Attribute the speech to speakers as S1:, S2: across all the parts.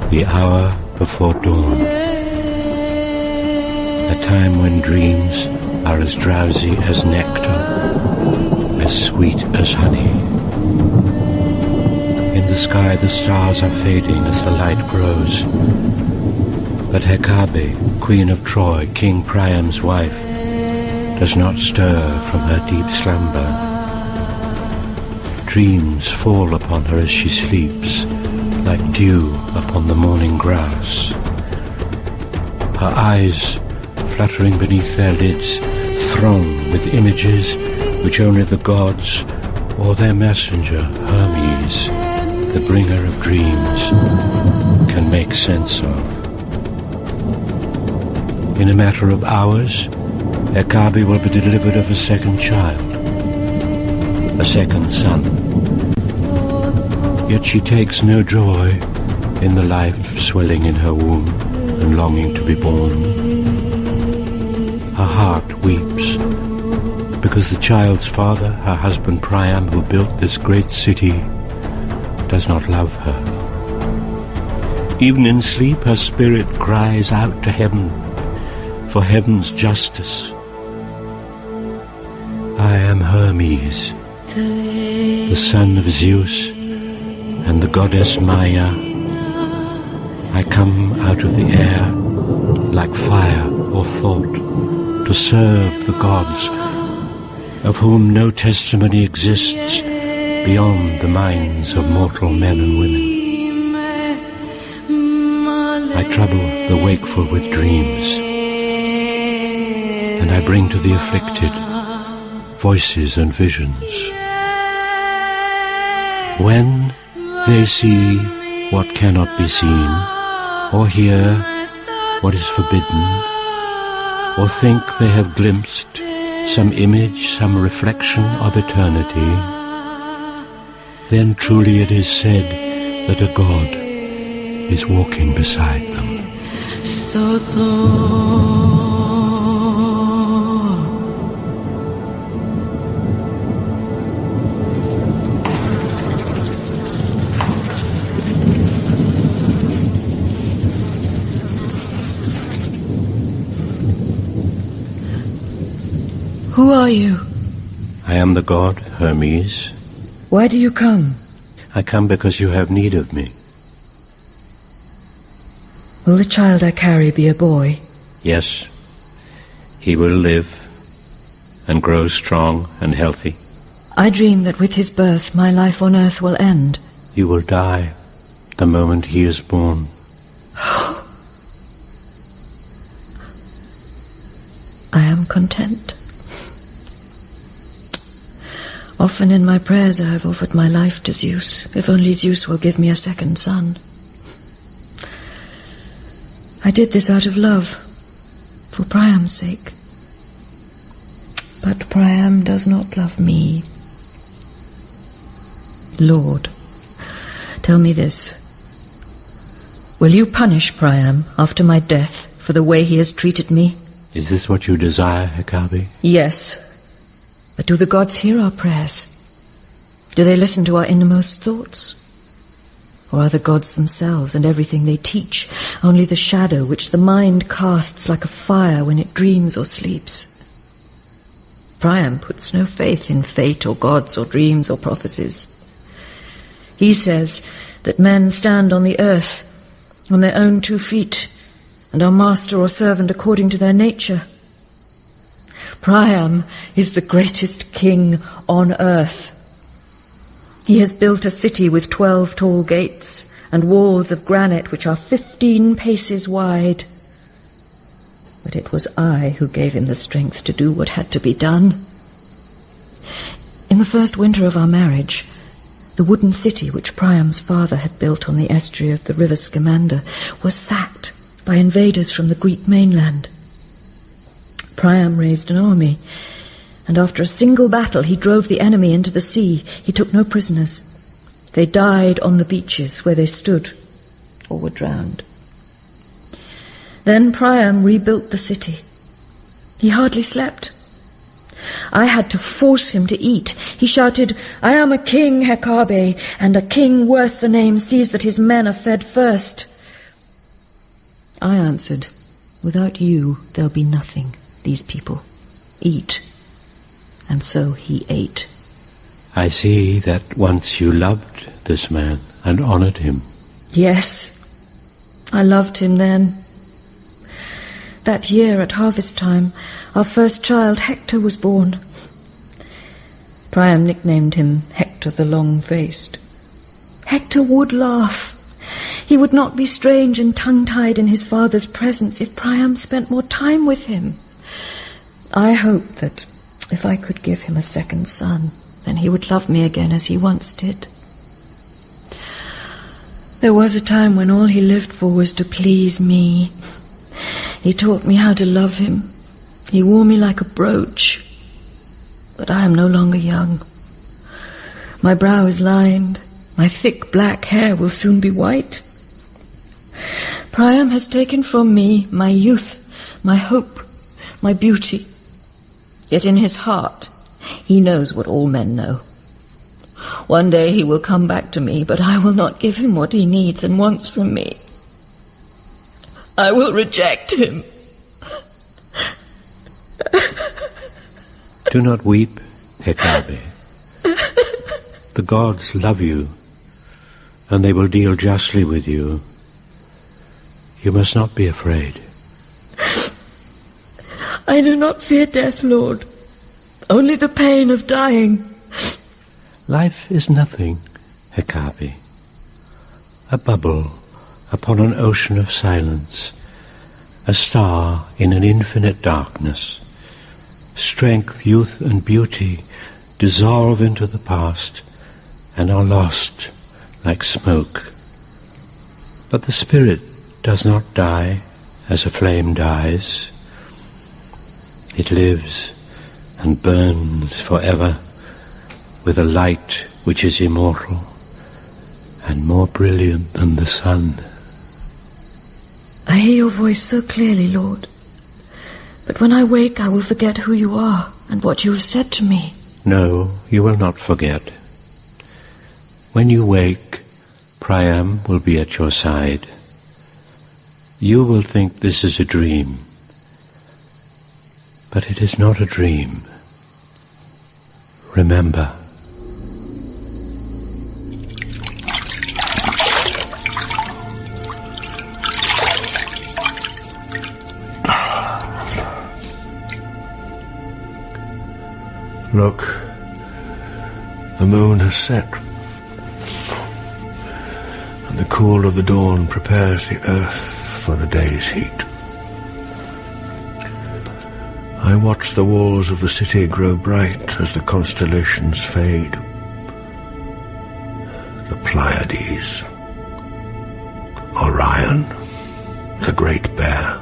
S1: The hour before dawn, a time when dreams are as drowsy as nectar, as sweet as honey. In the sky the stars are fading as the light grows, but Hecate, queen of Troy, King Priam's wife, does not stir from her deep slumber. Dreams fall upon her as she sleeps, like dew upon the morning grass. Her eyes, fluttering beneath their lids, throng with images which only the gods or their messenger, Hermes, the bringer of dreams, can make sense of. In a matter of hours, Hecate will be delivered of a second child, a second son. Yet she takes no joy in the life swelling in her womb and longing to be born. Her heart weeps because the child's father, her husband Priam, who built this great city, does not love her. Even in sleep her spirit cries out to heaven for heaven's justice. I am Hermes, the son of Zeus and the goddess Maya. I come out of the air like fire or thought to serve the gods, of whom no testimony exists beyond the minds of mortal men and women. I trouble the wakeful with dreams, and I bring to the afflicted voices and visions. When they see what cannot be seen, or hear what is forbidden, or think they have glimpsed some image, some reflection of eternity, then truly it is said that a god is walking beside them.
S2: Who are you?
S1: I am the god, Hermes.
S2: Why do you come?
S1: I come because you have need of me.
S2: Will the child I carry be a boy?
S1: Yes, he will live and grow strong and healthy.
S2: I dream that with his birth my life on earth will end.
S1: You will die the moment he is born.
S2: I am content. Often in my prayers I have offered my life to Zeus, if only Zeus will give me a second son. I did this out of love, for Priam's sake. But Priam does not love me. Lord, tell me this. Will you punish Priam after my death for the way he has treated me?
S1: Is this what you desire, Hecate?
S2: Yes. But do the gods hear our prayers? Do they listen to our innermost thoughts? Or are the gods themselves and everything they teach only the shadow which the mind casts like a fire when it dreams or sleeps? Priam puts no faith in fate or gods or dreams or prophecies. He says that men stand on the earth on their own 2 feet and are master or servant according to their nature. Priam is the greatest king on earth. He has built a city with 12 tall gates and walls of granite which are 15 paces wide. But it was I who gave him the strength to do what had to be done. In the first winter of our marriage, The wooden city which Priam's father had built on the estuary of the river Scamander was sacked by invaders from the Greek mainland. Priam raised an army, and after a single battle he drove the enemy into the sea. He took no prisoners. They died on the beaches where they stood, or were drowned. Then Priam rebuilt the city. He hardly slept. I had to force him to eat. He shouted, "I am a king, Hekabe, and a king worth the name sees that his men are fed first." I answered, "Without you, there'll be nothing, these people. Eat." And so he ate.
S1: I see that once you loved this man and honored him.
S2: Yes, I loved him then. That year at harvest time, our first child, Hector, was born. Priam nicknamed him Hector the Long-Faced. Hector would laugh. He would not be strange and tongue-tied in his father's presence if Priam spent more time with him. I hoped that if I could give him a second son, then he would love me again as he once did. There was a time when all he lived for was to please me. He taught me how to love him. He wore me like a brooch. But I am no longer young. My brow is lined. My thick black hair will soon be white. Priam has taken from me my youth, my hope, my beauty. Yet in his heart, he knows what all men know. One day he will come back to me, but I will not give him what he needs and wants from me. I will reject him.
S1: Do not weep, Hekabe. The gods love you, and they will deal justly with you. You must not be afraid.
S2: I do not fear death, Lord. Only the pain of dying.
S1: Life is nothing, Hekabe. A bubble upon an ocean of silence, a star in an infinite darkness. Strength, youth, and beauty dissolve into the past and are lost like smoke. But the spirit does not die as a flame dies. It lives and burns forever with a light which is immortal and more brilliant than the sun.
S2: I hear your voice so clearly, Lord. But when I wake, I will forget who you are and what you have said to me.
S1: No, you will not forget. When you wake, Priam will be at your side. You will think this is a dream. But it is not a dream. Remember.
S3: Look, the moon has set, and the cool of the dawn prepares the earth for the day's heat. I watch the walls of the city grow bright as the constellations fade. The Pleiades, Orion, the Great Bear.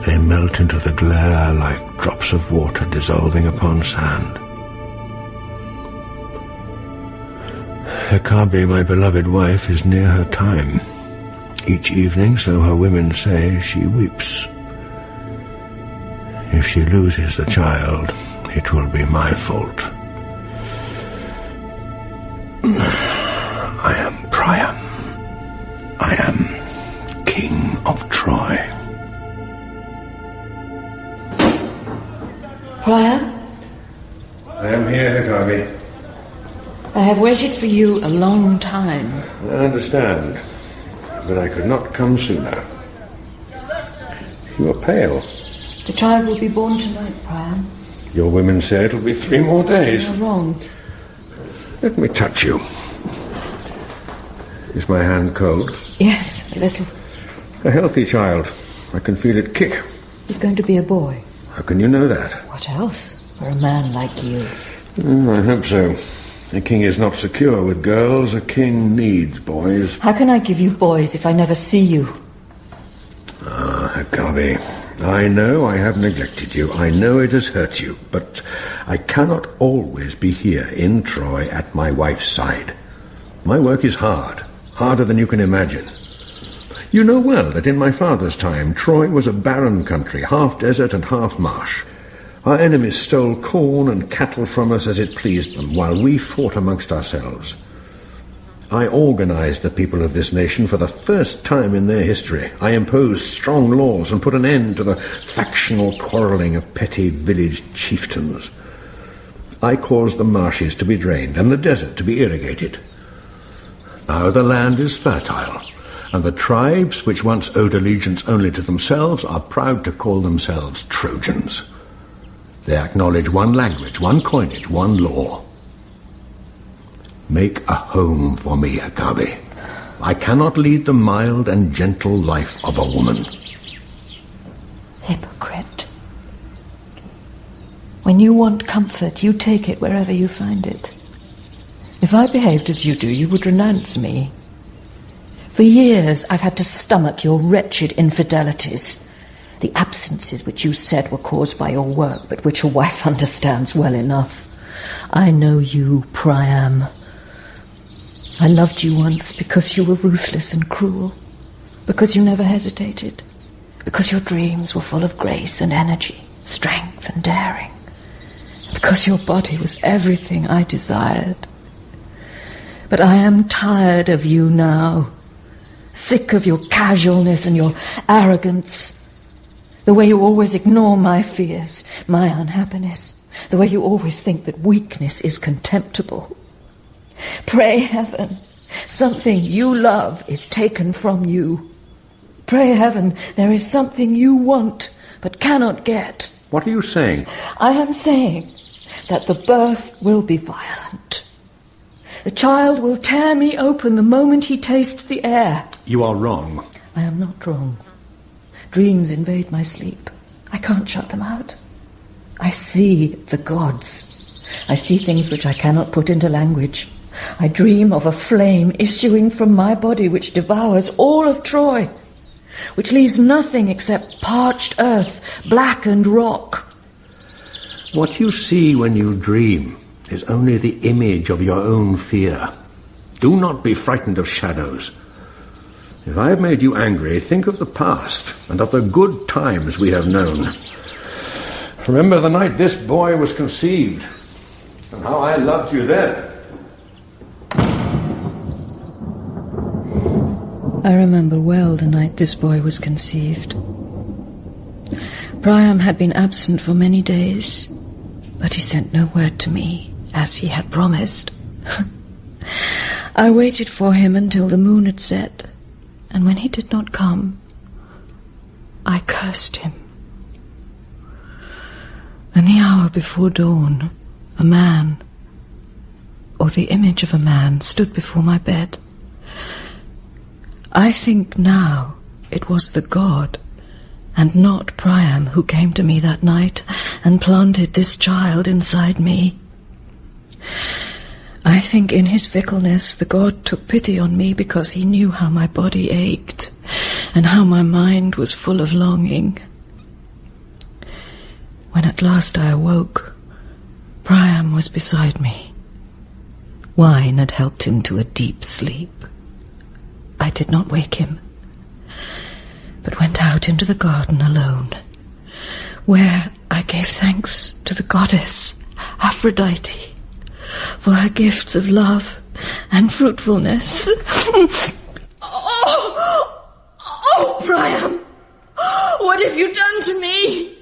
S3: They melt into the glare like drops of water dissolving upon sand. Hekabe, my beloved wife, is near her time. Each evening, so her women say, she weeps. If she loses the child, it will be my fault. I am Priam. I am King of Troy.
S2: Priam?
S3: I am here, Hekabe.
S2: I have waited for you a long time.
S3: I understand, but I could not come sooner. You are pale.
S2: The child will be born tonight, Priam.
S3: Your women say it'll be 3 more days.
S2: You're wrong.
S3: Let me touch you. Is my hand cold?
S2: Yes, a little.
S3: A healthy child. I can feel it kick.
S2: He's going to be a boy.
S3: How can you know that?
S2: What else, for a man like you?
S3: I hope so. A king is not secure with girls. A king needs boys.
S2: How can I give you boys if I never see you?
S3: Ah, Hekabe, I know I have neglected you. I know it has hurt you, but I cannot always be here in Troy at my wife's side. My work is hard, harder than you can imagine. You know well that in my father's time, Troy was a barren country, half desert and half marsh. Our enemies stole corn and cattle from us as it pleased them, while we fought amongst ourselves. I organized the people of this nation for the first time in their history. I imposed strong laws and put an end to the factional quarreling of petty village chieftains. I caused the marshes to be drained and the desert to be irrigated. Now the land is fertile, and the tribes which once owed allegiance only to themselves are proud to call themselves Trojans. They acknowledge one language, one coinage, one law. Make a home for me, Hekabe. I cannot lead the mild and gentle life of a woman.
S2: Hypocrite. When you want comfort, you take it wherever you find it. If I behaved as you do, you would renounce me. For years, I've had to stomach your wretched infidelities. The absences which you said were caused by your work, but which a wife understands well enough. I know you, Priam. I loved you once because you were ruthless and cruel, because you never hesitated, because your dreams were full of grace and energy, strength and daring, because your body was everything I desired. But I am tired of you now, sick of your casualness and your arrogance, the way you always ignore my fears, my unhappiness, the way you always think that weakness is contemptible. Pray heaven, something you love is taken from you. Pray heaven, there is something you want but cannot get.
S3: What are you saying?
S2: I am saying that the birth will be violent. The child will tear me open the moment he tastes the air.
S3: You are wrong.
S2: I am not wrong. Dreams invade my sleep. I can't shut them out. I see the gods. I see things which I cannot put into language. I dream of a flame issuing from my body which devours all of Troy, which leaves nothing except parched earth, blackened rock.
S3: What you see when you dream is only the image of your own fear. Do not be frightened of shadows. If I have made you angry, think of the past and of the good times we have known. Remember the night this boy was conceived, and how I loved you then.
S2: I remember well the night this boy was conceived. Priam had been absent for many days, but he sent no word to me, as he had promised. I waited for him until the moon had set, and when he did not come, I cursed him. And the hour before dawn, a man, or the image of a man, stood before my bed. I think now it was the god, and not Priam, who came to me that night and planted this child inside me. I think in his fickleness the god took pity on me because he knew how my body ached and how my mind was full of longing. When at last I awoke, Priam was beside me. Wine had helped him to a deep sleep. I did not wake him, but went out into the garden alone, where I gave thanks to the goddess Aphrodite for her gifts of love and fruitfulness. Oh, Priam! What have you done to me?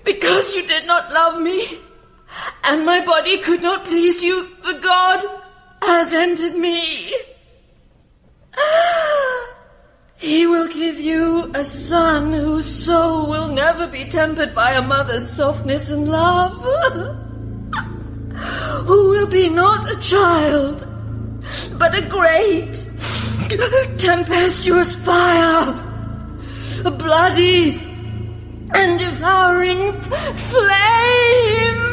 S2: Because you did not love me, and my body could not please you, the god has entered me. He will give you a son whose soul will never be tempered by a mother's softness and love. Who will be not a child, but a great, tempestuous fire, a bloody and devouring flame.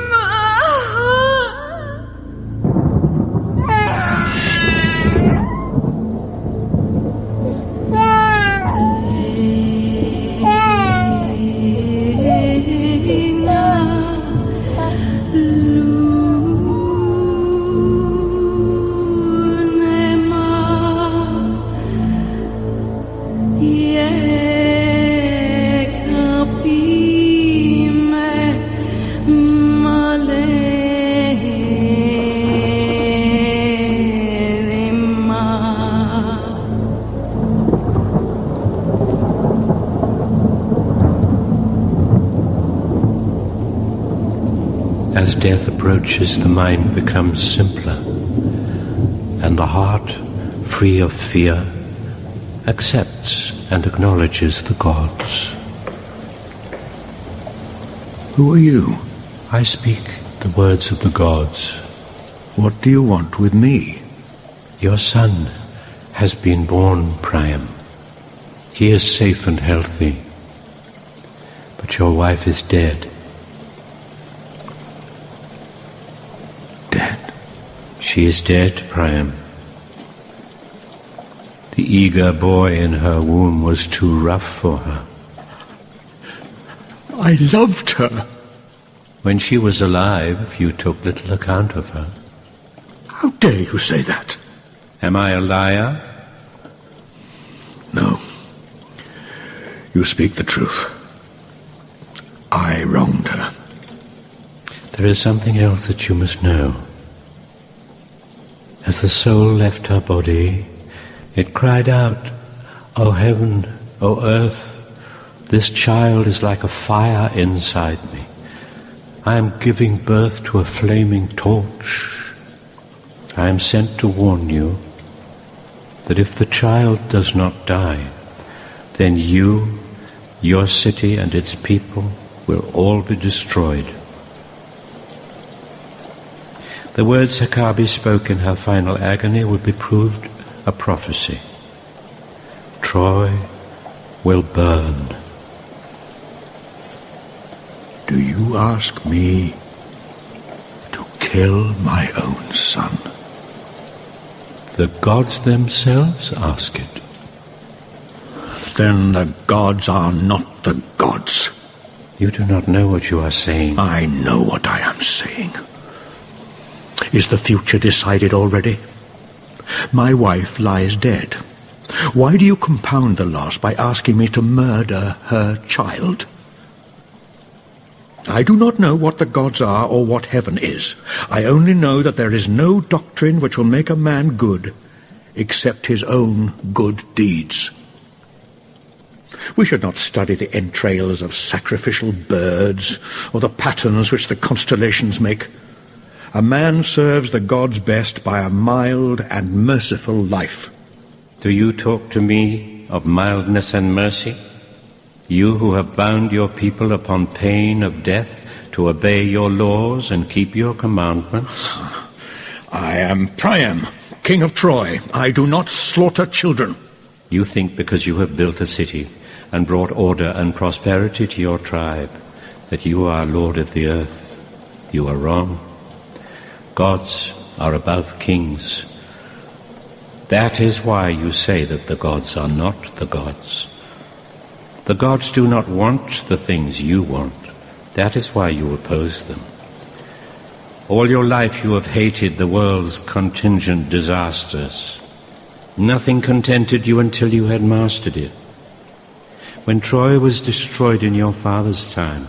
S1: death approaches, the mind becomes simpler, and the heart, free of fear, accepts and acknowledges the gods.
S3: Who are you?
S1: I speak the words of the gods.
S3: What do you want with me?
S1: Your son has been born, Priam. He is safe and healthy, but your wife is dead.
S3: Dead?
S1: She is dead, Priam. The eager boy in her womb was too rough for her.
S3: I loved her.
S1: When she was alive, you took little account of her.
S3: How dare you say that?
S1: Am I a liar?
S3: No. You speak the truth. I wronged her.
S1: There is something else that you must know. As the soul left her body, it cried out, "O heaven, O earth, this child is like a fire inside me. I am giving birth to a flaming torch. I am sent to warn you that if the child does not die, then you, your city and its people will all be destroyed." The words Hekabe spoke in her final agony will be proved a prophecy. Troy will burn.
S3: Do you ask me to kill my own son?
S1: The gods themselves ask it.
S3: Then the gods are not the gods.
S1: You do not know what you are saying.
S3: I know what I am saying. Is the future decided already? My wife lies dead. Why do you compound the loss by asking me to murder her child? I do not know what the gods are or what heaven is. I only know that there is no doctrine which will make a man good except his own good deeds. We should not study the entrails of sacrificial birds or the patterns which the constellations make. A man serves the gods best by a mild and merciful life.
S1: Do you talk to me of mildness and mercy? You who have bound your people upon pain of death to obey your laws and keep your commandments?
S3: I am Priam, king of Troy. I do not slaughter children.
S1: You think because you have built a city and brought order and prosperity to your tribe that you are Lord of the earth. You are wrong. Gods are above kings. That is why you say that the gods are not the gods. The gods do not want the things you want. That is why you oppose them. All your life you have hated the world's contingent disasters. Nothing contented you until you had mastered it. When Troy was destroyed in your father's time,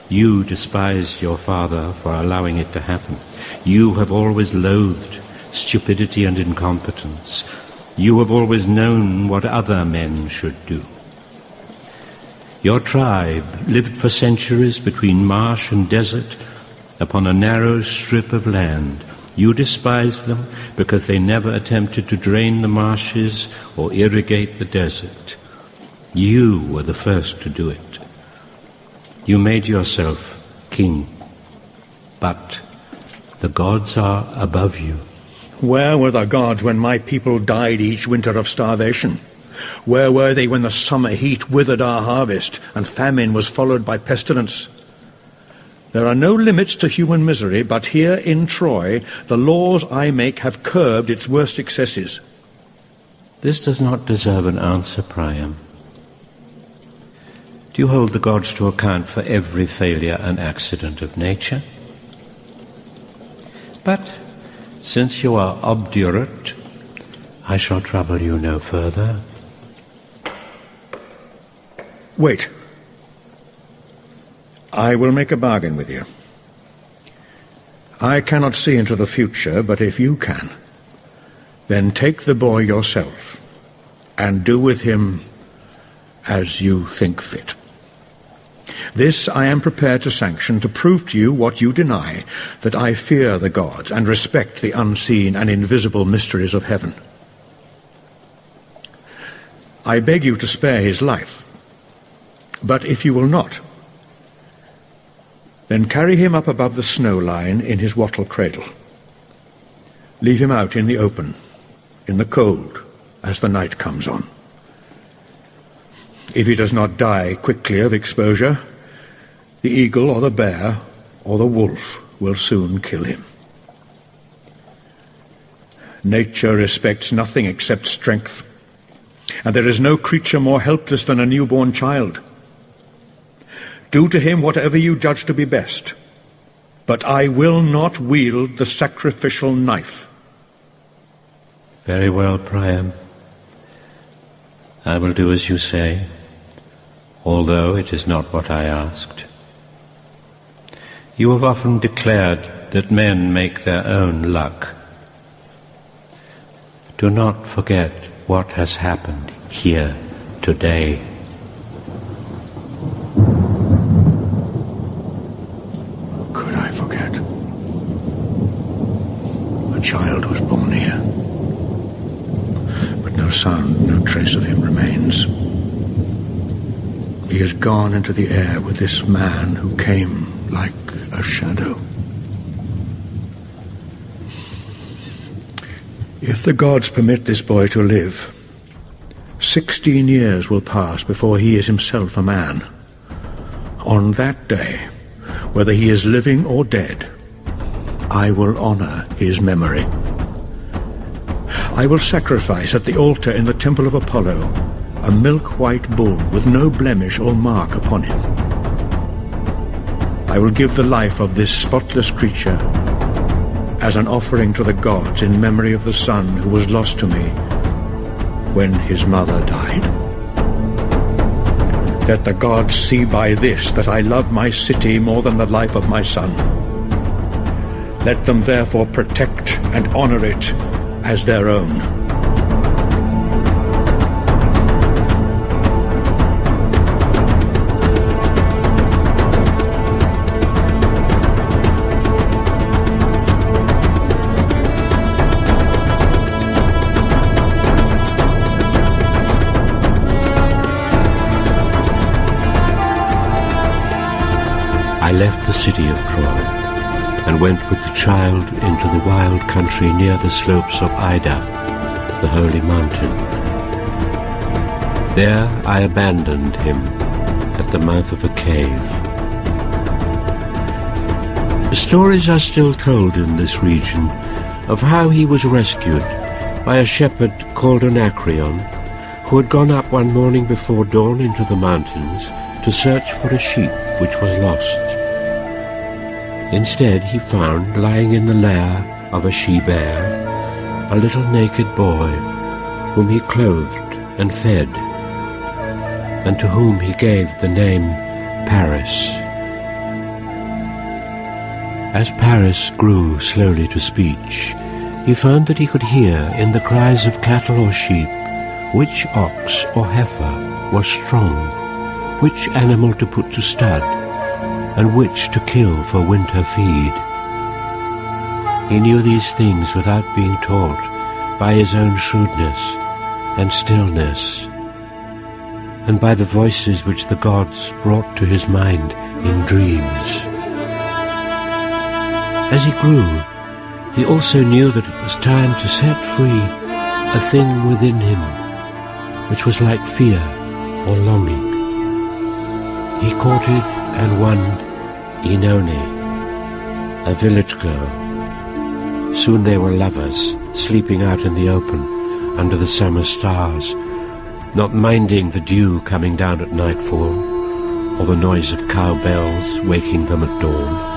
S1: you despised your father for allowing it to happen. You have always loathed stupidity and incompetence. You have always known what other men should do. Your tribe lived for centuries between marsh and desert upon a narrow strip of land. You despised them because they never attempted to drain the marshes or irrigate the desert. You were the first to do it. You made yourself king, but the gods are above you.
S3: Where were the gods when my people died each winter of starvation? Where were they when the summer heat withered our harvest and famine was followed by pestilence? There are no limits to human misery, but here in Troy, the laws I make have curbed its worst excesses.
S1: This does not deserve an answer, Priam. Do you hold the gods to account for every failure and accident of nature? But since you are obdurate, I shall trouble you no further.
S3: Wait. I will make a bargain with you. I cannot see into the future, but if you can, then take the boy yourself and do with him as you think fit. This I am prepared to sanction to prove to you what you deny, that I fear the gods and respect the unseen and invisible mysteries of heaven. I beg you to spare his life, but if you will not, then carry him up above the snow line in his wattle cradle. Leave him out in the open, in the cold, as the night comes on. If he does not die quickly of exposure, the eagle or the bear or the wolf will soon kill him. Nature respects nothing except strength, and there is no creature more helpless than a newborn child. Do to him whatever you judge to be best, but I will not wield the sacrificial knife.
S1: Very well, Priam. I will do as you say, although it is not what I asked. You have often declared that men make their own luck. Do not forget what has happened here today.
S3: Could I forget? A child was born here, but no sound, no trace of him remains. He has gone into the air with this man who came like a shadow. If the gods permit this boy to live, 16 years will pass before he is himself a man. On that day, whether he is living or dead, I will honor his memory. I will sacrifice at the altar in the temple of Apollo a milk-white bull with no blemish or mark upon him. I will give the life of this spotless creature as an offering to the gods in memory of the son who was lost to me when his mother died. Let the gods see by this that I love my city more than the life of my son. Let them therefore protect and honor it as their own.
S1: I left the city of Troy and went with the child into the wild country near the slopes of Ida, the holy mountain. There I abandoned him at the mouth of a cave. Stories are still told in this region of how he was rescued by a shepherd called Anacreon, who had gone up one morning before dawn into the mountains to search for a sheep which was lost. Instead, he found, lying in the lair of a she-bear, a little naked boy, whom he clothed and fed, and to whom he gave the name Paris. As Paris grew slowly to speech, he found that he could hear in the cries of cattle or sheep which ox or heifer was strong, which animal to put to stud, and which to kill for winter feed. He knew these things without being taught, by his own shrewdness and stillness, and by the voices which the gods brought to his mind in dreams. As he grew, he also knew that it was time to set free a thing within him, which was like fear or longing. He courted and won Oenone, a village girl. Soon they were lovers, sleeping out in the open under the summer stars, not minding the dew coming down at nightfall or the noise of cowbells waking them at dawn.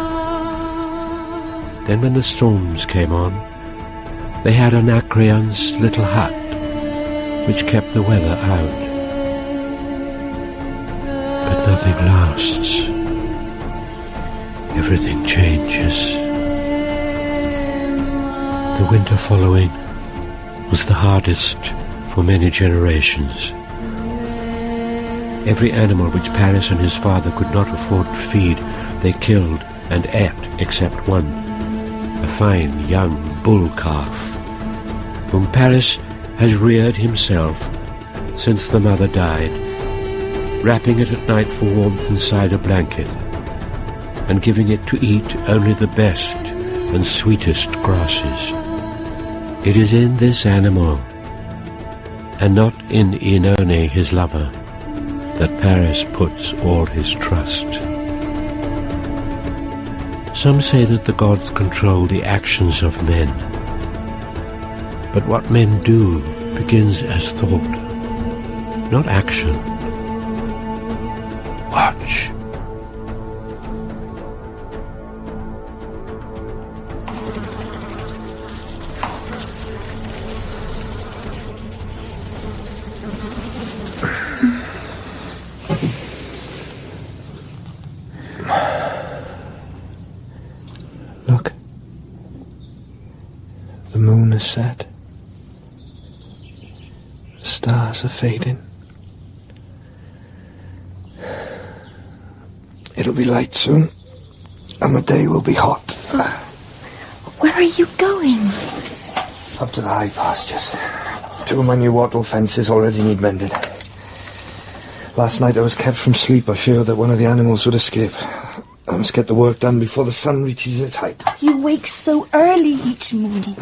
S1: Then when the storms came on, they had Anacreon's little hut, which kept the weather out. But nothing lasts. Everything changes. The winter following was the hardest for many generations. Every animal which Paris and his father could not afford to feed, they killed and ate except one, a fine young bull calf, whom Paris has reared himself since the mother died, wrapping it at night for warmth inside a blanket, and giving it to eat only the best and sweetest grasses. It is in this animal, and not in Oenone, his lover, that Paris puts all his trust. Some say that the gods control the actions of men, but what men do begins as thought, not action. Watch.
S4: Look. The moon is set. The stars are fading. It'll be light soon, and the day will be hot.
S2: Where are you going?
S4: Up to the high pastures. 2 of my new wattle fences already need mended. Last night I was kept from sleep. I feared that one of the animals would escape. I must get the work done before the sun reaches its height.
S5: You wake so early each morning.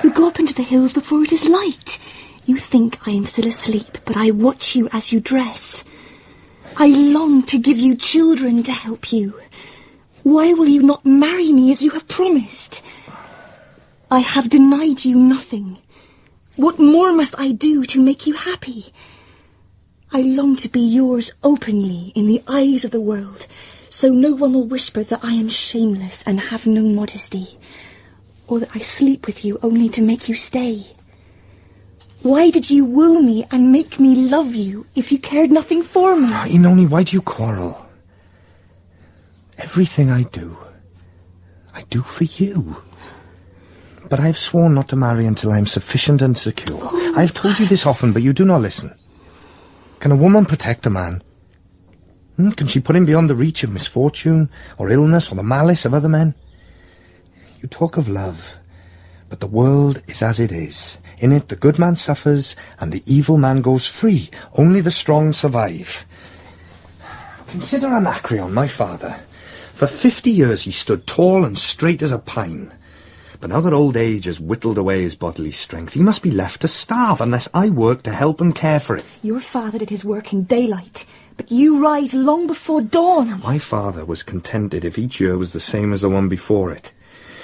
S5: You go up into the hills before it is light. You think I am still asleep, but I watch you as you dress. I long to give you children to help you. Why will you not marry me as you have promised? I have denied you nothing. What more must I do to make you happy? I long to be yours openly in the eyes of the world, so no one will whisper that I am shameless and have no modesty, or that I sleep with you only to make you stay. Why did you woo me and make me love you if you cared nothing for me?
S4: Oenone, why do you quarrel? Everything I do for you. But I have sworn not to marry until I am sufficient and secure.
S5: Oh,
S4: I have told you this often, but you do not listen. Can a woman protect a man? Can she put him beyond the reach of misfortune, or illness, or the malice of other men? You talk of love, but the world is as it is. In it, the good man suffers, and the evil man goes free. Only the strong survive. Consider Anacreon, my father. For 50 years he stood tall and straight as a pine. But now that old age has whittled away his bodily strength, he must be left to starve unless I work to help and care for him.
S5: Your father did his work in daylight, but you rise long before dawn.
S4: My father was contented if each year was the same as the one before it.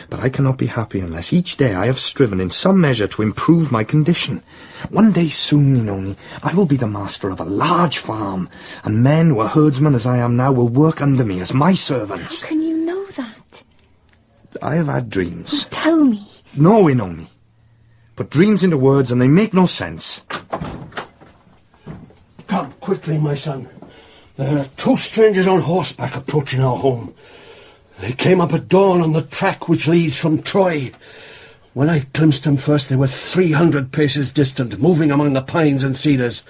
S4: But I cannot be happy unless each day I have striven in some measure to improve my condition. One day soon, Oenone, I will be the master of a large farm, and men who are herdsmen as I am now will work under me as my servants.
S5: How can you know that?
S4: I have had dreams.
S5: Tell me.
S4: No, Oenone. Put dreams into words and they make no sense.
S1: Come quickly, my son. There are 2 strangers on horseback approaching our home. They came up at dawn on the track which leads from Troy. When I glimpsed them first, they were 300 paces distant, moving among the pines and cedars.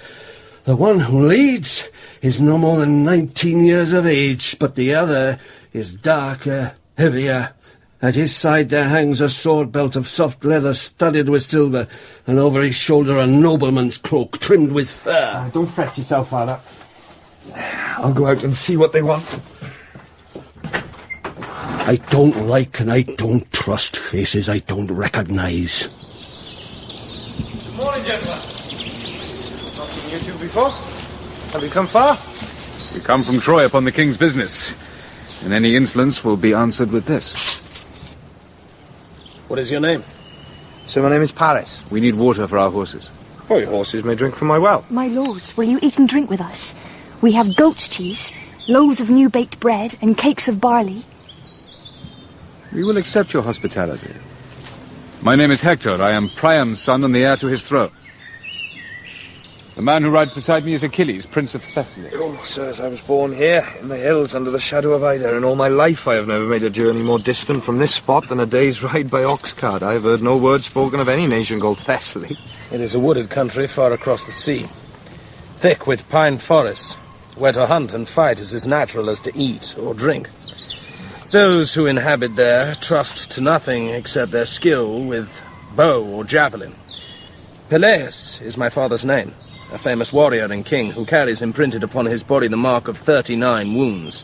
S1: The one who leads is no more than 19 years of age, but the other is darker, heavier. At his side there hangs a sword belt of soft leather studded with silver, and over his shoulder a nobleman's cloak trimmed with fur.
S4: Don't fret yourself, father. I'll go out and see what they want.
S1: I don't like and I don't trust faces I don't recognise.
S4: Good morning, gentlemen. Not seen you two before. Have you come far?
S6: We come from Troy upon the king's business, and any insolence will be answered with this.
S7: What is your name?
S4: So my name is Paris.
S6: We need water for our horses.
S4: Oh, your horses may drink from my well.
S5: My lords, will you eat and drink with us? We have goat's cheese, loaves of new baked bread, and cakes of barley.
S6: We will accept your hospitality. My name is Hector. I am Priam's son and the heir to his throne. The man who rides beside me is Achilles, Prince of Thessaly.
S4: Oh, sirs, I was born here, in the hills, under the shadow of Ida, and all my life I have never made a journey more distant from this spot than a day's ride by ox cart. I have heard no word spoken of any nation called Thessaly.
S7: It is a wooded country far across the sea, thick with pine forests. where to hunt and fight is as natural as to eat or drink. Those who inhabit there trust to nothing except their skill with bow or javelin. Peleus is my father's name, a famous warrior and king who carries imprinted upon his body the mark of 39 wounds,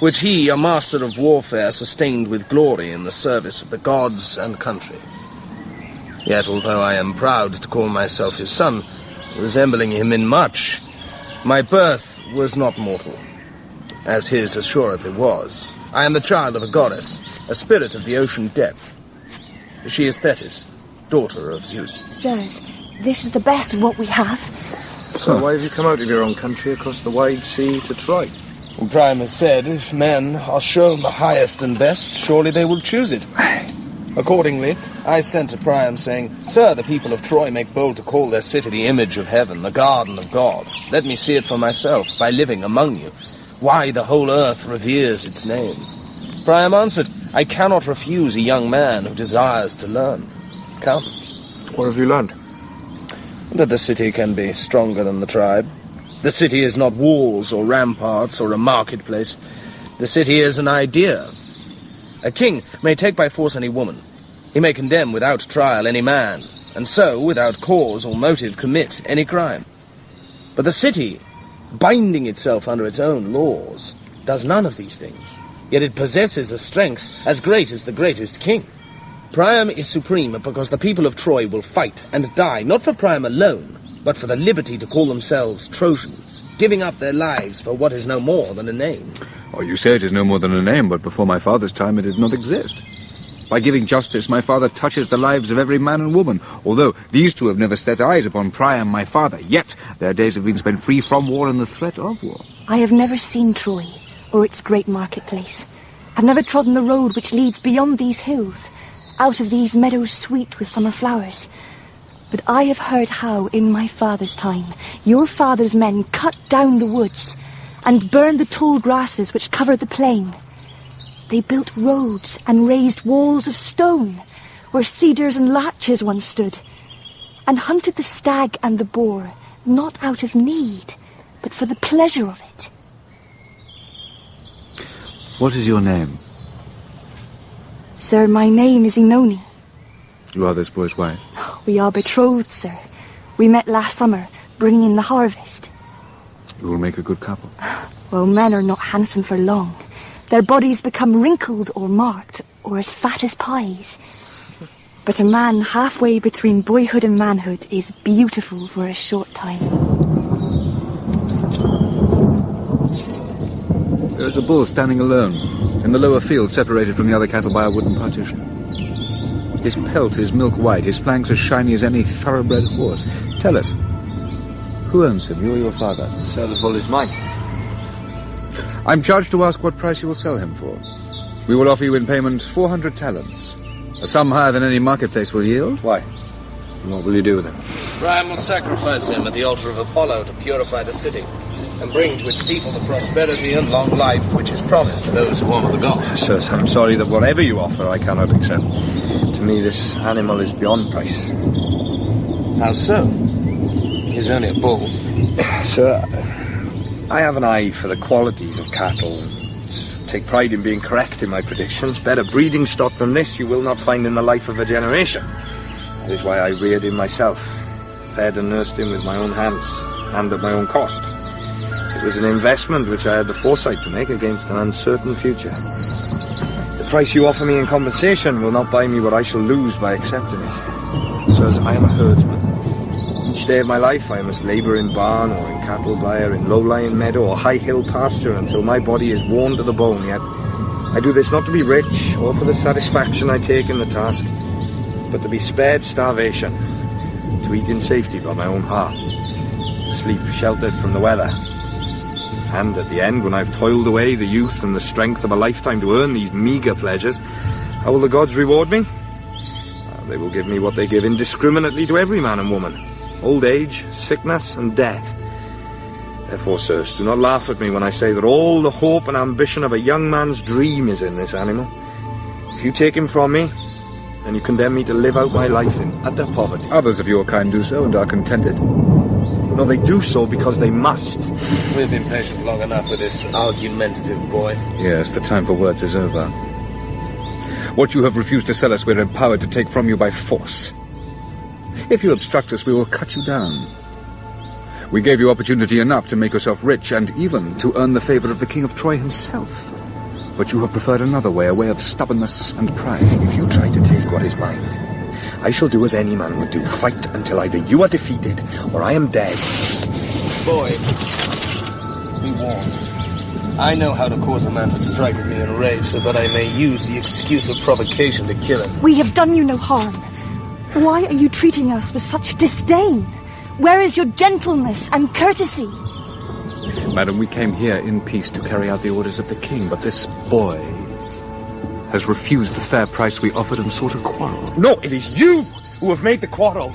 S7: which he, a master of warfare, sustained with glory in the service of the gods and country. Yet, although I am proud to call myself his son, resembling him in much, my birth was not mortal, as his assuredly was. I am the child of a goddess, a spirit of the ocean depth. She is Thetis, daughter of Zeus.
S5: Sirs, this is the best of what we have.
S8: So why have you come out of your own country across the wide sea to Troy?
S7: Well, Priam has said, if men are shown the highest and best, surely they will choose it. Accordingly, I sent to Priam saying, Sir, the people of Troy make bold to call their city the image of heaven, the garden of God. Let me see it for myself, by living among you. Why the whole earth reveres its name. Priam answered, I cannot refuse a young man who desires to learn. Come.
S8: What have you learned?
S7: That the city can be stronger than the tribe. The city is not walls or ramparts or a marketplace. The city is an idea. A king may take by force any woman. He may condemn without trial any man, and so, without cause or motive, commit any crime. But the city, binding itself under its own laws, does none of these things. Yet it possesses a strength as great as the greatest king. Priam is supreme because the people of Troy will fight and die, not for Priam alone, but for the liberty to call themselves Trojans, giving up their lives for what is no more than a name.
S6: Oh, you say it is no more than a name, but before my father's time it did not exist. By giving justice, my father touches the lives of every man and woman, although these two have never set eyes upon Priam, my father, yet their days have been spent free from war and the threat of war.
S5: I have never seen Troy, or its great marketplace. I've never trodden the road which leads beyond these hills, out of these meadows sweet with summer flowers. But I have heard how, in my father's time, your father's men cut down the woods and burned the tall grasses which covered the plain. They built roads and raised walls of stone where cedars and larches once stood, and hunted the stag and the boar, not out of need, but for the pleasure of it.
S6: What is your name?
S5: Sir, my name is Oenone.
S6: You are this boy's wife?
S5: We are betrothed, sir. We met last summer, bringing in the harvest.
S6: You will make a good couple.
S5: Well, men are not handsome for long. Their bodies become wrinkled or marked, or as fat as pies. But a man halfway between boyhood and manhood is beautiful for a short time.
S6: There is a bull standing alone, in the lower field, separated from the other cattle by a wooden partition. His pelt is milk white, his flanks as shiny as any thoroughbred horse. Tell us, who owns him, you or your father?
S8: Sir, the bull is mine.
S6: I'm charged to ask what price you will sell him for. We will offer you in payment 400 talents, a sum higher than any marketplace will yield.
S8: Why? And what will you do with him?
S7: Priam will sacrifice him at the altar of Apollo to purify the city, and bring to its people the prosperity and long life which is promised to those who honor the gods.
S8: Sir, I'm sorry that whatever you offer I cannot accept. To me, this animal is beyond price.
S7: How so? He's only a bull.
S8: Sir, I have an eye for the qualities of cattle and take pride in being correct in my predictions. Better breeding stock than this you will not find in the life of a generation. That is why I reared him myself, fed and nursed him with my own hands, and at my own cost. It was an investment which I had the foresight to make against an uncertain future. The price you offer me in compensation will not buy me what I shall lose by accepting it. Sirs, I am a herdsman. Each day of my life I must labour in barn or in cattle byre, in low-lying meadow or high-hill pasture until my body is worn to the bone. Yet I do this not to be rich or for the satisfaction I take in the task, but to be spared starvation, to eat in safety by my own hearth, to sleep sheltered from the weather. And at the end, when I've toiled away the youth and the strength of a lifetime to earn these meagre pleasures, how will the gods reward me? They will give me what they give indiscriminately to every man and woman: old age, sickness, and death. Therefore, sirs, do not laugh at me when I say that all the hope and ambition of a young man's dream is in this animal. If you take him from me, then you condemn me to live out my life in utter poverty.
S6: Others of your kind do so and are contented.
S8: No, they do so because they must.
S7: We've been patient long enough with this argumentative boy.
S6: Yes, the time for words is over. What you have refused to sell us, we're empowered to take from you by force. If you obstruct us, we will cut you down. We gave you opportunity enough to make yourself rich and even to earn the favor of the King of Troy himself. But you have preferred another way, a way of stubbornness and pride.
S8: If you try to take what is mine, I shall do as any man would do, fight until either you are defeated or I am dead.
S7: Boy, be warned. I know how to cause a man to strike at me in rage so that I may use the excuse of provocation to kill him.
S5: We have done you no harm. Why are you treating us with such disdain? Where is your gentleness and courtesy?
S6: Madam, we came here in peace to carry out the orders of the king, but this boy has refused the fair price we offered and sought a quarrel.
S8: No, it is you who have made the quarrel.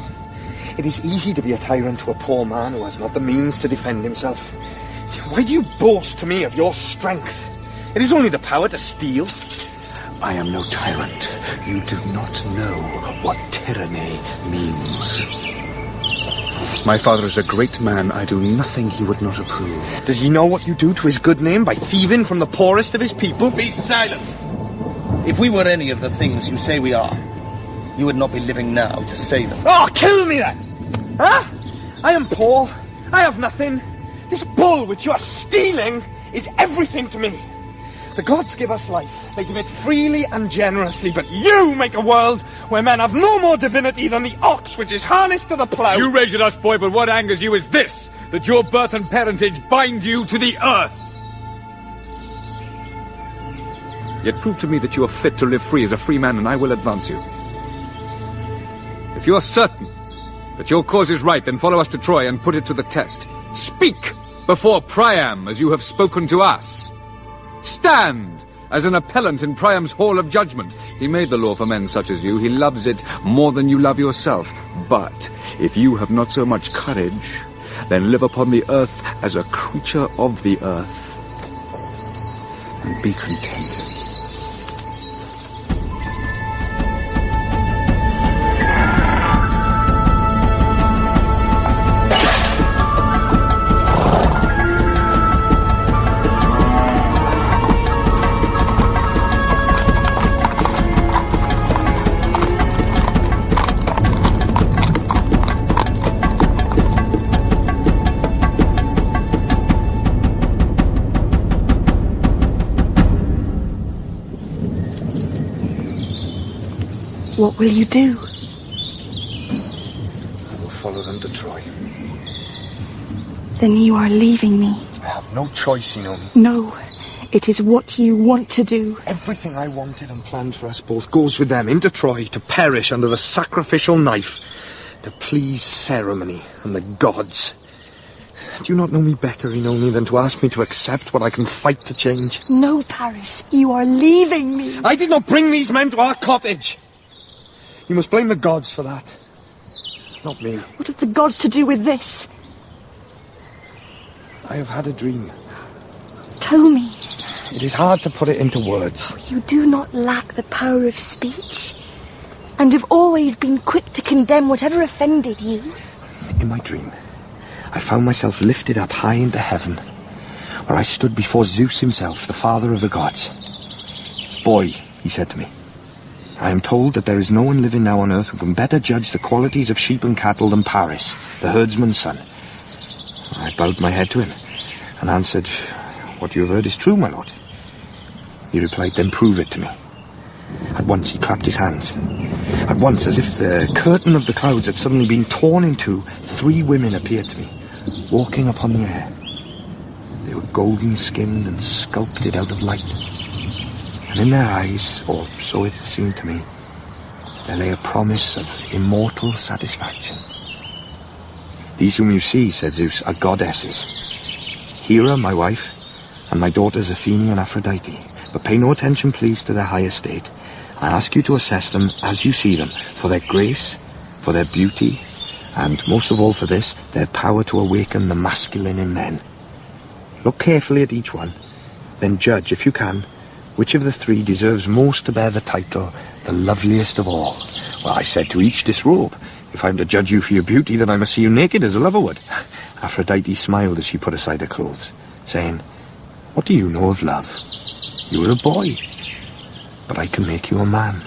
S8: It is easy to be a tyrant to a poor man who has not the means to defend himself. Why do you boast to me of your strength? It is only the power to steal.
S6: I am no tyrant. You do not know what tyranny means. My father is a great man. I do nothing he would not approve.
S8: Does he know what you do to his good name by thieving from the poorest of his people?
S7: Be silent! If we were any of the things you say we are, you would not be living now to say them.
S8: Oh, kill me then! Huh? I am poor. I have nothing. This bull which you are stealing is everything to me. The gods give us life. They give it freely and generously, but you make a world where men have no more divinity than the ox which is harnessed to the plough.
S6: You rage at us, boy, but what angers you is this, that your birth and parentage bind you to the earth. Yet prove to me that you are fit to live free as a free man, and I will advance you. If you are certain that your cause is right, then follow us to Troy and put it to the test. Speak before Priam as you have spoken to us. Stand as an appellant in Priam's hall of judgment. He made the law for men such as you. He loves it more than you love yourself. But if you have not so much courage, then live upon the earth as a creature of the earth and be contented.
S5: What will you do?
S8: I will follow them to Troy.
S5: Then you are leaving me.
S8: I have no choice, Oenone.
S5: No, it is what you want to do.
S8: Everything I wanted and planned for us both goes with them into Troy to perish under the sacrificial knife, to please ceremony and the gods. Do you not know me better, Oenone, than to ask me to accept what I can fight to change?
S5: No, Paris, you are leaving me.
S8: I did not bring these men to our cottage. You must blame the gods for that. Not me.
S5: What have the gods to do with this?
S8: I have had a dream.
S5: Tell me.
S8: It is hard to put it into words.
S5: Oh, you do not lack the power of speech, and have always been quick to condemn whatever offended you.
S8: In my dream, I found myself lifted up high into heaven, where I stood before Zeus himself, the father of the gods. Boy, he said to me, I am told that there is no one living now on earth who can better judge the qualities of sheep and cattle than Paris, the herdsman's son. I bowed my head to him and answered, What you have heard is true, my lord. He replied, Then prove it to me. At once he clapped his hands. At once, as if the curtain of the clouds had suddenly been torn in two, 3 women appeared to me, walking upon the air. They were golden-skinned and sculpted out of light. And in their eyes, or so it seemed to me, there lay a promise of immortal satisfaction. These whom you see, said Zeus, are goddesses. Hera, my wife, and my daughters Athene and Aphrodite. But pay no attention, please, to their high estate. I ask you to assess them as you see them, for their grace, for their beauty, and most of all for this, their power to awaken the masculine in men. Look carefully at each one, then judge, if you can, which of the 3 deserves most to bear the title, the loveliest of all? Well, I said to each disrobe, If I'm to judge you for your beauty, then I must see you naked as a lover would. Aphrodite smiled as she put aside her clothes, saying, "What do you know of love? You were a boy, but I can make you a man.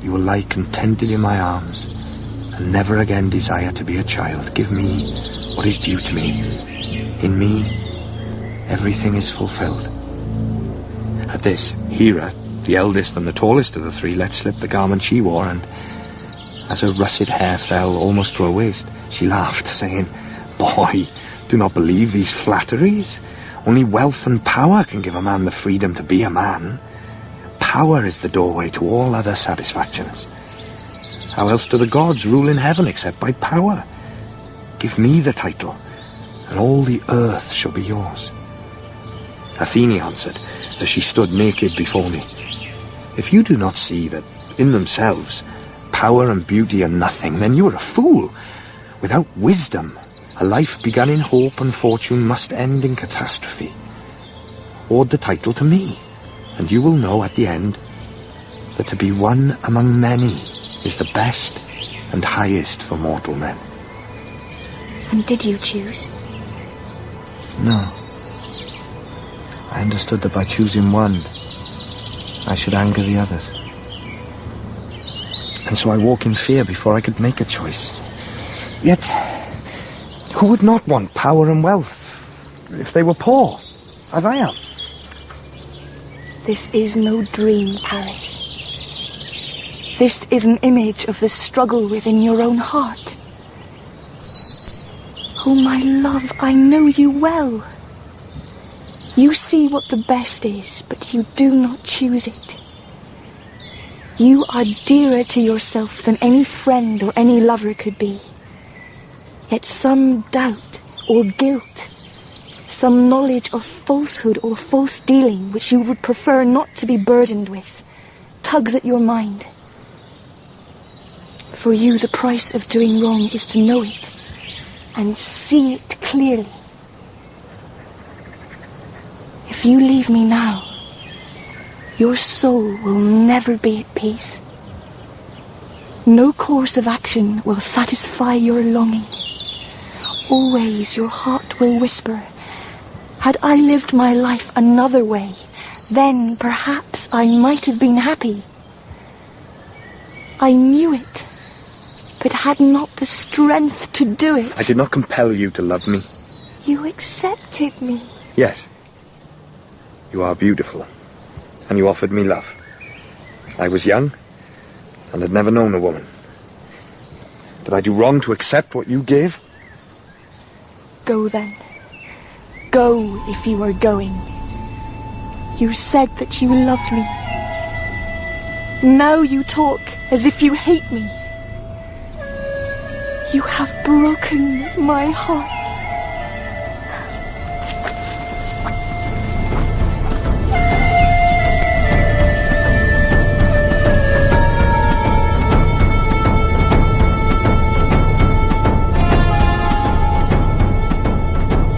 S8: You will lie contented in my arms, and never again desire to be a child. Give me what is due to me. In me, everything is fulfilled." At this, Hera, the eldest and the tallest of the three, let slip the garment she wore, and as her russet hair fell almost to her waist, she laughed, saying, "Boy, do not believe these flatteries. Only wealth and power can give a man the freedom to be a man. Power is the doorway to all other satisfactions. How else do the gods rule in heaven except by power? Give me the title, and all the earth shall be yours." Athene answered, as she stood naked before me, "If you do not see that, in themselves, power and beauty are nothing, then you are a fool. Without wisdom, a life begun in hope and fortune must end in catastrophe. Award the title to me, and you will know at the end that to be one among many is the best and highest for mortal men."
S5: And did you choose?
S8: No. I understood that by choosing one, I should anger the others. And so I walk in fear before I could make a choice. Yet, who would not want power and wealth if they were poor, as I am?
S5: This is no dream, Paris. This is an image of the struggle within your own heart. Oh, my love, I know you well. You see what the best is, but you do not choose it. You are dearer to yourself than any friend or any lover could be. Yet some doubt or guilt, some knowledge of falsehood or false dealing which you would prefer not to be burdened with, tugs at your mind. For you, the price of doing wrong is to know it and see it clearly. If you leave me now, your soul will never be at peace. No course of action will satisfy your longing. Always your heart will whisper, "Had I lived my life another way, then perhaps I might have been happy." I knew it, but had not the strength to do it.
S8: I did not compel you to love me.
S5: You accepted me.
S8: Yes. You are beautiful, and you offered me love. I was young, and had never known a woman. Did I do wrong to accept what you gave?
S5: Go then. Go if you are going. You said that you loved me. Now you talk as if you hate me. You have broken my heart.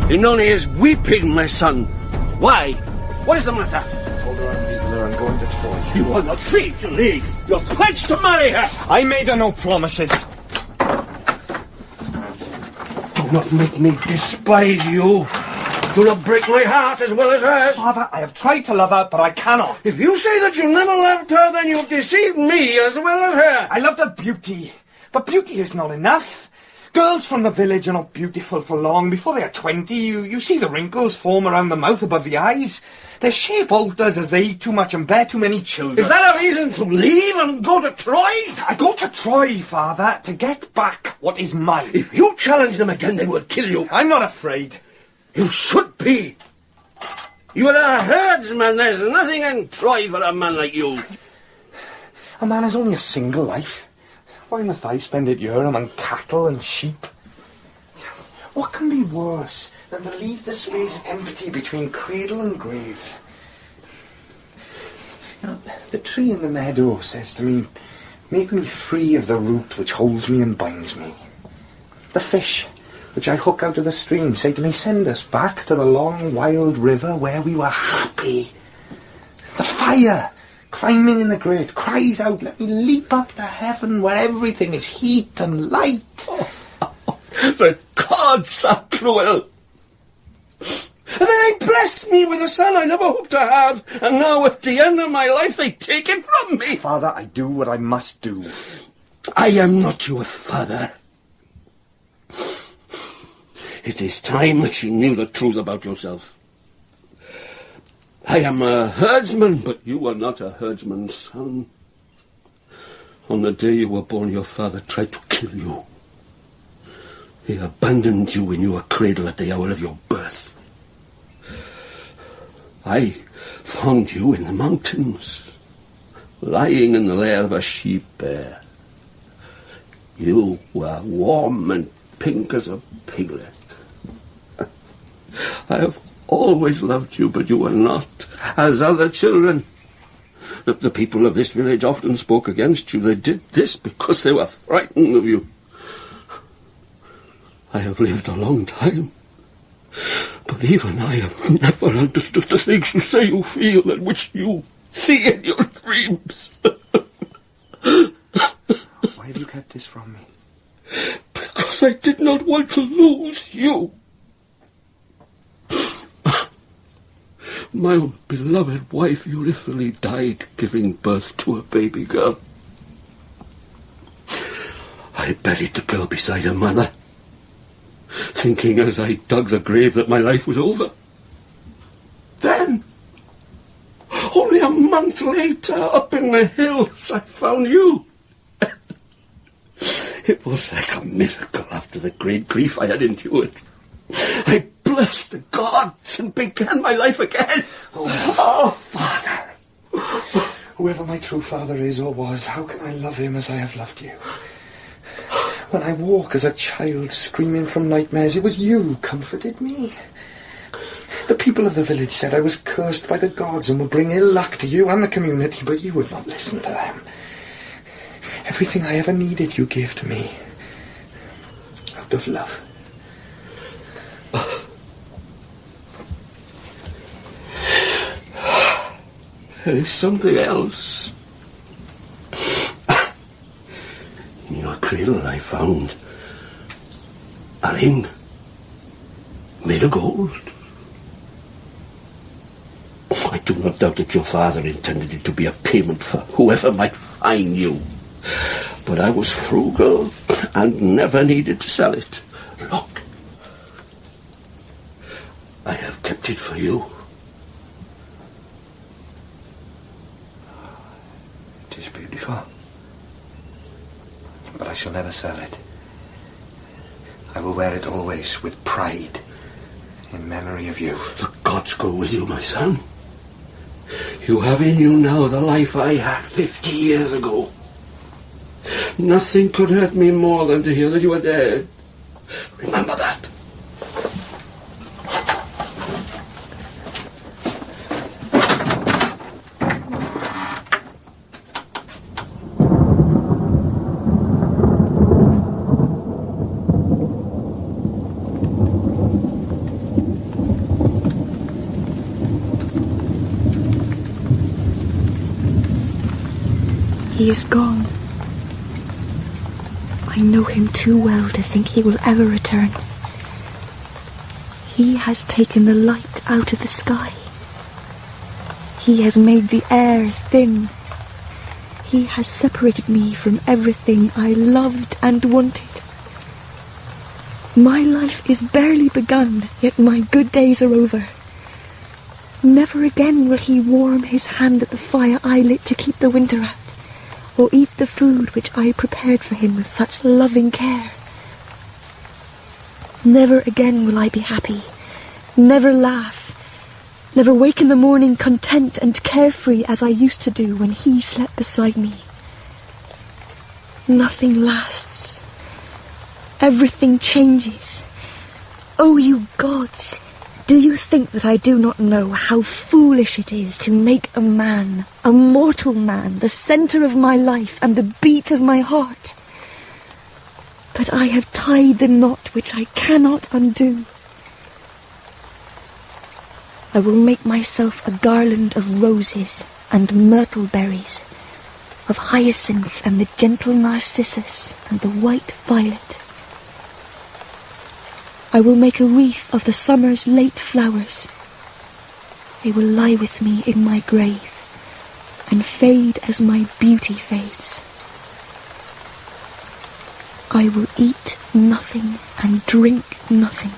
S9: Oenone is weeping, my son. Why? What is the matter?
S8: I told her I'm leaving her and going to Troy.
S9: You are not free to leave. You're pledged to marry her.
S8: I made her no promises.
S9: Do not make me despise you. Do not break my heart as well as hers.
S8: Father, I have tried to love her, but I cannot.
S9: If you say that you never loved her, then you've deceived me as well as her.
S8: I love her beauty, but beauty is not enough. Girls from the village are not beautiful for long. Before they are 20, you see the wrinkles form around the mouth above the eyes. Their shape alters as they eat too much and bear too many children.
S9: Is that a reason to leave and go to Troy?
S8: I go to Troy, Father, to get back what is mine.
S9: If you challenge them again, they will kill you.
S8: I'm not afraid.
S9: You should be. You are a herdsman. There's nothing in Troy for a man like you.
S8: A man has only a single life. Why must I spend it here among cattle and sheep? What can be worse than to leave the space empty between cradle and grave? You know, the tree in the meadow says to me, "Make me free of the root which holds me and binds me." The fish, which I hook out of the stream, say to me, "Send us back to the long wild river where we were happy." The fire
S4: climbing in the grate, cries out, let me leap up to heaven where everything is heat and light.
S9: The gods are cruel. And then they blessed me with a son I never hoped to have, and now at the end of my life they take it from me.
S4: Father, I do what I must do.
S9: I am not your father. It is time that you knew the truth about yourself. I am a herdsman, but you are not a herdsman's son. On the day you were born, your father tried to kill you. He abandoned you when you were cradled at the hour of your birth. I found you in the mountains, lying in the lair of a sheep-bear. You were warm and pink as a piglet. I have always loved you, but you were not as other children. The people of this village often spoke against you. They did this because they were frightened of you. I have lived a long time, but even I have never understood the things you say you feel and which you see in your dreams.
S4: Why have you kept this from me?
S9: Because I did not want to lose you. My own beloved wife Euryphile died giving birth to a baby girl. I buried the girl beside her mother, thinking as I dug the grave that my life was over. Then, only a month later, up in the hills, I found you. It was like a miracle after the great grief I had endured. I blessed the gods and began my life again.
S4: Oh, Father. Whoever my true father is or was, how can I love him as I have loved you? When I woke as a child screaming from nightmares, it was you who comforted me. The people of the village said I was cursed by the gods and would bring ill luck to you and the community, but you would not listen to them. Everything I ever needed you gave to me. Out of love.
S9: There is something else. In your cradle I found a ring made of gold. I do not doubt that your father intended it to be a payment for whoever might find you. But I was frugal and never needed to sell it. Look, I have kept it for you.
S4: It is beautiful. But I shall never sell it. I will wear it always with pride, in memory of you.
S9: The gods go with you, my son. You have in you now the life I had 50 years ago. Nothing could hurt me more than to hear that you are dead. Remember that.
S5: He is gone. I know him too well to think he will ever return. He has taken the light out of the sky. He has made the air thin. He has separated me from everything I loved and wanted. My life is barely begun, yet my good days are over. Never again will he warm his hand at the fire I lit to keep the winter out, or eat the food which I prepared for him with such loving care. Never again will I be happy, never laugh, never wake in the morning content and carefree as I used to do when he slept beside me. Nothing lasts. Everything changes. Oh, you gods! Do you think that I do not know how foolish it is to make a man, a mortal man, the centre of my life and the beat of my heart? But I have tied the knot which I cannot undo. I will make myself a garland of roses and myrtle berries, of hyacinth and the gentle narcissus and the white violet. I will make a wreath of the summer's late flowers. They will lie with me in my grave and fade as my beauty fades. I will eat nothing and drink nothing,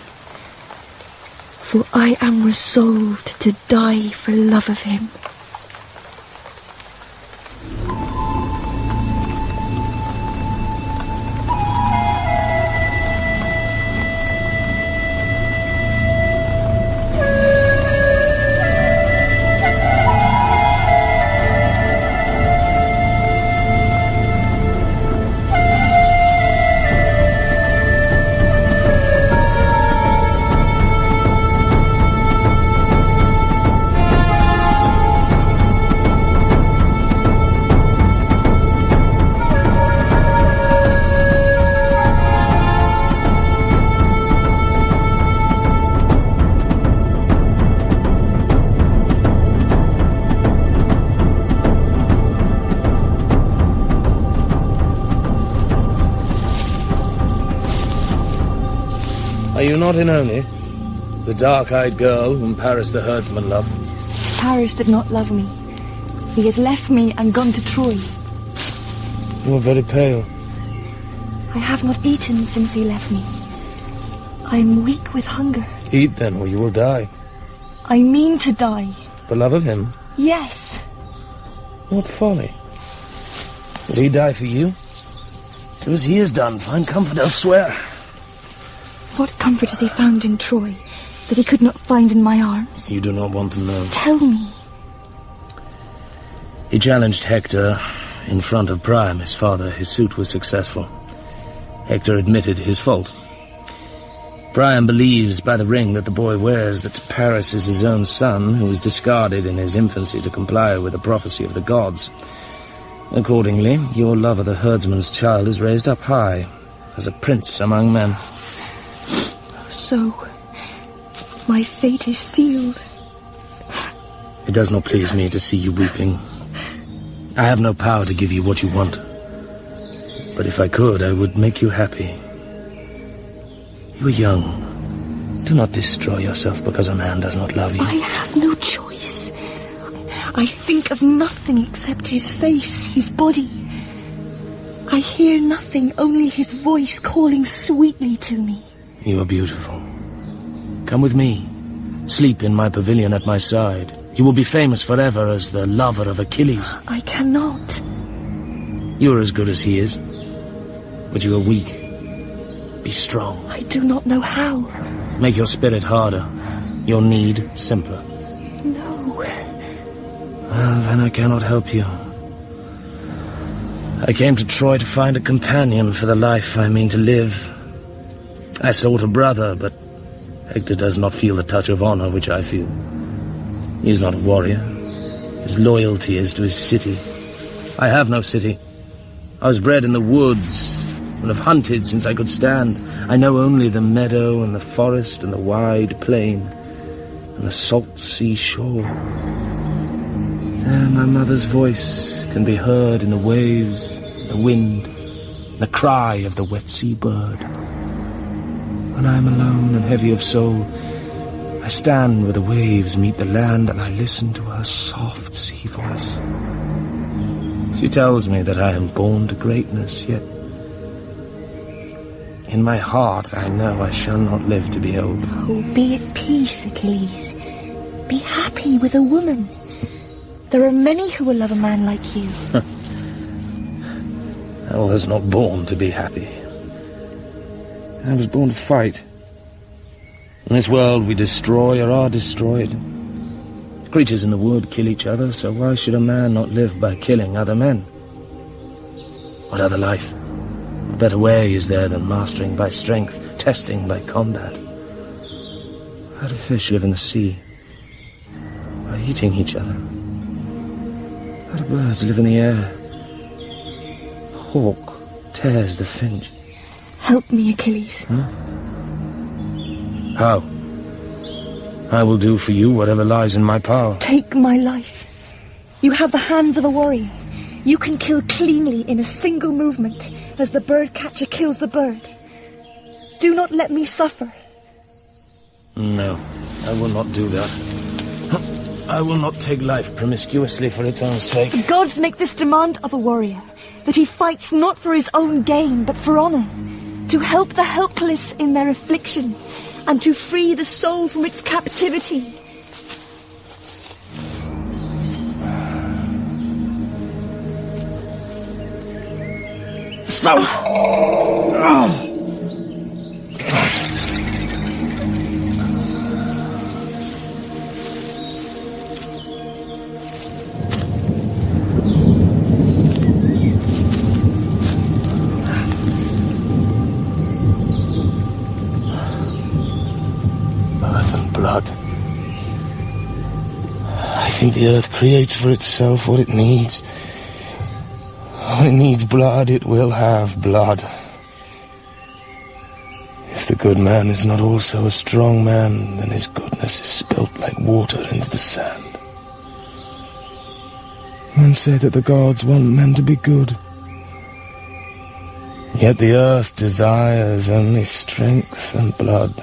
S5: for I am resolved to die for love of him.
S7: Are you not Oenone, the dark-eyed girl whom Paris the herdsman loved?
S5: Paris did not love me. He has left me and gone to Troy.
S7: You are very pale.
S5: I have not eaten since he left me. I am weak with hunger.
S7: Eat then, or you will die.
S5: I mean to die.
S7: For love of him?
S5: Yes.
S7: What folly. Would he die for you? Do as he has done. Find comfort elsewhere.
S5: What comfort has he found in Troy that he could not find in my arms?
S7: You do not want to know.
S5: Tell me.
S7: He challenged Hector in front of Priam, his father. His suit was successful. Hector admitted his fault. Priam believes by the ring that the boy wears that Paris is his own son, who was discarded in his infancy to comply with the prophecy of the gods. Accordingly, your love of the herdsman's child is raised up high, as a prince among men.
S5: So, my fate is sealed.
S7: It does not please me to see you weeping. I have no power to give you what you want. But if I could, I would make you happy. You are young. Do not destroy yourself because a man does not love you.
S5: I have no choice. I think of nothing except his face, his body. I hear nothing, only his voice calling sweetly to me.
S7: You are beautiful. Come with me. Sleep in my pavilion at my side. You will be famous forever as the lover of Achilles.
S5: I cannot.
S7: You are as good as he is. But you are weak. Be strong.
S5: I do not know how.
S7: Make your spirit harder. Your need simpler.
S5: No.
S7: Well, then I cannot help you. I came to Troy to find a companion for the life I mean to live. I sought a brother, but Hector does not feel the touch of honor which I feel. He is not a warrior. His loyalty is to his city. I have no city. I was bred in the woods and have hunted since I could stand. I know only the meadow and the forest and the wide plain and the salt sea shore. There my mother's voice can be heard in the waves, the wind, the cry of the wet sea bird. When I am alone and heavy of soul, I stand where the waves meet the land and I listen to her soft sea voice. She tells me that I am born to greatness, yet in my heart I know I shall not live to be old.
S5: Oh, be at peace, Achilles. Be happy with a woman. There are many who will love a man like you.
S7: I was not born to be happy. I was born to fight. In this world we destroy or are destroyed. Creatures in the wood kill each other, so why should a man not live by killing other men? What other life? What better way is there than mastering by strength, testing by combat? How do fish live in the sea? By eating each other. How do birds live in the air? A hawk tears the finch.
S5: Help me, Achilles.
S7: How? I will do for you whatever lies in my power.
S5: Take my life. You have the hands of a warrior. You can kill cleanly in a single movement, as the bird catcher kills the bird. Do not let me suffer.
S7: No, I will not do that. I will not take life promiscuously for its own sake.
S5: The gods make this demand of a warrior, that he fights not for his own gain, but for honor, to help the helpless in their affliction, and to free the soul from its captivity.
S7: I think the earth creates for itself what it needs. When it needs blood, it will have blood. If the good man is not also a strong man, then his goodness is spilt like water into the sand. Men say that the gods want men to be good. Yet the earth desires only strength and blood.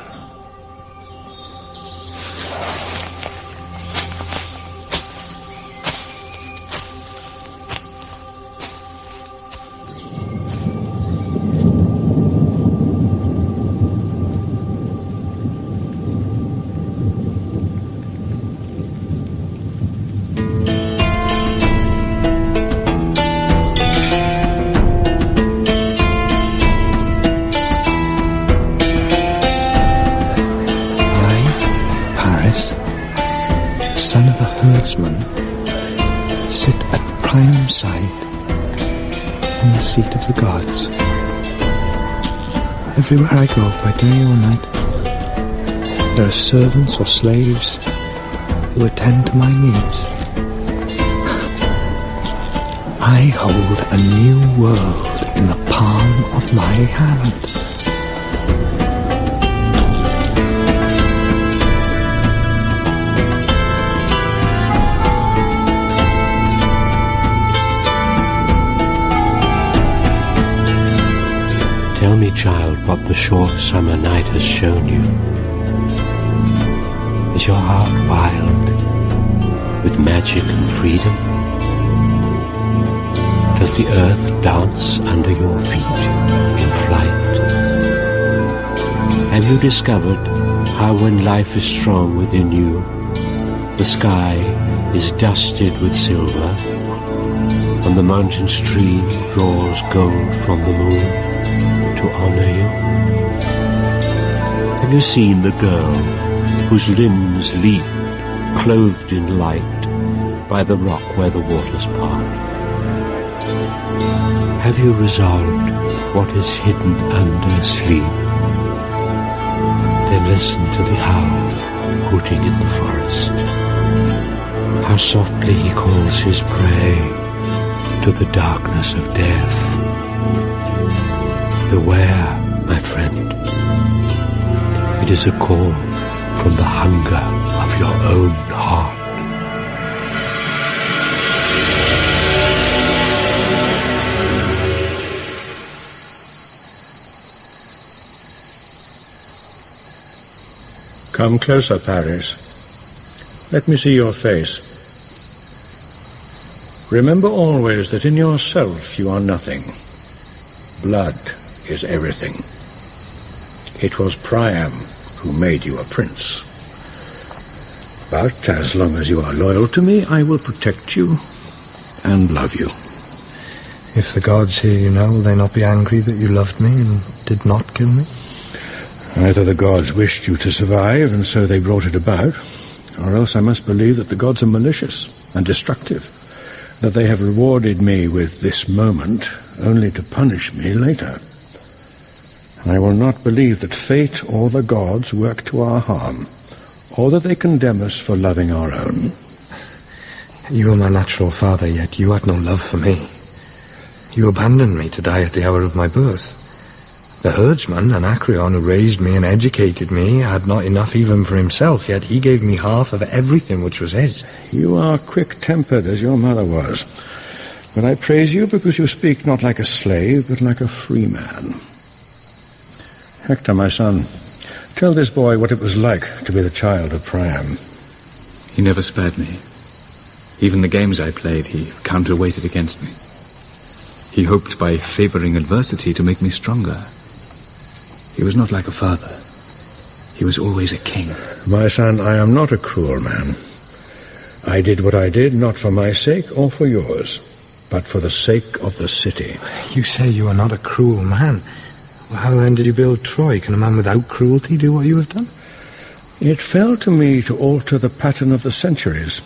S10: The gods. Everywhere I go, by day or night, there are servants or slaves who attend to my needs. I hold a new world in the palm of my hand.
S1: Tell me, child, what the short summer night has shown you. Is your heart wild with magic and freedom? Does the earth dance under your feet in flight? Have you discovered how when life is strong within you, the sky is dusted with silver, and the mountain stream draws gold from the moon to honor you? Have you seen the girl whose limbs leap, clothed in light, by the rock where the waters part? Have you resolved what is hidden under sleep? Then listen to the owl hooting in the forest. How softly he calls his prey to the darkness of death. Beware, my friend. It is a call from the hunger of your own heart.
S3: Come closer, Paris. Let me see your face. Remember always that in yourself you are nothing. Blood is everything. It was Priam who made you a prince. But as long as you are loyal to me, I will protect you and love you.
S10: If the gods hear you now, will they not be angry that you loved me and did not kill me?
S3: Either the gods wished you to survive, and so they brought it about, or else I must believe that the gods are malicious and destructive, that they have rewarded me with this moment only to punish me later. I will not believe that fate or the gods work to our harm, or that they condemn us for loving our own.
S10: You were my natural father, yet you had no love for me. You abandoned me to die at the hour of my birth. The herdsman, Anacreon, who raised me and educated me, had not enough even for himself, yet he gave me half of everything which was his.
S3: You are quick-tempered as your mother was. But I praise you because you speak not like a slave, but like a free man. Hector, my son, tell this boy what it was like to be the child of Priam.
S6: He never spared me. Even the games I played, he counterweighted against me. He hoped by favoring adversity to make me stronger. He was not like a father. He was always a king.
S3: My son, I am not a cruel man. I did what I did not for my sake or for yours, but for the sake of the city.
S10: You say you are not a cruel man. Well, how then did you build Troy? Can a man without cruelty do what you have done?
S3: It fell to me to alter the pattern of the centuries.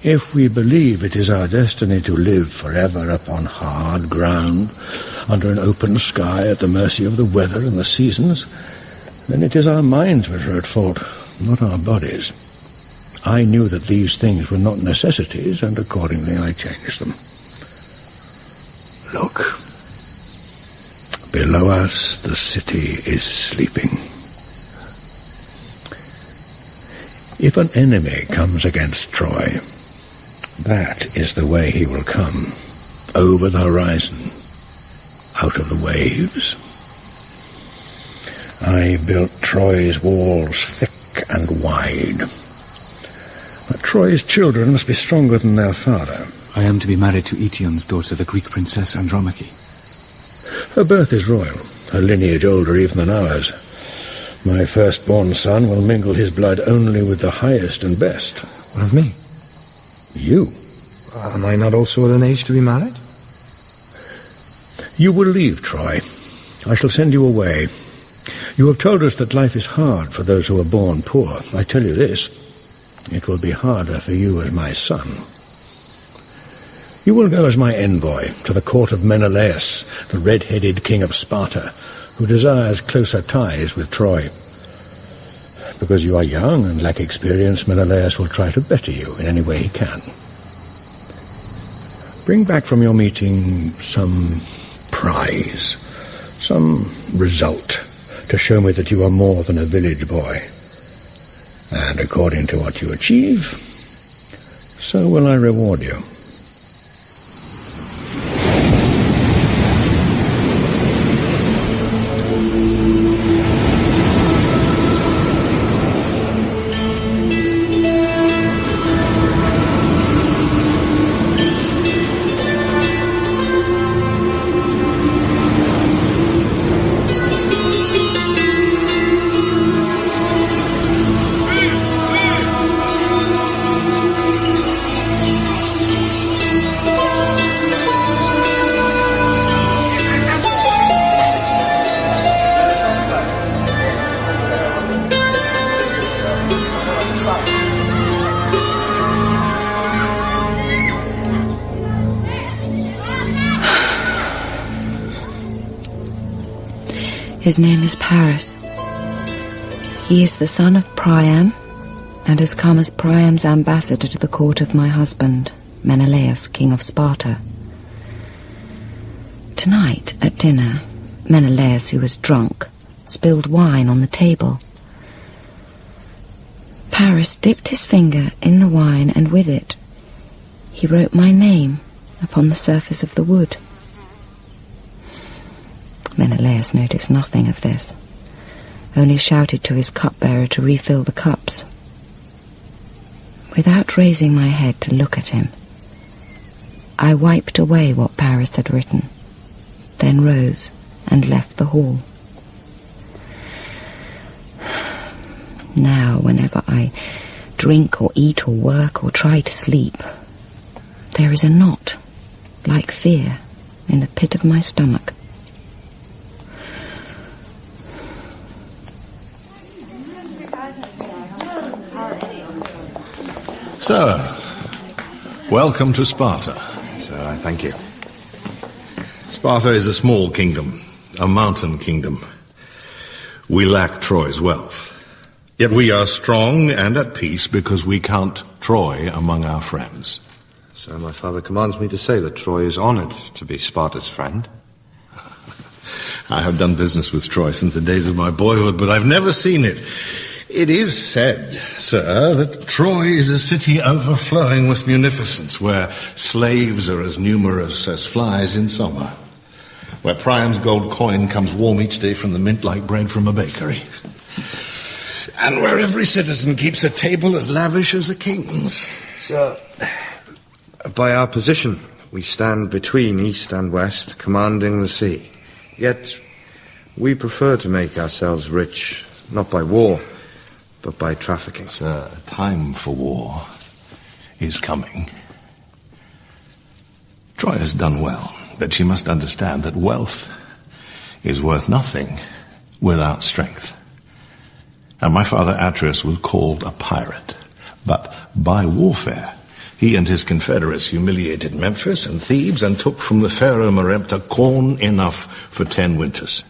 S3: If we believe it is our destiny to live forever upon hard ground, under an open sky at the mercy of the weather and the seasons, then it is our minds which are at fault, not our bodies. I knew that these things were not necessities, and accordingly I changed them. Look. Below us the city is sleeping. If an enemy comes against Troy, that is the way he will come, over the horizon, out of the waves. I built Troy's walls thick and wide. But Troy's children must be stronger than their father.
S6: I am to be married to Eetion's daughter, the Greek princess Andromache.
S3: Her birth is royal, her lineage older even than ours. My firstborn son will mingle his blood only with the highest and best.
S10: What of me?
S3: You?
S10: Am I not also at an age to be married?
S3: You will leave Troy. I shall send you away. You have told us that life is hard for those who are born poor. I tell you this, it will be harder for you as my son. You will go as my envoy to the court of Menalaus, the red-headed king of Sparta, who desires closer ties with Troy. Because you are young and lack experience, Menalaus will try to better you in any way he can. Bring back from your meeting some prize, some result, to show me that you are more than a village boy. And according to what you achieve, so will I reward you.
S2: His name is Paris. He is the son of Priam, and has come as Priam's ambassador to the court of my husband, Menalaus, king of Sparta. Tonight, at dinner, Menalaus, who was drunk, spilled wine on the table. Paris dipped his finger in the wine, and with it, he wrote my name upon the surface of the wood. Menalaus noticed nothing of this, only shouted to his cupbearer to refill the cups. Without raising my head to look at him, I wiped away what Paris had written, then rose and left the hall. Now, whenever I drink or eat or work or try to sleep, there is a knot, like fear, in the pit of my stomach.
S11: Sir, welcome to Sparta.
S8: Sir, I thank you.
S11: Sparta is a small kingdom, a mountain kingdom. We lack Troy's wealth. Yet we are strong and at peace because we count Troy among our friends.
S8: Sir, my father commands me to say that Troy is honored to be Sparta's friend.
S11: I have done business with Troy since the days of my boyhood, but I've never seen it. It is said, sir, that Troy is a city overflowing with munificence, where slaves are as numerous as flies in summer, where Priam's gold coin comes warm each day from the mint like bread from a bakery, and where every citizen keeps a table as lavish as a king's.
S4: Sir, by our position, we stand between east and west, commanding the sea. Yet, we prefer to make ourselves rich, not by war, but by trafficking.
S11: Sir, time for war is coming. Troy has done well, but she must understand that wealth is worth nothing without strength. And my father Atreus was called a pirate, but by warfare he and his confederates humiliated Memphis and Thebes and took from the pharaoh Merempta corn enough for 10 winters.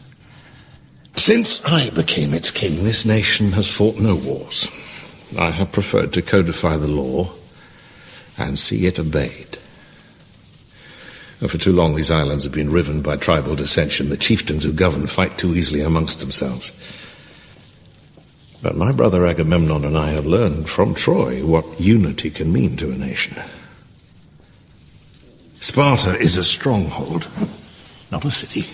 S11: Since I became its king, this nation has fought no wars. I have preferred to codify the law and see it obeyed. For too long these islands have been riven by tribal dissension. The chieftains who govern fight too easily amongst themselves. But my brother Agamemnon and I have learned from Troy what unity can mean to a nation. Sparta is a stronghold, not a city.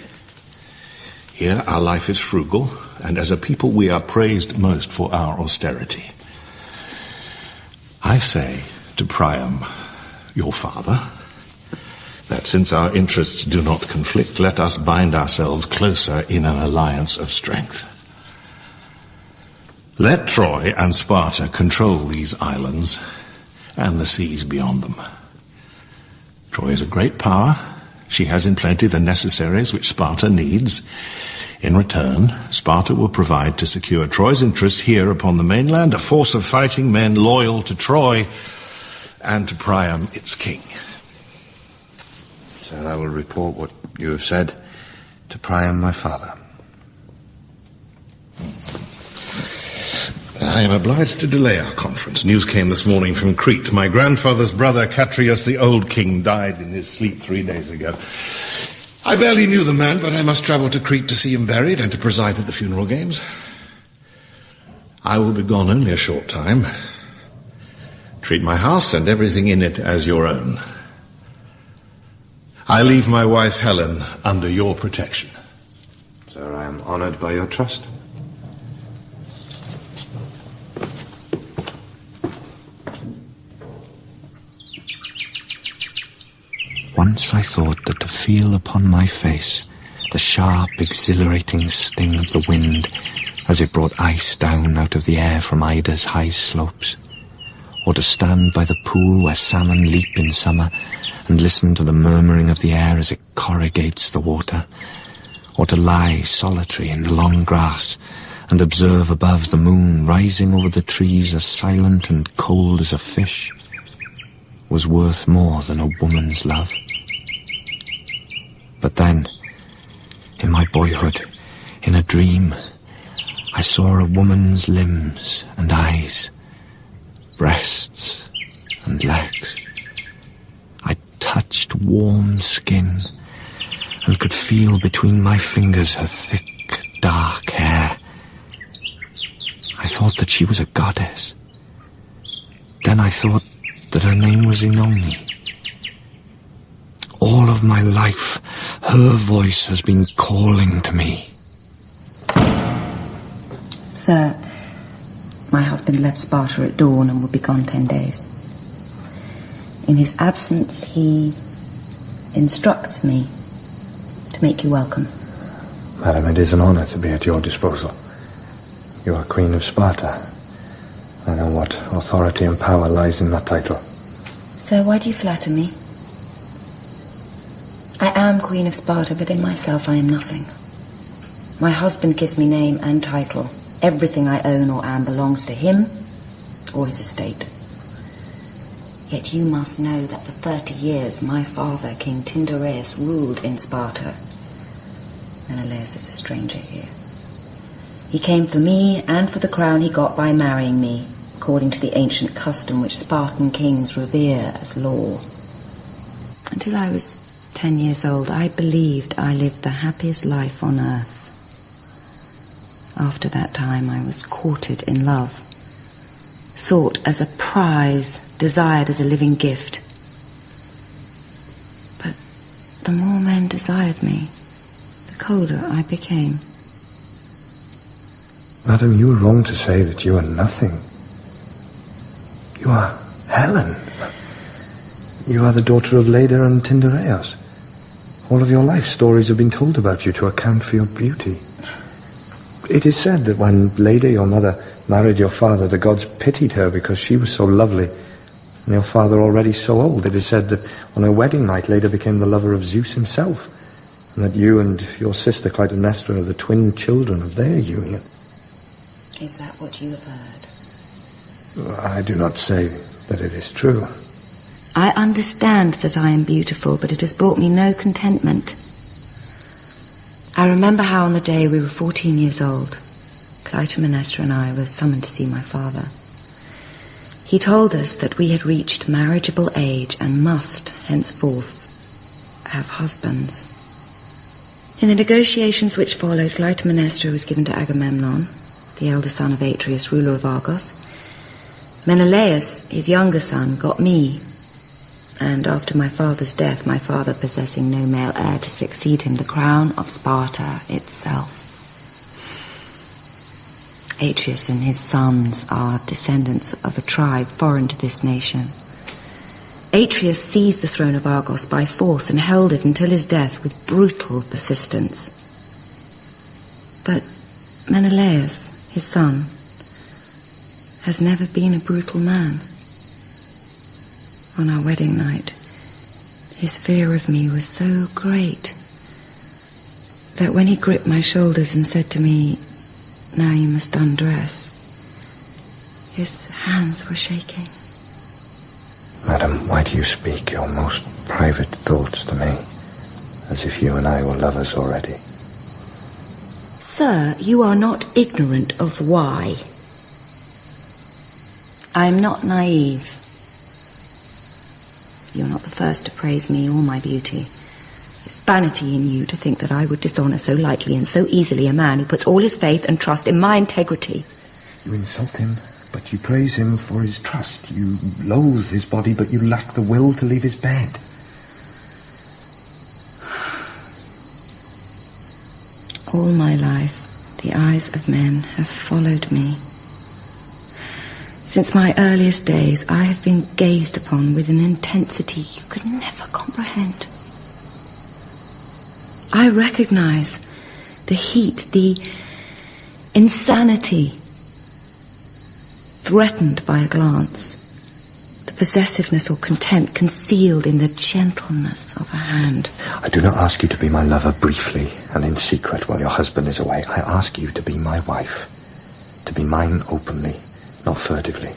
S11: Here our life is frugal, and as a people we are praised most for our austerity. I say to Priam, your father, that since our interests do not conflict, let us bind ourselves closer in an alliance of strength. Let Troy and Sparta control these islands and the seas beyond them. Troy is a great power. She has in plenty the necessaries which Sparta needs. In return, Sparta will provide to secure Troy's interest here upon the mainland, a force of fighting men loyal to Troy and to Priam, its king.
S4: Sir, I will report what you have said to Priam, my father.
S11: I am obliged to delay our conference. News came this morning from Crete. My grandfather's brother, Catrius, the old king, died in his sleep 3 days ago. I barely knew the man, but I must travel to Crete to see him buried and to preside at the funeral games. I will be gone only a short time. Treat my house and everything in it as your own. I leave my wife Helen under your protection.
S4: Sir, I am honored by your trust.
S10: Once I thought that to feel upon my face the sharp, exhilarating sting of the wind as it brought ice down out of the air from Ida's high slopes, or to stand by the pool where salmon leap in summer and listen to the murmuring of the air as it corrugates the water, or to lie solitary in the long grass and observe above the moon rising over the trees as silent and cold as a fish, was worth more than a woman's love. But then, in my boyhood, in a dream, I saw a woman's limbs and eyes, breasts and legs. I touched warm skin and could feel between my fingers her thick, dark hair. I thought that she was a goddess. Then I thought that her name was Oenone. All of my life, her voice has been calling to me.
S2: Sir, my husband left Sparta at dawn and will be gone 10 days. In his absence, he instructs me to make you welcome.
S4: Madam, it is an honor to be at your disposal. You are Queen of Sparta. I know what authority and power lies in that title.
S2: So why do you flatter me? I am Queen of Sparta, but in myself I am nothing. My husband gives me name and title. Everything I own or am belongs to him or his estate. Yet you must know that for 30 years my father, King Tyndareus, ruled in Sparta. Menalaus is a stranger here. He came for me and for the crown he got by marrying me, according to the ancient custom which Spartan kings revere as law. Until I was 10 years old, I believed I lived the happiest life on earth. After that time, I was courted in love, sought as a prize, desired as a living gift. But the more men desired me, the colder I became.
S4: Madam, you were wrong to say that you are nothing. You are Helen. You are the daughter of Leda and Tyndareos. All of your life stories have been told about you to account for your beauty. It is said that when Leda, your mother, married your father, the gods pitied her because she was so lovely, and your father already so old. It is said that on her wedding night, Leda became the lover of Zeus himself, and that you and your sister Clytemnestra are the twin children of their union.
S2: Is that what you have heard?
S4: I do not say that it is true.
S2: I understand that I am beautiful, but it has brought me no contentment. I remember how on the day we were 14 years old, Clytemnestra and I were summoned to see my father. He told us that we had reached marriageable age and must, henceforth, have husbands. In the negotiations which followed, Clytemnestra was given to Agamemnon, the elder son of Atreus, ruler of Argos. Menalaus, his younger son, got me, and after my father's death, my father possessing no male heir to succeed him, the crown of Sparta itself. Atreus and his sons are descendants of a tribe foreign to this nation. Atreus seized the throne of Argos by force and held it until his death with brutal persistence. But Menalaus, his son, has never been a brutal man. On our wedding night, his fear of me was so great that when he gripped my shoulders and said to me, "Now you must undress," his hands were shaking.
S4: Madam, why do you speak your most private thoughts to me, as if you and I were lovers already?
S2: Sir, you are not ignorant of why. I am not naive. You're not the first to praise me or my beauty. It's vanity in you to think that I would dishonour so lightly and so easily a man who puts all his faith and trust in my integrity.
S4: You insult him, but you praise him for his trust. You loathe his body, but you lack the will to leave his bed.
S2: All my life, the eyes of men have followed me. Since my earliest days, I have been gazed upon with an intensity you could never comprehend. I recognize the heat, the insanity threatened by a glance, the possessiveness or contempt concealed in the gentleness of a hand.
S4: I do not ask you to be my lover briefly and in secret while your husband is away. I ask you to be my wife, to be mine openly, not furtively,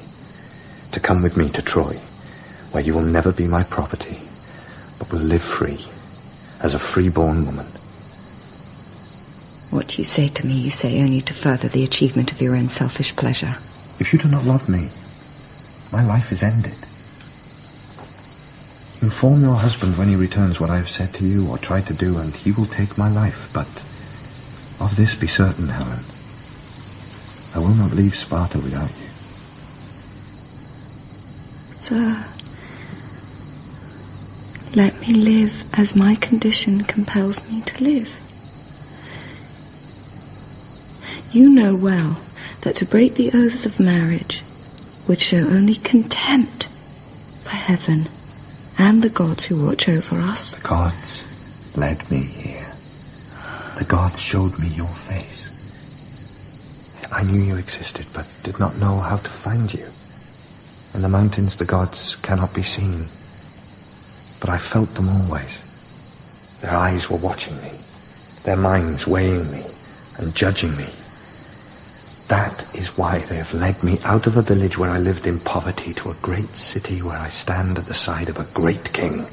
S4: to come with me to Troy, where you will never be my property, but will live free, as a free-born woman.
S2: What you say to me, you say only to further the achievement of your own selfish pleasure.
S4: If you do not love me, my life is ended. Inform your husband when he returns what I have said to you or tried to do, and he will take my life. But of this be certain, Helen, I will not leave Sparta without you.
S2: Sir, let me live as my condition compels me to live. You know well that to break the oaths of marriage would show only contempt for heaven and the gods who watch over us.
S4: The gods led me here. The gods showed me your face. I knew you existed, but did not know how to find you. In the mountains the gods cannot be seen, but I felt them always. Their eyes were watching me, their minds weighing me and judging me. That is why they have led me out of a village where I lived in poverty to a great city where I stand at the side of a great king.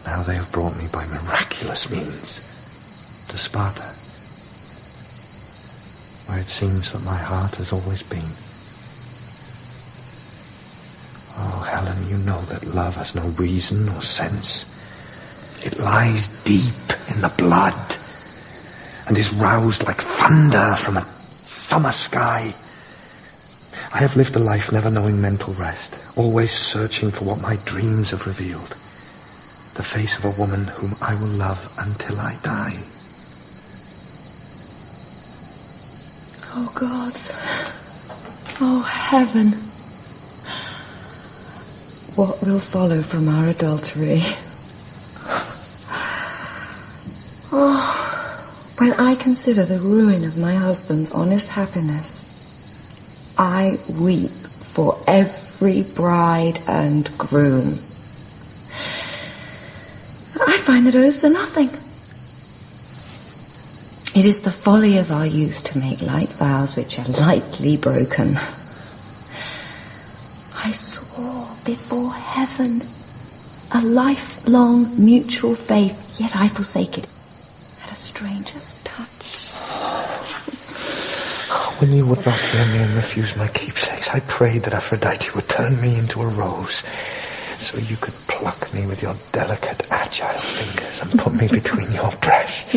S4: Now they have brought me by miraculous means to Sparta, where it seems that my heart has always been. Oh, Helen, you know that love has no reason or sense, It lies deep in the blood and is roused like thunder from a summer sky. I have lived a life never knowing mental rest, always searching for what my dreams have revealed. The face of a woman whom I will love until I die.
S2: Oh, gods. Oh, heaven. What will follow from our adultery? Oh, when I consider the ruin of my husband's honest happiness, I weep for every bride and groom. I find that oaths are nothing. It is the folly of our youth to make light vows which are lightly broken. I swore before heaven a lifelong mutual faith, yet I forsake it at a stranger's touch.
S4: When you would not hear me and refuse my keepsakes, I prayed that Aphrodite would turn me into a rose, so you could pluck me with your delicate, agile fingers and put me between your breasts.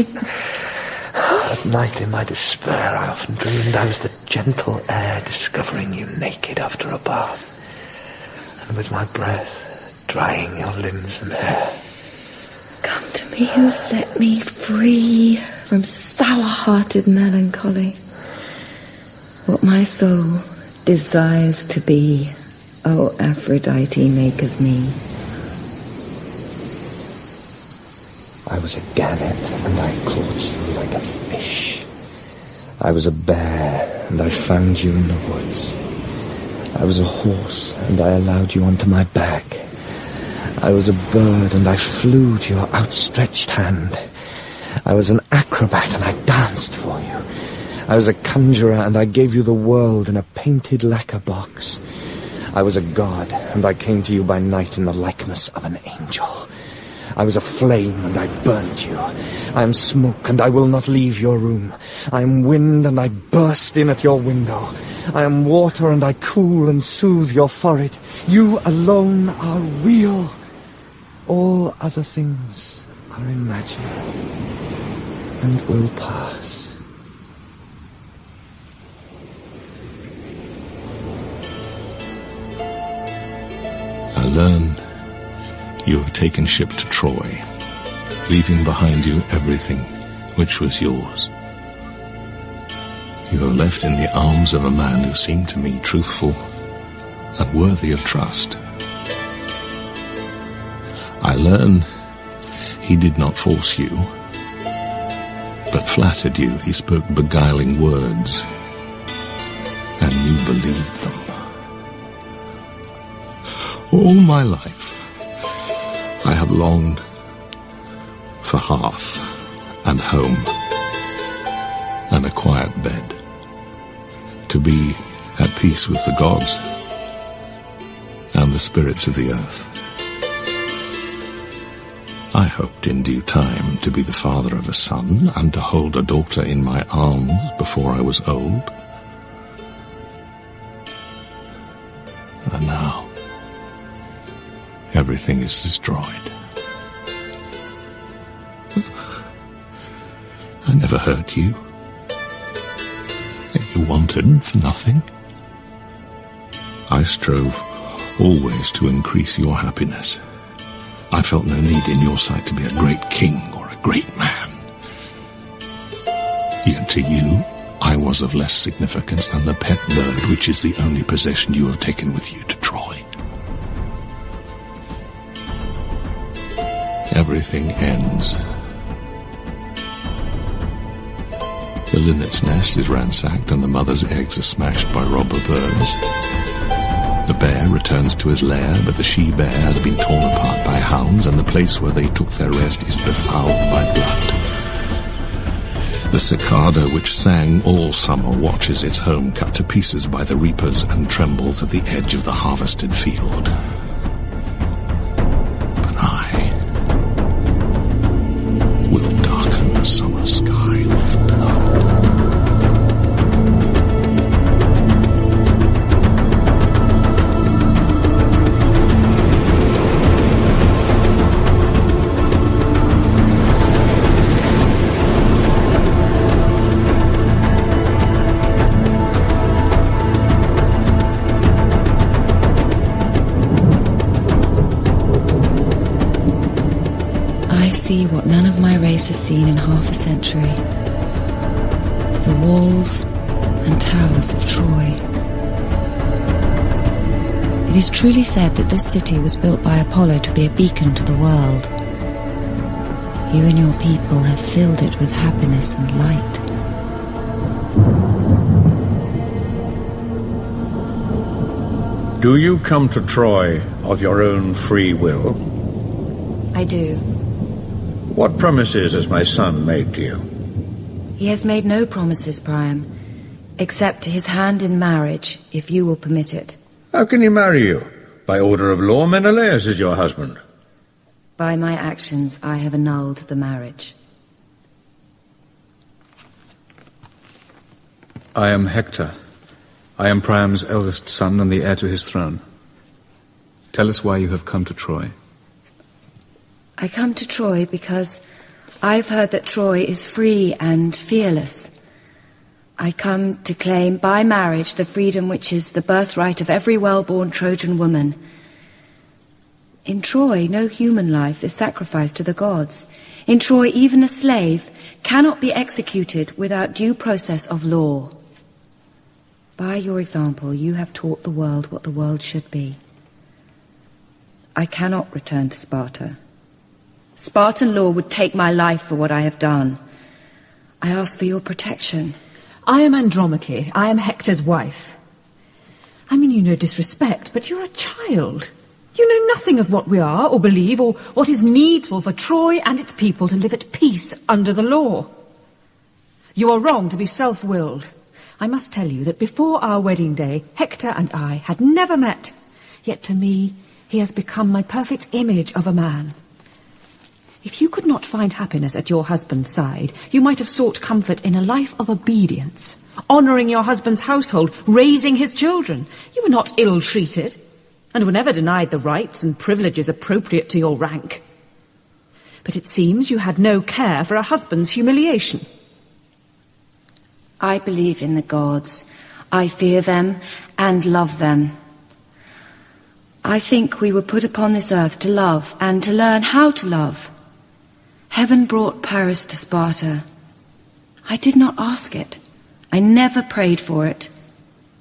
S4: At night, in my despair, I often dreamed I was the gentle air discovering you naked after a bath, and with my breath drying your limbs and hair.
S2: Come to me and set me free from sour-hearted melancholy. What my soul desires to be, O Aphrodite, make of me.
S10: I was a gannet, and I caught you like a fish. I was a bear, and I found you in the woods. I was a horse, and I allowed you onto my back. I was a bird, and I flew to your outstretched hand. I was an acrobat, and I danced for you. I was a conjurer, and I gave you the world in a painted lacquer box. I was a god, and I came to you by night in the likeness of an angel. I was a flame, and I burnt you. I am smoke, and I will not leave your room. I am wind, and I burst in at your window. I am water, and I cool and soothe your forehead. You alone are real. All other things are imaginary and will pass.
S11: I learn you have taken ship to Troy, leaving behind you everything which was yours. You have left in the arms of a man who seemed to me truthful and worthy of trust. I learn he did not force you, but flattered you. He spoke beguiling words, and you believed them. All my life, I have longed for hearth and home and a quiet bed, to be at peace with the gods and the spirits of the earth. I hoped in due time to be the father of a son and to hold a daughter in my arms before I was old. And now, everything is destroyed. I never hurt you. You wanted for nothing. I strove always to increase your happiness. I felt no need in your sight to be a great king or a great man. Yet to you, I was of less significance than the pet bird which is the only possession you have taken with you to Troy. Everything ends. The linnet's nest is ransacked and the mother's eggs are smashed by robber birds. The bear returns to his lair, but the she-bear has been torn apart by hounds, and the place where they took their rest is befouled by blood. The cicada which sang all summer watches its home cut to pieces by the reapers and trembles at the edge of the harvested field. But I will darken the summer sky with blood.
S2: see what none of my race has seen in half a century. The walls and towers of Troy. It is truly said that this city was built by Apollo to be a beacon to the world. You and your people have filled it with happiness and light.
S3: Do you come to Troy of your own free will?
S2: I do.
S3: What promises has my son made to you?
S2: He has made no promises, Priam, except his hand in marriage, if you will permit it.
S3: How can he marry you? By order of law, Menalaus is your husband.
S2: By my actions, I have annulled the marriage.
S6: I am Hector. I am Priam's eldest son and the heir to his throne. Tell us why you have come to Troy.
S2: I come to Troy because I've heard that Troy is free and fearless. I come to claim by marriage the freedom which is the birthright of every well-born Trojan woman. In Troy, no human life is sacrificed to the gods. In Troy, even a slave cannot be executed without due process of law. By your example, you have taught the world what the world should be. I cannot return to Sparta. Spartan law would take my life for what I have done. I ask for your protection.
S12: I am Andromache. I am Hector's wife. I mean you no disrespect, but you're a child. You know nothing of what we are, or believe, or what is needful for Troy and its people to live at peace under the law. You are wrong to be self-willed. I must tell you that before our wedding day, Hector and I had never met. Yet to me, he has become my perfect image of a man. If you could not find happiness at your husband's side, you might have sought comfort in a life of obedience, honouring your husband's household, raising his children. You were not ill-treated, and were never denied the rights and privileges appropriate to your rank. But it seems you had no care for a husband's humiliation.
S2: I believe in the gods. I fear them and love them. I think we were put upon this earth to love and to learn how to love. Heaven brought Paris to Sparta. I did not ask it. I never prayed for it.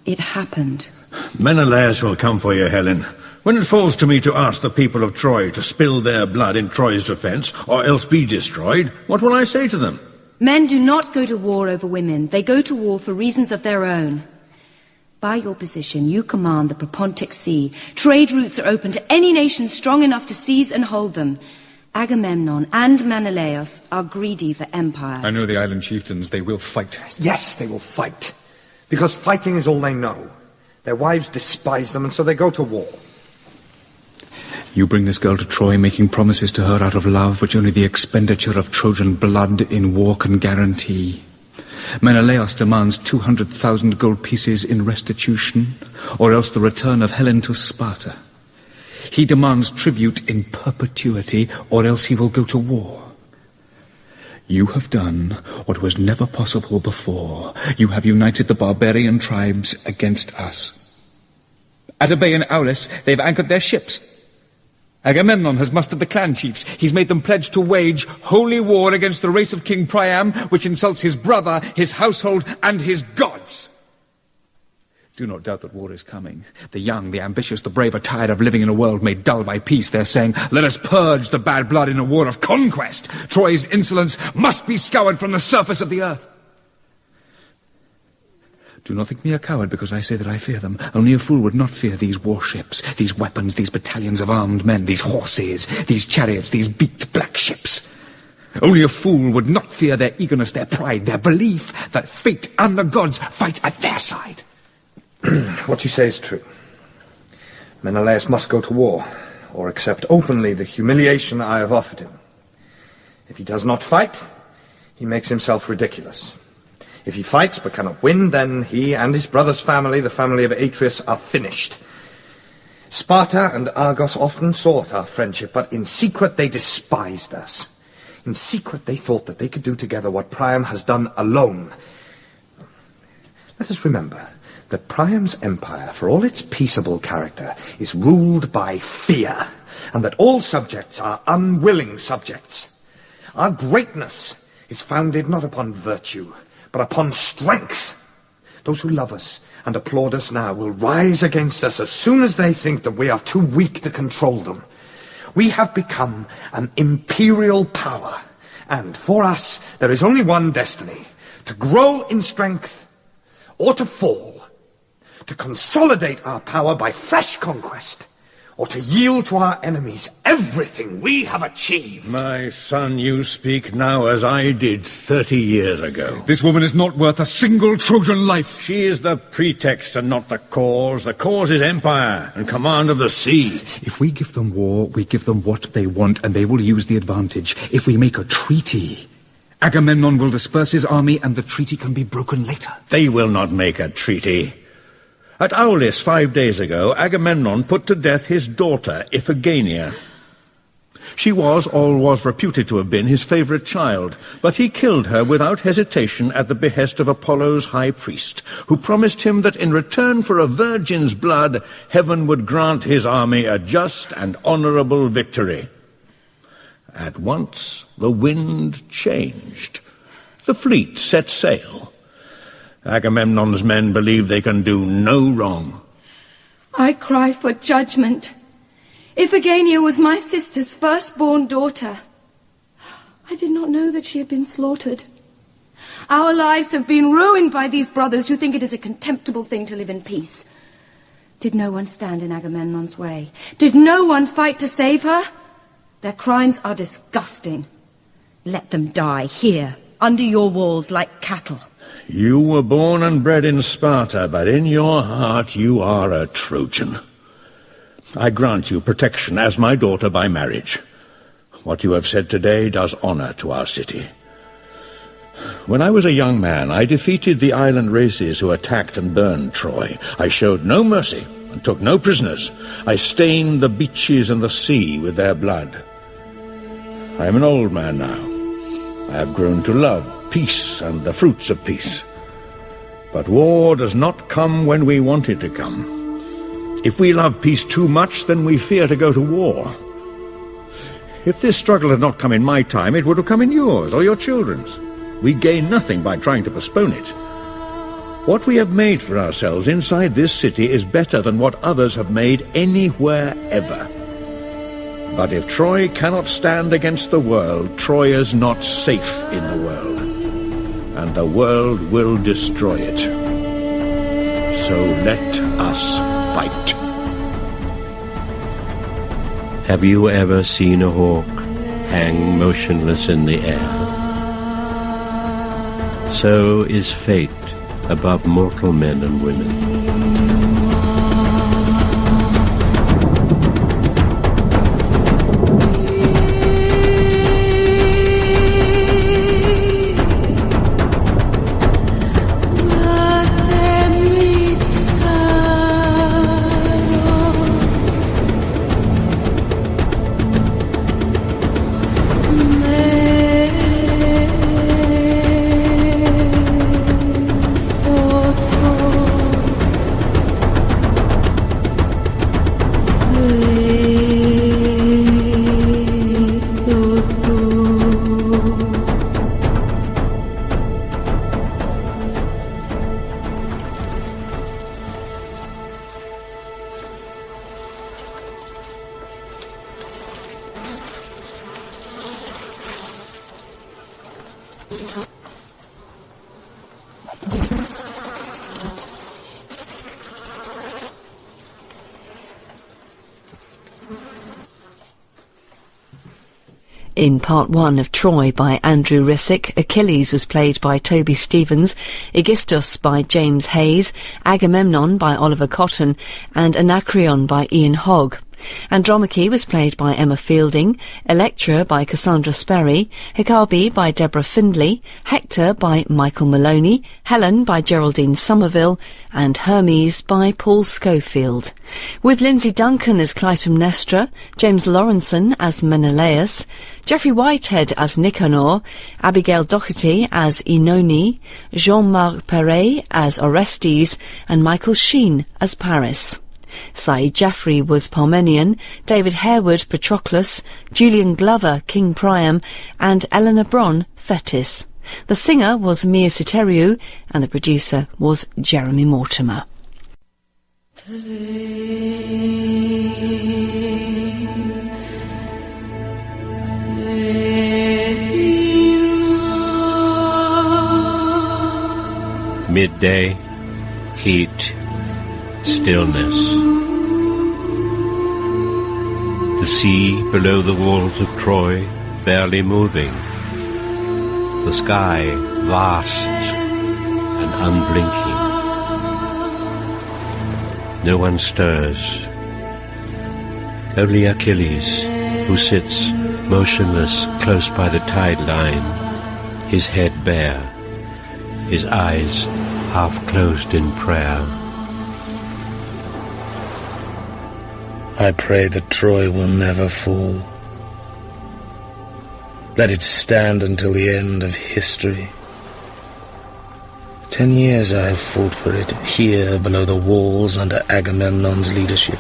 S2: It happened.
S3: Menalaus will come for you, Helen. When it falls to me to ask the people of Troy to spill their blood in Troy's defence, or else be destroyed, what will I say to them?
S2: Men do not go to war over women. They go to war for reasons of their own. By your position, you command the Propontic Sea. Trade routes are open to any nation strong enough to seize and hold them. Agamemnon and Menalaus are greedy for empire.
S6: I know the island chieftains. They will fight.
S4: Yes, they will fight. Because fighting is all they know. Their wives despise them, and so they go to war.
S6: You bring this girl to Troy, making promises to her out of love, which only the expenditure of Trojan blood in war can guarantee. Menalaus demands 200,000 gold pieces in restitution, or else the return of Helen to Sparta. He demands tribute in perpetuity, or else he will go to war. You have done what was never possible before. You have united the barbarian tribes against us. At a bay in Aulis, they've anchored their ships. Agamemnon has mustered the clan chiefs. He's made them pledge to wage holy war against the race of King Priam, which insults his brother, his household, and his gods. Do not doubt that war is coming. The young, the ambitious, the brave are tired of living in a world made dull by peace. They're saying, let us purge the bad blood in a war of conquest. Troy's insolence must be scoured from the surface of the earth. Do not think me a coward because I say that I fear them. Only a fool would not fear these warships, these weapons, these battalions of armed men, these horses, these chariots, these beaked black ships. Only a fool would not fear their eagerness, their pride, their belief that fate and the gods fight at their side.
S4: What you say is true. Menalaus must go to war, or accept openly the humiliation I have offered him. If he does not fight, he makes himself ridiculous. If he fights but cannot win, then he and his brother's family, the family of Atreus, are finished. Sparta and Argos often sought our friendship, but in secret they despised us. In secret they thought that they could do together what Priam has done alone. Let us remember that Priam's empire, for all its peaceable character, is ruled by fear, and that all subjects are unwilling subjects. Our greatness is founded not upon virtue, but upon strength. Those who love us and applaud us now will rise against us as soon as they think that we are too weak to control them. We have become an imperial power, and for us there is only one destiny: to grow in strength or to fall, to consolidate our power by fresh conquest, or to yield to our enemies everything we have achieved.
S3: My son, you speak now as I did 30 years ago.
S6: This woman is not worth a single Trojan life.
S3: She is the pretext and not the cause. The cause is empire and command of the sea.
S13: If we give them war, we give them what they want, and they will use the advantage. If we make a treaty, Agamemnon will disperse his army, and the treaty can be broken later.
S3: They will not make a treaty. At Aulis 5 days ago, Agamemnon put to death his daughter, Iphigenia. She was, or was reputed to have been, his favourite child, but he killed her without hesitation at the behest of Apollo's high priest, who promised him that in return for a virgin's blood, heaven would grant his army a just and honourable victory. At once the wind changed. The fleet set sail. Agamemnon's men believe they can do no wrong.
S14: I cry for judgment. Iphigenia was my sister's firstborn daughter. I did not know that she had been slaughtered. Our lives have been ruined by these brothers who think it is a contemptible thing to live in peace. Did no one stand in Agamemnon's way? Did no one fight to save her? Their crimes are disgusting. Let them die here, under your walls, like cattle.
S3: You were born and bred in Sparta, but in your heart you are a Trojan. I grant you protection as my daughter by marriage. What you have said today does honour to our city. When I was a young man, I defeated the island races who attacked and burned Troy. I showed no mercy and took no prisoners. I stained the beaches and the sea with their blood. I am an old man now. I have grown to love peace and the fruits of peace. But war does not come when we want it to come. If we love peace too much, then we fear to go to war. If this struggle had not come in my time, it would have come in yours or your children's. We gain nothing by trying to postpone it. What we have made for ourselves inside this city is better than what others have made anywhere ever. But if Troy cannot stand against the world, Troy is not safe in the world, and the world will destroy it. So let us fight.
S1: Have you ever seen a hawk hang motionless in the air? So is fate above mortal men and women.
S15: In Part 1 of Troy by Andrew Rissik, Achilles was played by Toby Stevens, Aegisthus by James Hayes, Agamemnon by Oliver Cotton, and Anacreon by Ian Hogg. Andromache was played by Emma Fielding, Electra by Cassandra Sperry, Hecate by Deborah Findlay, Hector by Michael Maloney, Helen by Geraldine Somerville, and Hermes by Paul Scofield. With Lindsay Duncan as Clytemnestra, James Lawrenson as Menalaus, Geoffrey Whitehead as Nicanor, Abigail Doherty as Oenone, Jean-Marc Perret as Orestes, and Michael Sheen as Paris. Said Jaffrey was Parmenion, David Harewood Patroclus, Julian Glover King Priam, and Eleanor Bron Thetis. The singer was Mia Soteriou, and the producer was Jeremy Mortimer.
S1: Midday, heat, stillness. The sea below the walls of Troy barely moving. The sky vast and unblinking. No one stirs. Only Achilles, who sits motionless close by the tide line, his head bare, his eyes half closed in prayer.
S7: I pray that Troy will never fall. Let it stand until the end of history. 10 years I have fought for it, here below the walls under Agamemnon's leadership.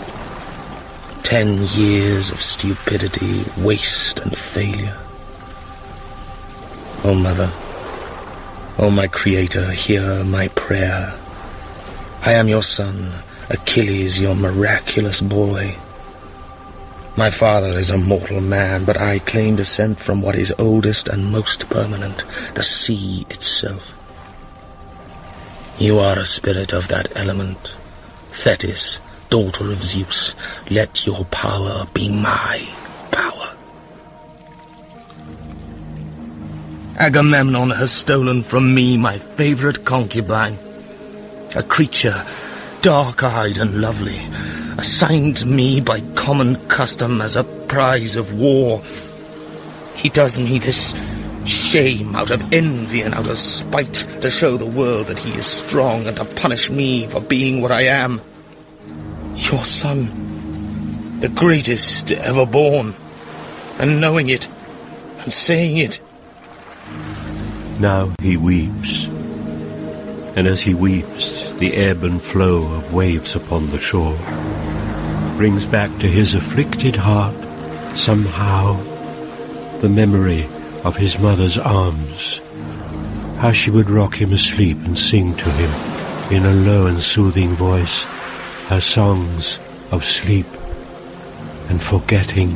S7: 10 years of stupidity, waste and failure. O Mother, O my Creator, hear my prayer. I am your son, Achilles, your miraculous boy. My father is a mortal man, but I claim descent from what is oldest and most permanent, the sea itself. You are a spirit of that element. Thetis, daughter of Zeus, let your power be my power. Agamemnon has stolen from me my favorite concubine, a creature dark-eyed and lovely, assigned to me by common custom as a prize of war. He does me this shame out of envy and out of spite, to show the world that he is strong and to punish me for being what I am. Your son, the greatest ever born, and knowing it, and saying it.
S1: Now he weeps, and as he weeps, the ebb and flow of waves upon the shore brings back to his afflicted heart, somehow, the memory of his mother's arms, how she would rock him asleep and sing to him in a low and soothing voice her songs of sleep and forgetting.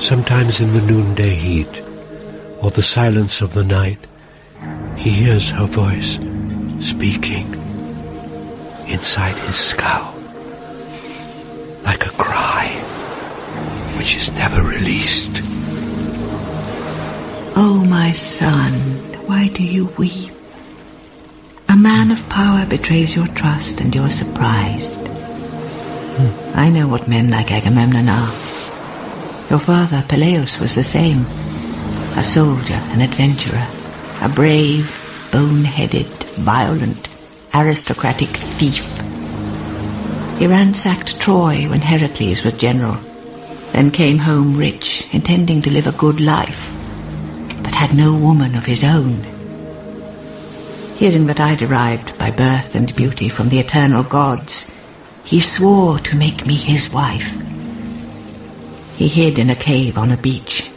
S1: Sometimes in the noonday heat or the silence of the night, he hears her voice speaking inside his skull, like a cry which is never released.
S16: Oh, my son, why do you weep? A man of power betrays your trust and you're surprised. I know what men like Agamemnon are. Your father, Peleus, was the same. A soldier, an adventurer, a brave, bone-headed, violent, aristocratic thief. He ransacked Troy when Heracles was general, then came home rich, intending to live a good life, but had no woman of his own. Hearing that I derived by birth and beauty from the eternal gods, he swore to make me his wife. He hid in a cave on a beach,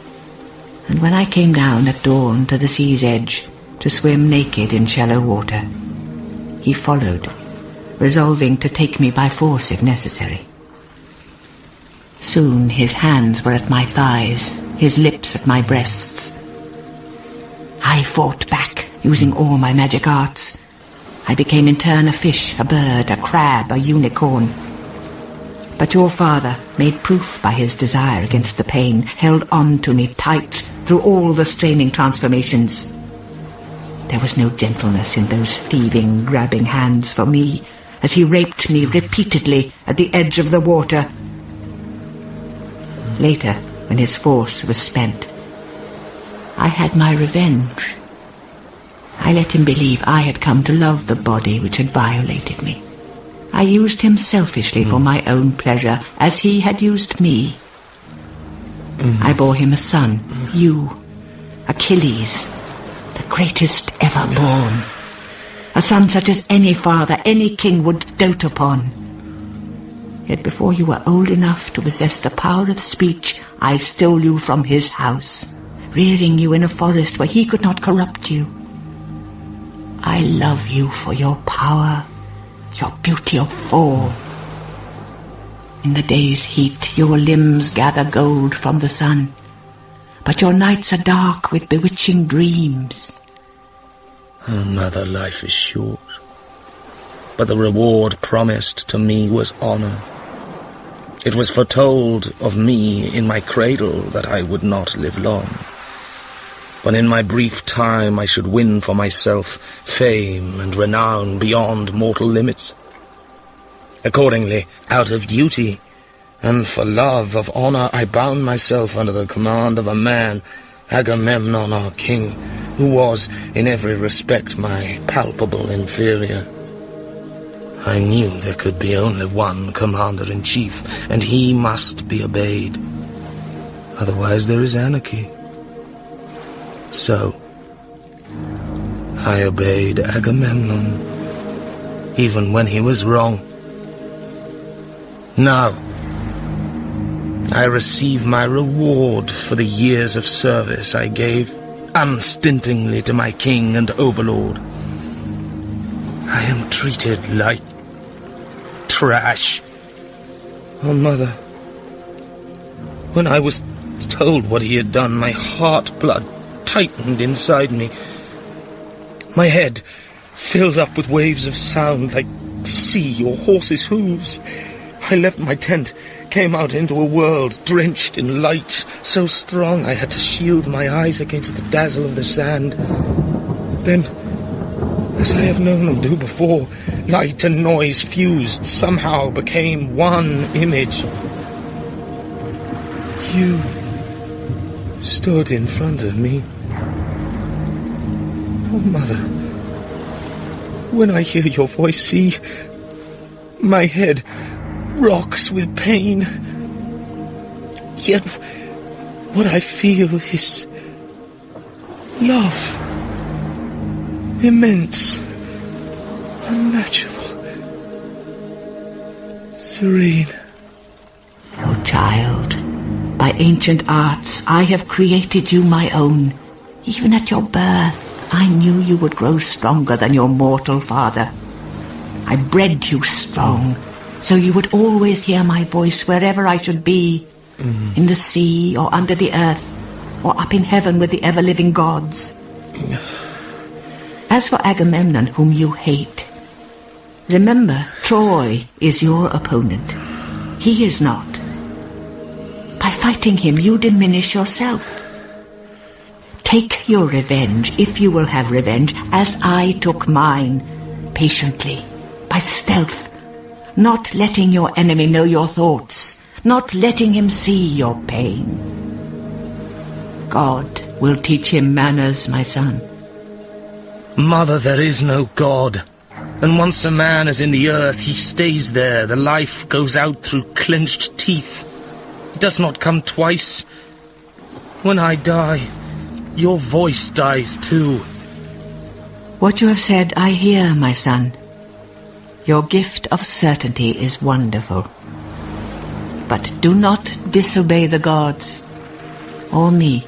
S16: and when I came down at dawn to the sea's edge to swim naked in shallow water, he followed, resolving to take me by force if necessary. Soon his hands were at my thighs, his lips at my breasts. I fought back, using all my magic arts. I became in turn a fish, a bird, a crab, a unicorn. But your father, made proof by his desire against the pain, held on to me tight through all the straining transformations. There was no gentleness in those thieving, grabbing hands for me, as he raped me repeatedly at the edge of the water. Later, when his force was spent, I had my revenge. I let him believe I had come to love the body which had violated me. I used him selfishly for my own pleasure, as he had used me. I bore him a son, you, Achilles, the greatest ever born. a son such as any father, any king would dote upon. Yet before you were old enough to possess the power of speech, I stole you from his house, rearing you in a forest where he could not corrupt you. I love you for your power, your beauty of form. In the day's heat, your limbs gather gold from the sun, but your nights are dark with bewitching dreams.
S7: Oh, mother, life is short, but the reward promised to me was honor. It was foretold of me in my cradle that I would not live long, but in my brief time I should win for myself fame and renown beyond mortal limits. Accordingly, out of duty and for love of honor, I bound myself under the command of a man, Agamemnon our king, who was in every respect my palpable inferior. I knew there could be only one commander-in-chief, and he must be obeyed. Otherwise there is anarchy. So, I obeyed Agamemnon, even when he was wrong. Now, I receive my reward for the years of service I gave unstintingly to my king and overlord. I am treated like trash. Oh, mother, when I was told what he had done, my heart blood tightened inside me. My head filled up with waves of sound like sea or horses' hooves. I left my tent, came out into a world drenched in light, so strong I had to shield my eyes against the dazzle of the sand. Then, as I have known them do before, light and noise fused, somehow became one image. You stood in front of me. Oh, mother, when I hear your voice, see, my head rocks with pain. Yet what I feel is love. Immense, unnatural, serene.
S16: Oh, child, by ancient arts I have created you my own. Even at your birth, I knew you would grow stronger than your mortal father. I bred you strong, so you would always hear my voice wherever I should be, in the sea or under the earth, or up in heaven with the ever-living gods. As for Agamemnon, whom you hate, remember, Troy is your opponent. He is not. By fighting him, you diminish yourself. Take your revenge, if you will have revenge, as I took mine, patiently, by stealth, not letting your enemy know your thoughts, not letting him see your pain. God will teach him manners, my son.
S7: Mother, there is no God. And once a man is in the earth, he stays there. The life goes out through clenched teeth. It does not come twice. When I die, your voice dies too.
S16: What you have said I hear, my son. Your gift of certainty is wonderful. But do not disobey the gods, or me.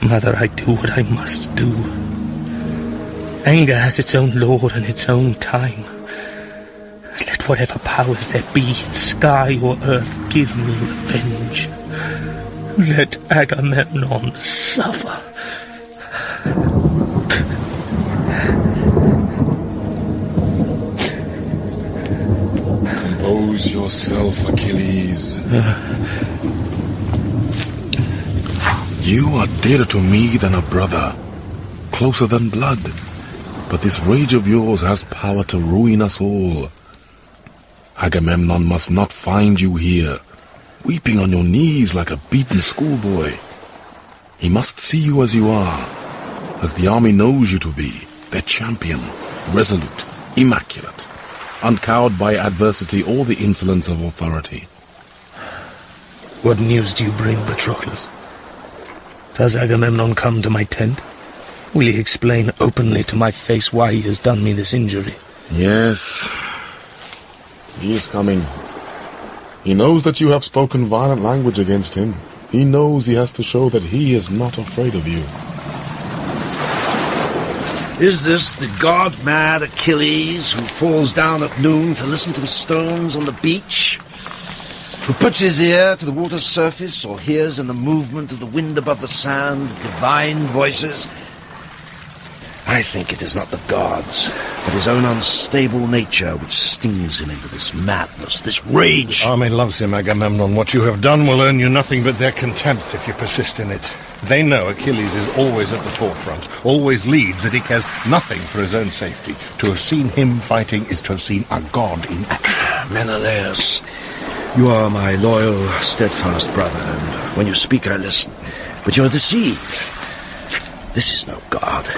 S7: Mother, I do what I must do. Anger has its own lord and its own time. Let whatever powers there be in sky or earth give me revenge. Let Agamemnon suffer.
S17: Compose yourself, Achilles. You are dearer to me than a brother, closer than blood. But this rage of yours has power to ruin us all. Agamemnon must not find you here, weeping on your knees like a beaten schoolboy. He must see you as you are, as the army knows you to be, their champion, resolute, immaculate, uncowed by adversity or the insolence of authority.
S7: What news do you bring, Patroclus? Does Agamemnon come to my tent? Will he explain openly to my face why he has done me this injury?
S17: Yes. He is coming. He knows that you have spoken violent language against him. He knows he has to show that he is not afraid of you.
S3: Is this the god-mad Achilles who falls down at noon to listen to the stones on the beach? Who puts his ear to the water's surface or hears in the movement of the wind above the sand divine voices? I think it is not the gods, but his own unstable nature which stings him into this madness, this rage.
S11: The army loves him, Agamemnon. What you have done will earn you nothing but their contempt if you persist in it. They know Achilles is always at the forefront, always leads, that he cares nothing for his own safety. To have seen him fighting is to have seen a god in action.
S3: Menalaus, you are my loyal, steadfast brother, and when you speak I listen. But you are deceived. This is no god.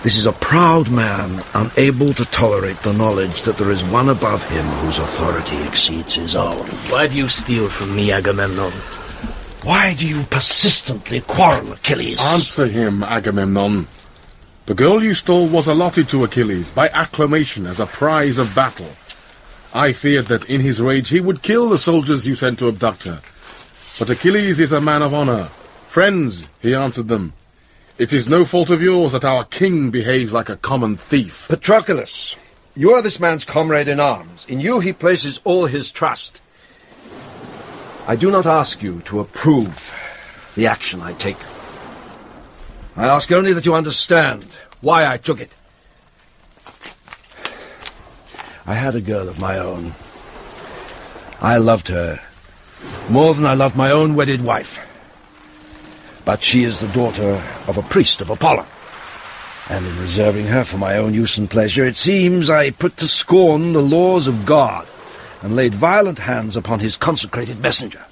S3: This is a proud man, unable to tolerate the knowledge that there is one above him whose authority exceeds his own.
S7: Why do you steal from me, Agamemnon?
S3: Why do you persistently quarrel, Achilles?
S17: Answer him, Agamemnon. The girl you stole was allotted to Achilles by acclamation as a prize of battle. I feared that in his rage he would kill the soldiers you sent to abduct her. But Achilles is a man of honor. Friends, he answered them. It is no fault of yours that our king behaves like a common thief.
S3: Patroclus, you are this man's comrade in arms. In you he places all his trust. I do not ask you to approve the action I take. I ask only that you understand why I took it. I had a girl of my own. I loved her more than I loved my own wedded wife. But she is the daughter of a priest of Apollo. And in reserving her for my own use and pleasure, it seems I put to scorn the laws of God and laid violent hands upon his consecrated messenger.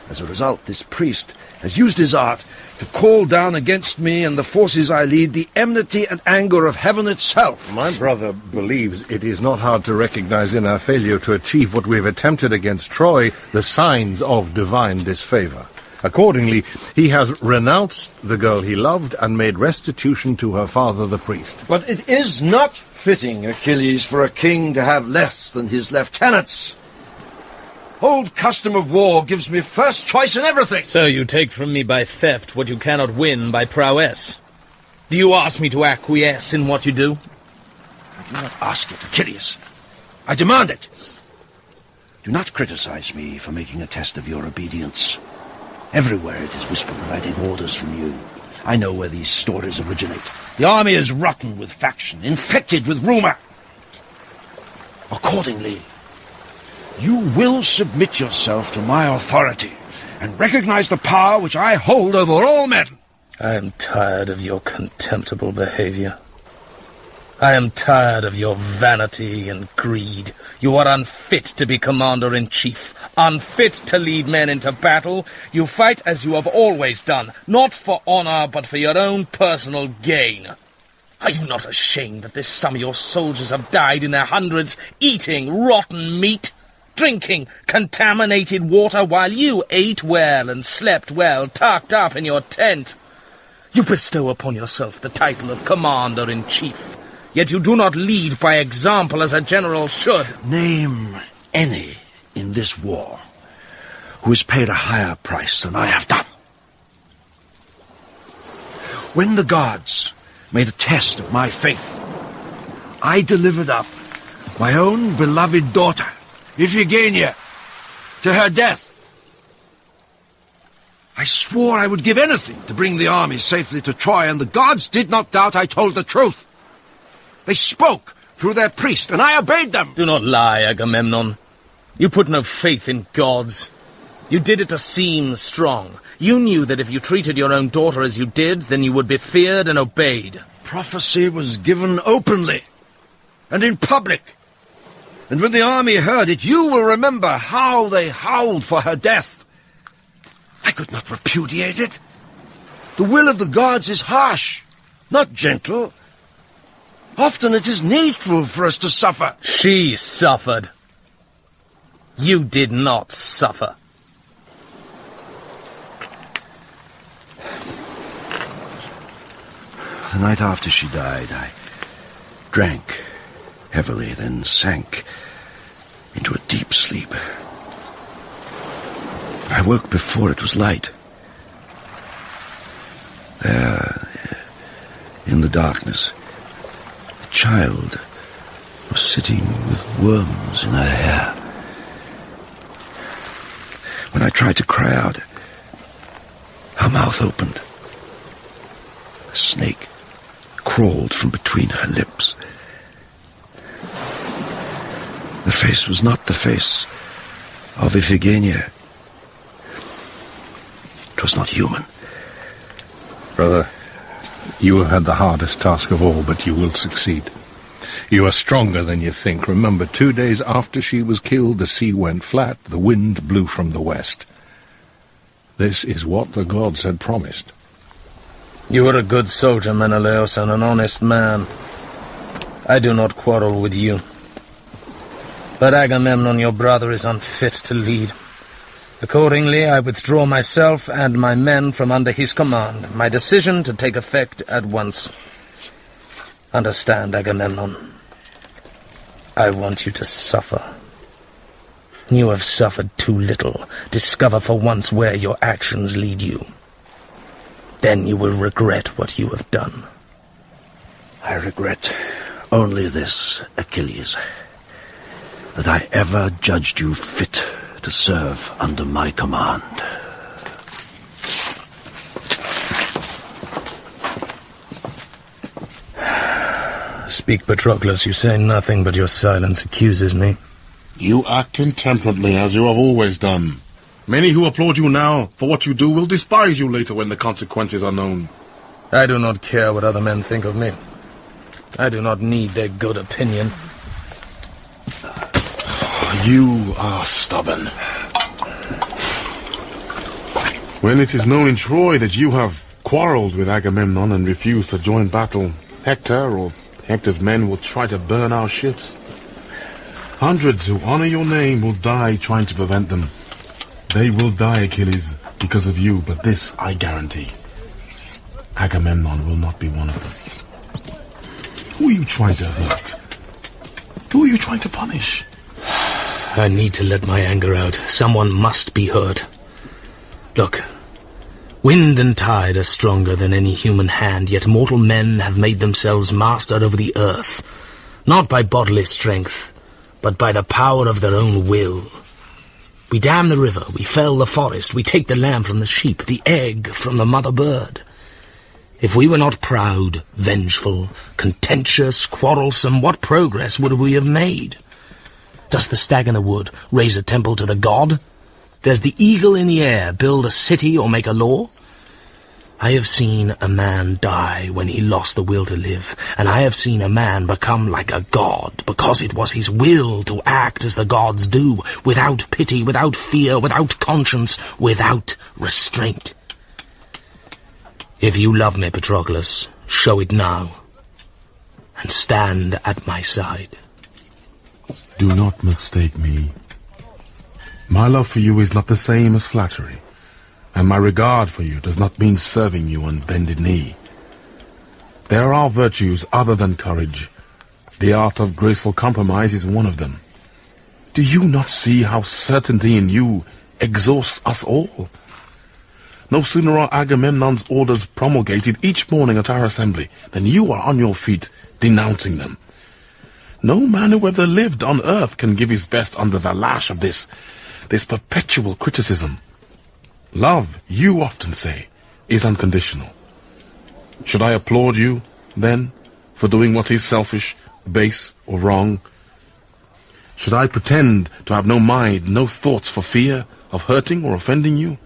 S3: As a result, this priest has used his art to call down against me and the forces I lead the enmity and anger of heaven itself.
S11: My brother believes it is not hard to recognize in our failure to achieve what we've attempted against Troy the signs of divine disfavor. Accordingly, he has renounced the girl he loved and made restitution to her father, the priest.
S3: But it is not fitting, Achilles, for a king to have less than his lieutenants. Old custom of war gives me first choice in everything.
S7: So you take from me by theft what you cannot win by prowess. Do you ask me to acquiesce in what you do?
S3: I do not ask it, Achilles. I demand it. Do not criticize me for making a test of your obedience. Everywhere it is whispered that I take orders from you. I know where these stories originate. The army is rotten with faction, infected with rumor. Accordingly, you will submit yourself to my authority and recognize the power which I hold over all men.
S7: I am tired of your contemptible behavior. I am tired of your vanity and greed. You are unfit to be commander-in-chief, unfit to lead men into battle. You fight as you have always done, not for honor, but for your own personal gain. Are you not ashamed that this summer your soldiers have died in their hundreds, eating rotten meat, drinking contaminated water, while you ate well and slept well, tucked up in your tent? You bestow upon yourself the title of commander-in-chief. Yet you do not lead by example as a general should.
S3: Name any in this war who has paid a higher price than I have done. When the gods made a test of my faith, I delivered up my own beloved daughter, Iphigenia, to her death. I swore I would give anything to bring the army safely to Troy, and the gods did not doubt I told the truth. They spoke through their priest, and I obeyed them.
S7: Do not lie, Agamemnon. You put no faith in gods. You did it to seem strong. You knew that if you treated your own daughter as you did, then you would be feared and obeyed.
S3: Prophecy was given openly and in public. And when the army heard it, you will remember how they howled for her death. I could not repudiate it. The will of the gods is harsh, not gentle. Often it is needful for us to suffer.
S7: She suffered. You did not suffer.
S1: The night after she died, I drank heavily, then sank into a deep sleep. I woke before it was light. There, in the darkness, a child was sitting with worms in her hair. When I tried to cry out, her mouth opened. A snake crawled from between her lips. The face was not the face of Iphigenia. It was not human.
S11: Brother, you have had the hardest task of all, but you will succeed. You are stronger than you think. Remember, 2 days after she was killed, the sea went flat, the wind blew from the west. This is what the gods had promised.
S7: You are a good soldier, Menalaus, and an honest man. I do not quarrel with you. But Agamemnon, your brother, is unfit to lead. Accordingly, I withdraw myself and my men from under his command, my decision to take effect at once. Understand, Agamemnon. I want you to suffer. You have suffered too little. Discover for once where your actions lead you. Then you will regret what you have done.
S1: I regret only this, Achilles, that I ever judged you fit to serve under my command.
S7: Speak, Patroclus, you say nothing, but your silence accuses me.
S17: You act intemperately, as you have always done. Many who applaud you now for what you do will despise you later when the consequences are known.
S7: I do not care what other men think of me. I do not need their good opinion.
S17: You are stubborn. When it is known in Troy that you have quarreled with Agamemnon and refused to join battle, Hector or Hector's men will try to burn our ships. Hundreds who honor your name will die trying to prevent them. They will die, Achilles, because of you, but this I guarantee. Agamemnon will not be one of them. Who are you trying to hurt? Who are you trying to punish?
S7: I need to let my anger out. Someone must be hurt. Look, wind and tide are stronger than any human hand, yet mortal men have made themselves master over the earth, not by bodily strength, but by the power of their own will. We dam the river, we fell the forest, we take the lamb from the sheep, the egg from the mother bird. If we were not proud, vengeful, contentious, quarrelsome, what progress would we have made? Does the stag in the wood raise a temple to the god? Does the eagle in the air build a city or make a law? I have seen a man die when he lost the will to live, and I have seen a man become like a god because it was his will to act as the gods do, without pity, without fear, without conscience, without restraint. If you love me, Patroclus, show it now, and stand at my side.
S17: Do not mistake me. My love for you is not the same as flattery, and my regard for you does not mean serving you on bended knee. There are virtues other than courage. The art of graceful compromise is one of them. Do you not see how certainty in you exhausts us all? No sooner are Agamemnon's orders promulgated each morning at our assembly than you are on your feet denouncing them. No man who ever lived on earth can give his best under the lash of this perpetual criticism. Love, you often say, is unconditional. Should I applaud you, then, for doing what is selfish, base, or wrong? Should I pretend to have no mind, no thoughts for fear of hurting or offending you?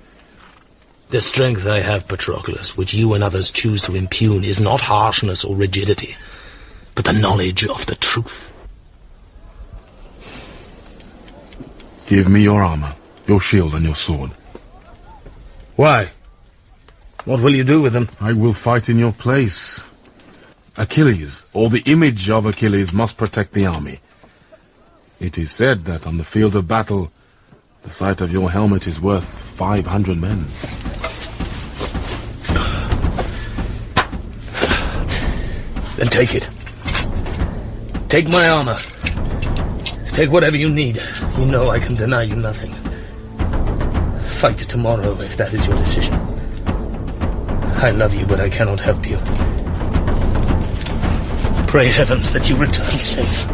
S7: The strength I have, Patroclus, which you and others choose to impugn, is not harshness or rigidity, but the knowledge of the truth.
S17: Give me your armor, your shield, and your sword.
S7: Why? What will you do with them?
S17: I will fight in your place. Achilles, or the image of Achilles, must protect the army. It is said that on the field of battle, the sight of your helmet is worth 500 men.
S7: Then take it. Take my armor. Take whatever you need. You know I can deny you nothing. Fight tomorrow if that is your decision. I love you, but I cannot help you. Pray heavens that you return safe.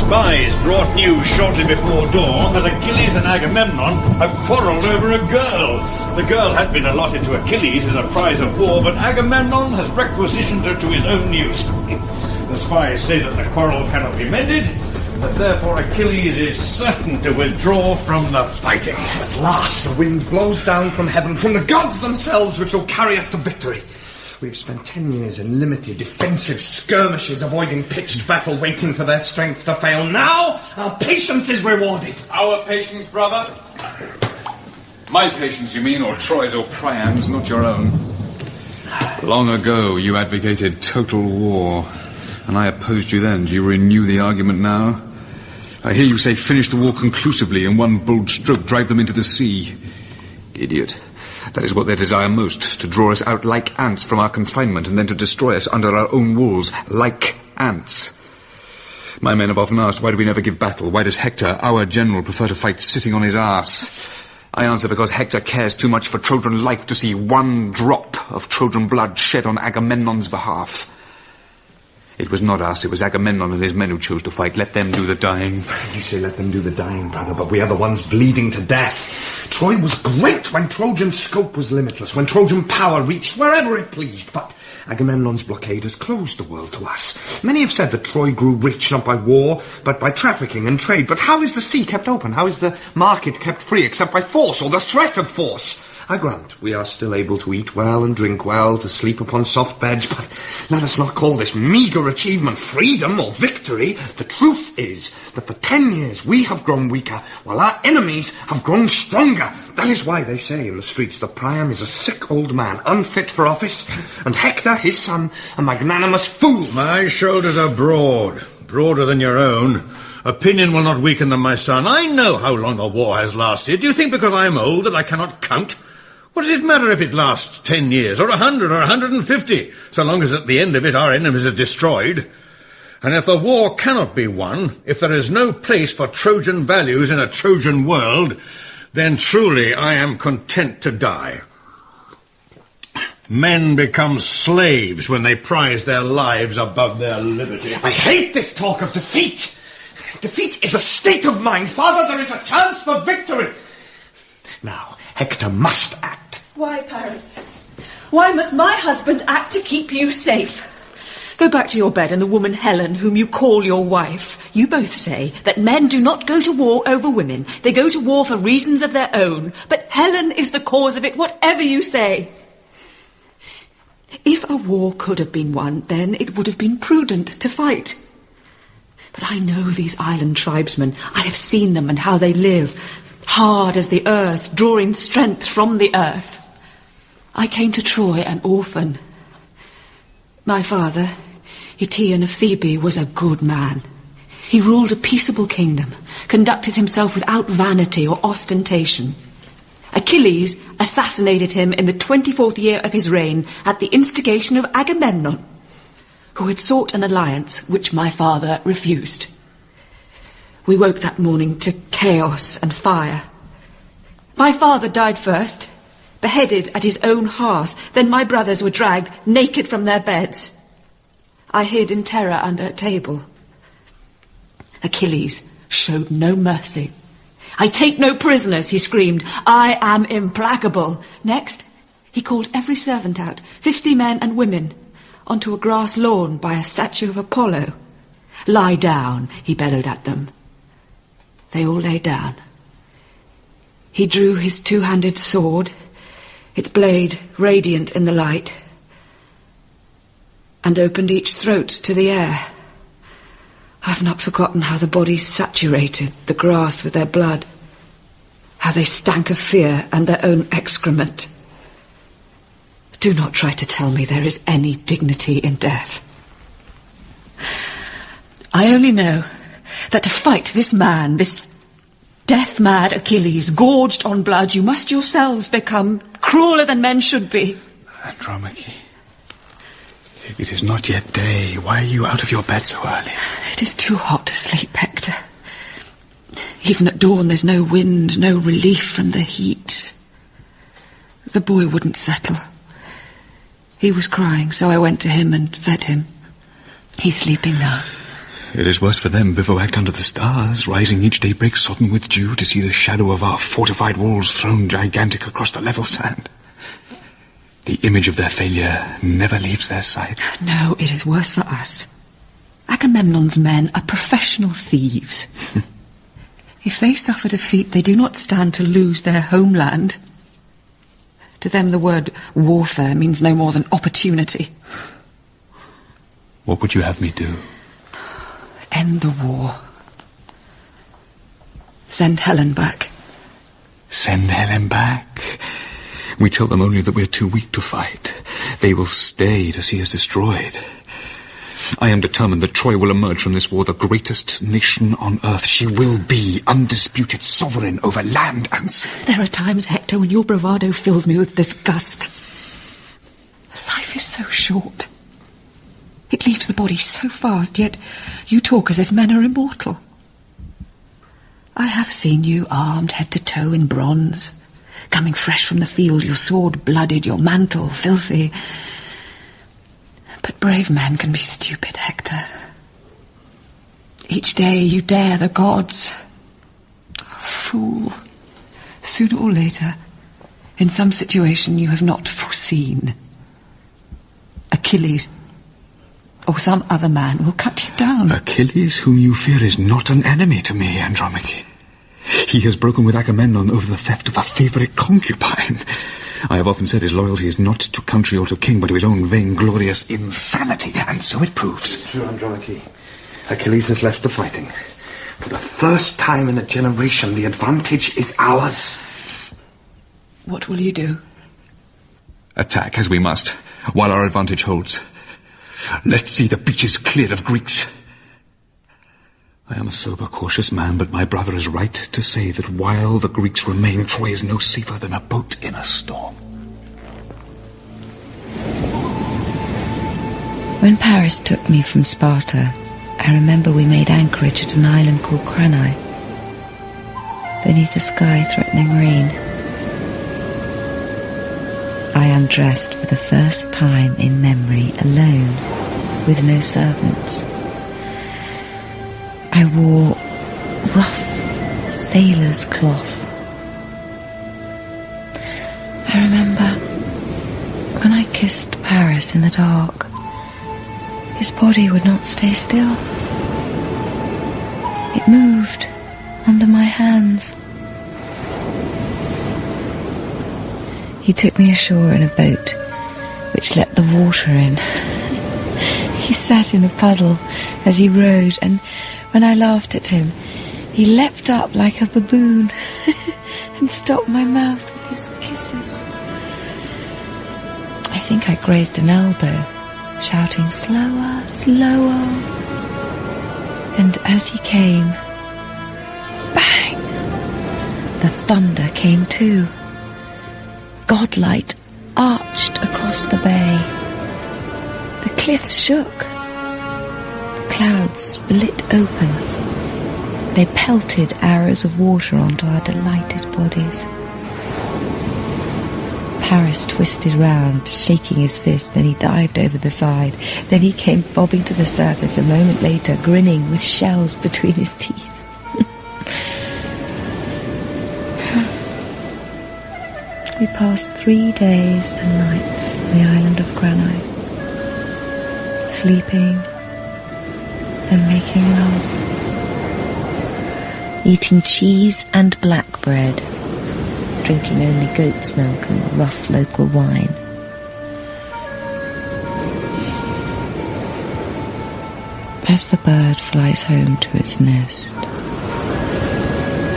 S11: Spies brought news shortly before dawn that Achilles and Agamemnon have quarrelled over a girl. The girl had been allotted to Achilles as a prize of war, but Agamemnon has requisitioned her to his own use. The spies say that the quarrel cannot be mended, that therefore Achilles is certain to withdraw from the fighting.
S4: At last the wind blows down from heaven, from the gods themselves, which will carry us to victory. We've spent 10 years in limited defensive skirmishes, avoiding pitched battle, waiting for their strength to fail. Now, our patience is rewarded.
S6: Our patience, brother? My patience, you mean, or Troy's or Priam's, not your own. Long ago, you advocated total war, and I opposed you then. Do you renew the argument now? I hear you say finish the war conclusively in one bold stroke, drive them into the sea. Idiot. That is what they desire most, to draw us out like ants from our confinement and then to destroy us under our own walls, like ants. My men have often asked, why do we never give battle? Why does Hector, our general, prefer to fight sitting on his arse? I answer because Hector cares too much for Trojan life to see one drop of Trojan blood shed on Agamemnon's behalf. It was not us, it was Agamemnon and his men who chose to fight. Let them do the dying.
S4: You say let them do the dying, brother, but we are the ones bleeding to death. Troy was great when Trojan scope was limitless, when Trojan power reached wherever it pleased, but Agamemnon's blockade has closed the world to us. Many have said that Troy grew rich not by war, but by trafficking and trade. But how is the sea kept open? How is the market kept free except by force or the threat of force? I grant we are still able to eat well and drink well, to sleep upon soft beds, but let us not call this meagre achievement freedom or victory. The truth is that for 10 years we have grown weaker, while our enemies have grown stronger. That is why they say in the streets that Priam is a sick old man, unfit for office, and Hector, his son, a magnanimous fool.
S11: My shoulders are broad, broader than your own. Opinion will not weaken them, my son. I know how long a war has lasted. Do you think because I am old that I cannot count? What does it matter if it lasts 10 years, or 100, or 150, so long as at the end of it our enemies are destroyed? And if the war cannot be won, if there is no place for Trojan values in a Trojan world, then truly I am content to die. Men become slaves when they prize their lives above their liberty.
S4: I hate this talk of defeat. Defeat is a state of mind. Father, there is a chance for victory. Now, Hector must act.
S12: Why, Paris? Why must my husband act to keep you safe? Go back to your bed and the woman Helen, whom you call your wife. You both say that men do not go to war over women. They go to war for reasons of their own. But Helen is the cause of it, whatever you say. If a war could have been won, then it would have been prudent to fight. But I know these island tribesmen. I have seen them and how they live. Hard as the earth, drawing strength from the earth. I came to Troy an orphan. My father, Eetion of Thebe, was a good man. He ruled a peaceable kingdom, conducted himself without vanity or ostentation. Achilles assassinated him in the 24th year of his reign at the instigation of Agamemnon, who had sought an alliance which my father refused. We woke that morning to chaos and fire. My father died first, beheaded at his own hearth. Then my brothers were dragged naked from their beds. I hid in terror under a table. Achilles showed no mercy. I take no prisoners, he screamed. I am implacable. Next, he called every servant out, 50 men and women, onto a grass lawn by a statue of Apollo. Lie down, he bellowed at them. They all lay down. He drew his two-handed sword, its blade radiant in the light, and opened each throat to the air. I've not forgotten how the bodies saturated the grass with their blood, how they stank of fear and their own excrement. Do not try to tell me there is any dignity in death. I only know that to fight this man, this death-mad Achilles, gorged on blood, you must yourselves become crueler than men should be.
S13: Andromache, it is not yet day. Why are you out of your bed so early?
S12: It is too hot to sleep, Hector. Even at dawn there's no wind, no relief from the heat. The boy wouldn't settle. He was crying, so I went to him and fed him. He's sleeping now.
S13: It is worse for them bivouacked under the stars, rising each daybreak sodden with dew to see the shadow of our fortified walls thrown gigantic across the level sand. The image of their failure never leaves their sight.
S12: No, it is worse for us. Agamemnon's men are professional thieves. If they suffer defeat, they do not stand to lose their homeland. To them the word warfare means no more than opportunity.
S13: What would you have me do?
S12: End the war. Send Helen back.
S13: Send Helen back? We tell them only that we're too weak to fight. They will stay to see us destroyed. I am determined that Troy will emerge from this war the greatest nation on earth. She will be undisputed sovereign over land and sea.
S12: There are times, Hector, when your bravado fills me with disgust. Life is so short. It leaves the body so fast, yet you talk as if men are immortal. I have seen you armed head to toe in bronze, coming fresh from the field, your sword blooded, your mantle filthy. But brave men can be stupid, Hector. Each day you dare the gods. Fool. Sooner or later, in some situation you have not foreseen, Achilles or some other man will cut you down.
S13: Achilles, whom you fear, is not an enemy to me, Andromache. He has broken with Agamemnon over the theft of a favourite concubine. I have often said his loyalty is not to country or to king, but to his own vainglorious insanity, and so it proves.
S4: It's true, Andromache. Achilles has left the fighting. For the first time in a generation, the advantage is ours.
S12: What will you do?
S13: Attack as we must, while our advantage holds. Let's see the beaches cleared of Greeks. I am a sober, cautious man, but my brother is right to say that while the Greeks remain, Troy is no safer than a boat in a storm.
S2: When Paris took me from Sparta, I remember we made anchorage at an island called Cranae, beneath a sky threatening rain. I undressed for the first time in memory alone, with no servants. I wore rough sailor's cloth. I remember when I kissed Paris in the dark, his body would not stay still. It moved under my hands. He took me ashore in a boat which let the water in. He sat in a puddle as he rowed, and when I laughed at him, he leapt up like a baboon and stopped my mouth with his kisses. I think I grazed an elbow, shouting, "Slower, slower." And as he came, bang! The thunder came too. Godlight arched across the bay. The cliffs shook. The clouds split open. They pelted arrows of water onto our delighted bodies. Paris twisted round, shaking his fist, then he dived over the side. Then he came bobbing to the surface a moment later, grinning with shells between his teeth. We passed 3 days and nights on the island of Cranae, sleeping and making love, eating cheese and black bread, drinking only goat's milk and rough local wine. As the bird flies home to its nest,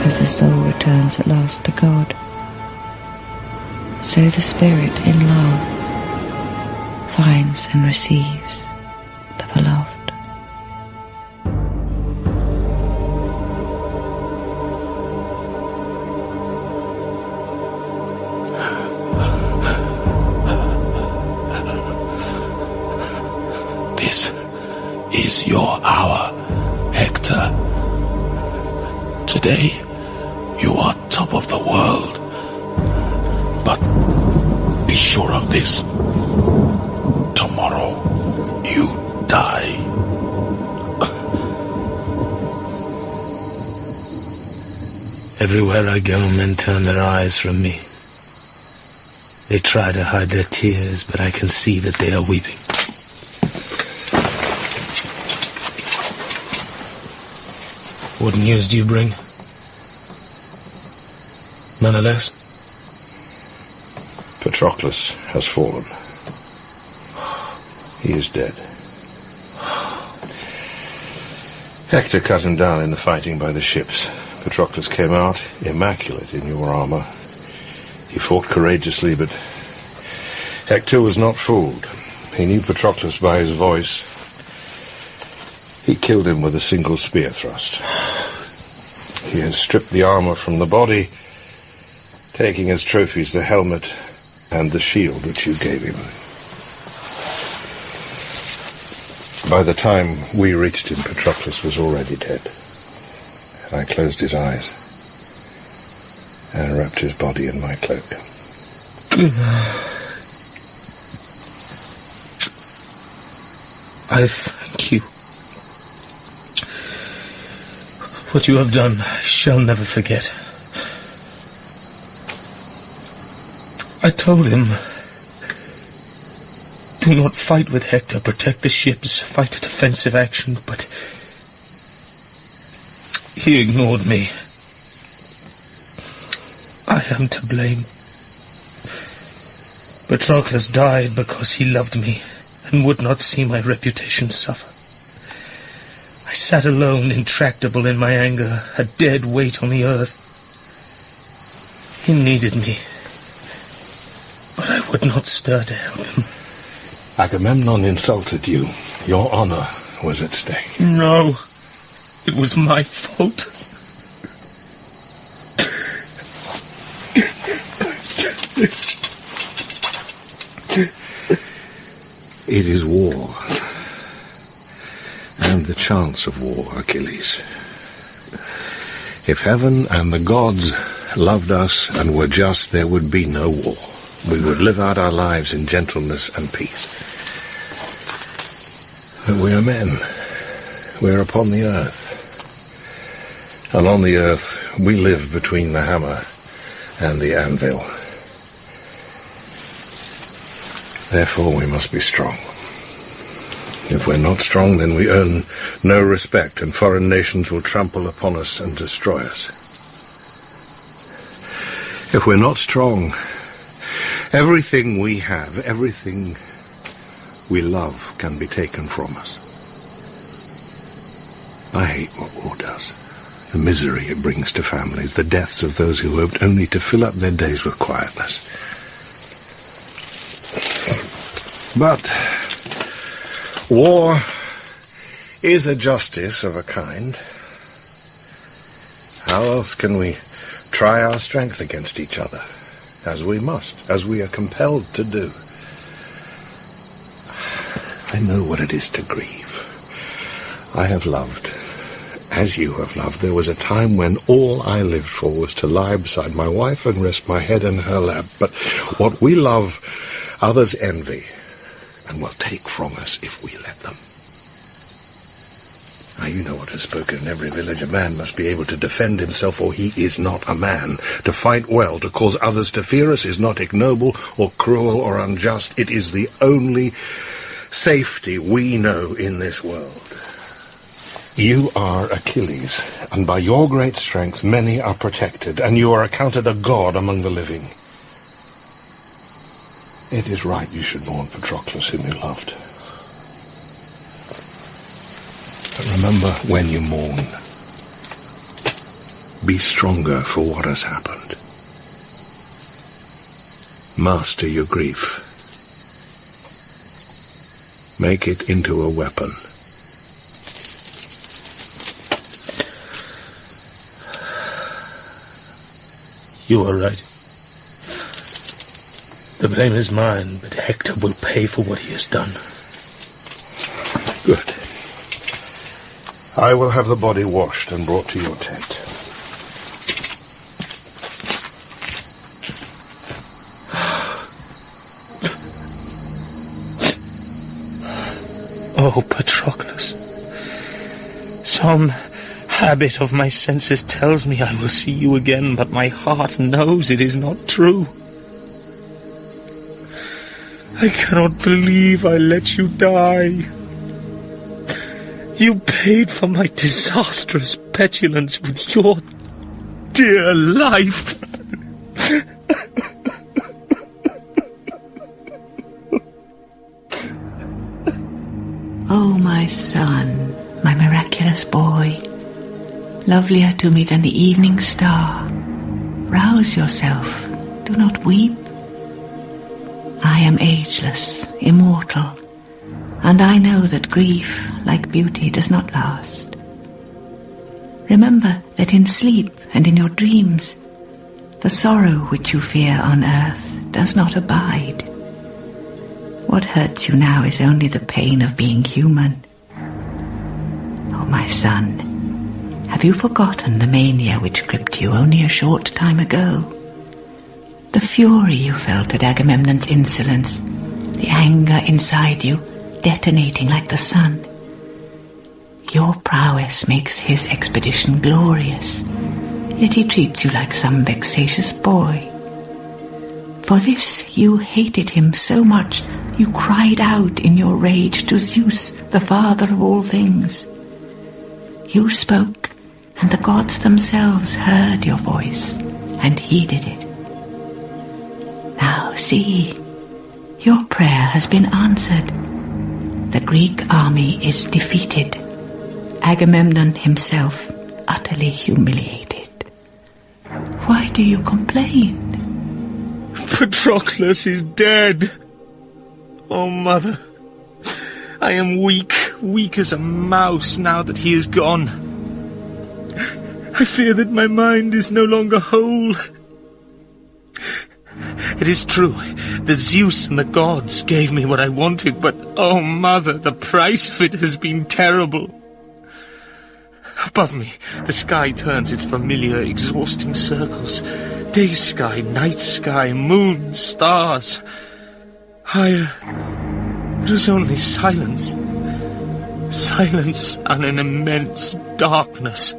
S2: as the soul returns at last to God, so the spirit in love finds and receives the beloved.
S17: is your hour, Hector. Today, you are top of the world. But be sure of this. Tomorrow, you die.
S18: Everywhere I go, men turn their eyes from me. They try to hide their tears, but I can see that they are weeping. What news do you bring? Menalaus?
S3: Patroclus has fallen. He is dead. Hector cut him down in the fighting by the ships. Patroclus came out immaculate in your armor. He fought courageously, but Hector was not fooled. He knew Patroclus by his voice. He killed him with a single spear thrust. He has stripped the armor from the body, taking as trophies the helmet and the shield which you gave him. By the time we reached him, Patroclus was already dead. I closed his eyes and wrapped his body in my cloak.
S18: I thank you. What you have done, I shall never forget. I told him, do not fight with Hector, protect the ships, fight a defensive action, but he ignored me. I am to blame. Patroclus died because he loved me and would not see my reputation suffer. I sat alone, intractable in my anger, a dead weight on the earth. He needed me, but I would not stir to help him.
S3: Agamemnon insulted you. Your honor was at stake.
S18: No, it was my fault.
S3: It is war, and the chance of war, Achilles. If heaven and the gods loved us and were just, there would be no war. We would live out our lives in gentleness and peace. But we are men. We are upon the earth. And on the earth, we live between the hammer and the anvil. Therefore, we must be strong. If we're not strong, then we earn no respect, and foreign nations will trample upon us and destroy us. If we're not strong, everything we have, everything we love can be taken from us. I hate what war does. The misery it brings to families, the deaths of those who hoped only to fill up their days with quietness. But war is a justice of a kind. How else can we try our strength against each other? As we must, as we are compelled to do. I know what it is to grieve. I have loved, as you have loved. There was a time when all I lived for was to lie beside my wife and rest my head in her lap. But what we love, others envy, and will take from us if we let them. Now, you know what is spoken in every village. A man must be able to defend himself, or he is not a man. To fight well, to cause others to fear us, is not ignoble or cruel or unjust. It is the only safety we know in this world. You are Achilles, and by your great strength many are protected, and you are accounted a god among the living. It is right you should mourn Patroclus, whom you loved. But remember, when you mourn, be stronger for what has happened. Master your grief. Make it into a weapon.
S18: You are right. The blame is mine, but Hector will pay for what he has done.
S3: Good.
S11: I will have the body washed and brought to your tent.
S18: Oh, Patroclus, some habit of my senses tells me I will see you again, but my heart knows it is not true. I cannot believe I let you die. You paid for my disastrous petulance with your dear life.
S16: Oh, my son, my miraculous boy, lovelier to me than the evening star, rouse yourself, do not weep. I am ageless, immortal, and I know that grief, like beauty, does not last. Remember that in sleep and in your dreams, the sorrow which you fear on earth does not abide. What hurts you now is only the pain of being human. Oh, my son, have you forgotten the mania which gripped you only a short time ago? The fury you felt at Agamemnon's insolence, the anger inside you detonating like the sun. Your prowess makes his expedition glorious, yet he treats you like some vexatious boy. For this you hated him so much, you cried out in your rage to Zeus, the father of all things. You spoke, and the gods themselves heard your voice and heeded it. Now see, your prayer has been answered. The Greek army is defeated. Agamemnon himself utterly humiliated. Why do you complain?
S18: Patroclus is dead. Oh, mother, I am weak as a mouse now that he is gone. I fear that my mind is no longer whole. It is true, the Zeus and the gods gave me what I wanted, but, oh, mother, the price of it has been terrible. Above me, the sky turns its familiar, exhausting circles. Day sky, night sky, moon, stars. Higher, it was only silence. Silence and an immense darkness.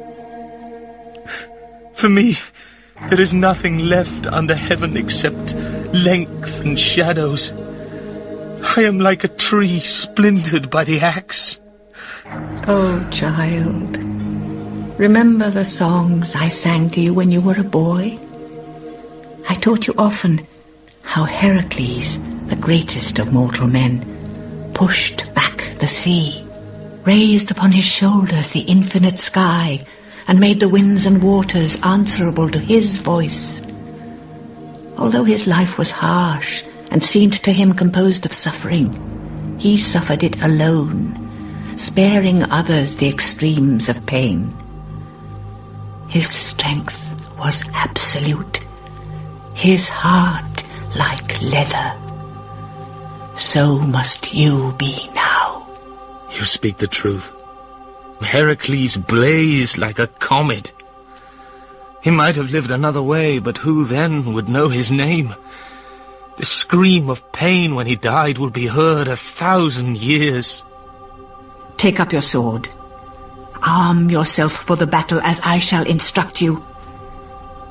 S18: For me, there is nothing left under heaven except length and shadows. I am like a tree splintered by the axe.
S16: Oh, child, remember the songs I sang to you when you were a boy? I taught you often how Heracles, the greatest of mortal men, pushed back the sea, raised upon his shoulders the infinite sky, and made the winds and waters answerable to his voice. Although his life was harsh and seemed to him composed of suffering, he suffered it alone, sparing others the extremes of pain. His strength was absolute, his heart like leather. So must you be now.
S18: You speak the truth. Heracles blazed like a comet. He might have lived another way, but who then would know his name? The scream of pain when he died will be heard 1,000 years.
S16: Take up your sword. Arm yourself for the battle as I shall instruct you.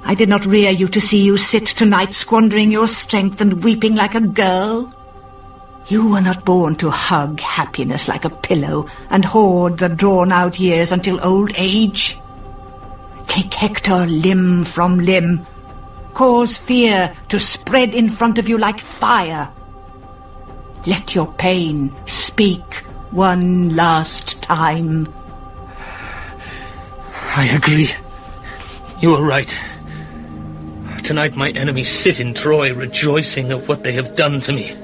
S16: I did not rear you to see you sit tonight squandering your strength and weeping like a girl. You were not born to hug happiness like a pillow and hoard the drawn-out years until old age. Take Hector limb from limb. Cause fear to spread in front of you like fire. Let your pain speak one last time.
S18: I agree. You are right. Tonight my enemies sit in Troy rejoicing of what they have done to me.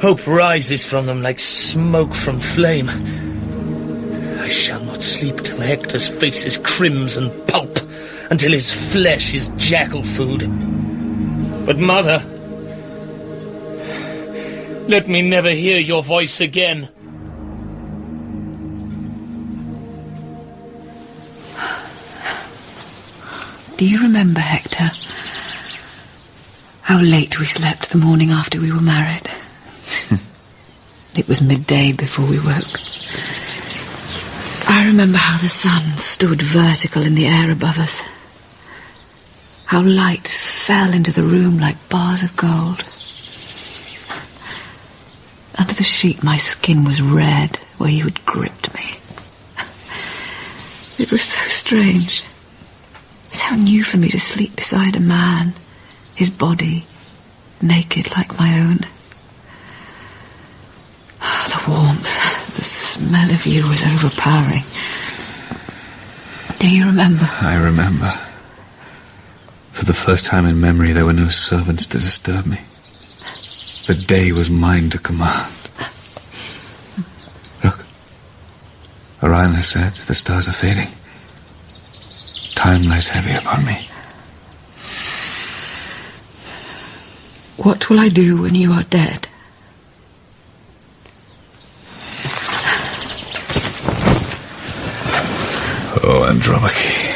S18: Hope rises from them like smoke from flame. I shall not sleep till Hector's face is crimson pulp, until his flesh is jackal food. But, mother, let me never hear your voice again.
S16: Do you remember, Hector, how late we slept the morning after we were married? It was midday before we woke. I remember how the sun stood vertical in the air above us. How light fell into the room like bars of gold. Under the sheet my skin was red where you had gripped me. It was so strange, so new for me to sleep beside a man, his body naked like my own. The warmth, the smell of you was overpowering. Do you remember?
S13: I remember. For the first time in memory, there were no servants to disturb me. The day was mine to command. Look. Orion has said the stars are fading. Time lies heavy upon me.
S16: What will I do when you are dead?
S13: Oh, Andromache.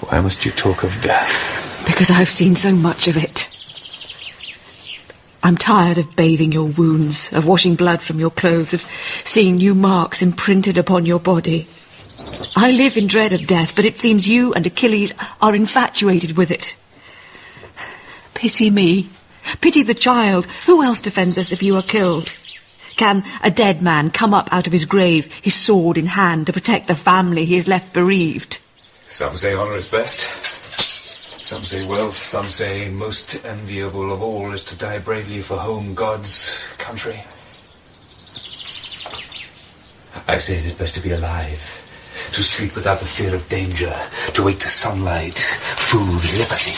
S13: Why must you talk of death?
S16: Because I've seen so much of it. I'm tired of bathing your wounds, of washing blood from your clothes, of seeing new marks imprinted upon your body. I live in dread of death, but it seems you and Achilles are infatuated with it. Pity me. Pity the child. Who else defends us if you are killed? Can a dead man come up out of his grave, his sword in hand, to protect the family he has left bereaved?
S13: Some say honour is best. Some say wealth. Some say most enviable of all is to die bravely for home, gods, country. I say it is best to be alive, to sleep without the fear of danger, to wake to sunlight, food, liberty.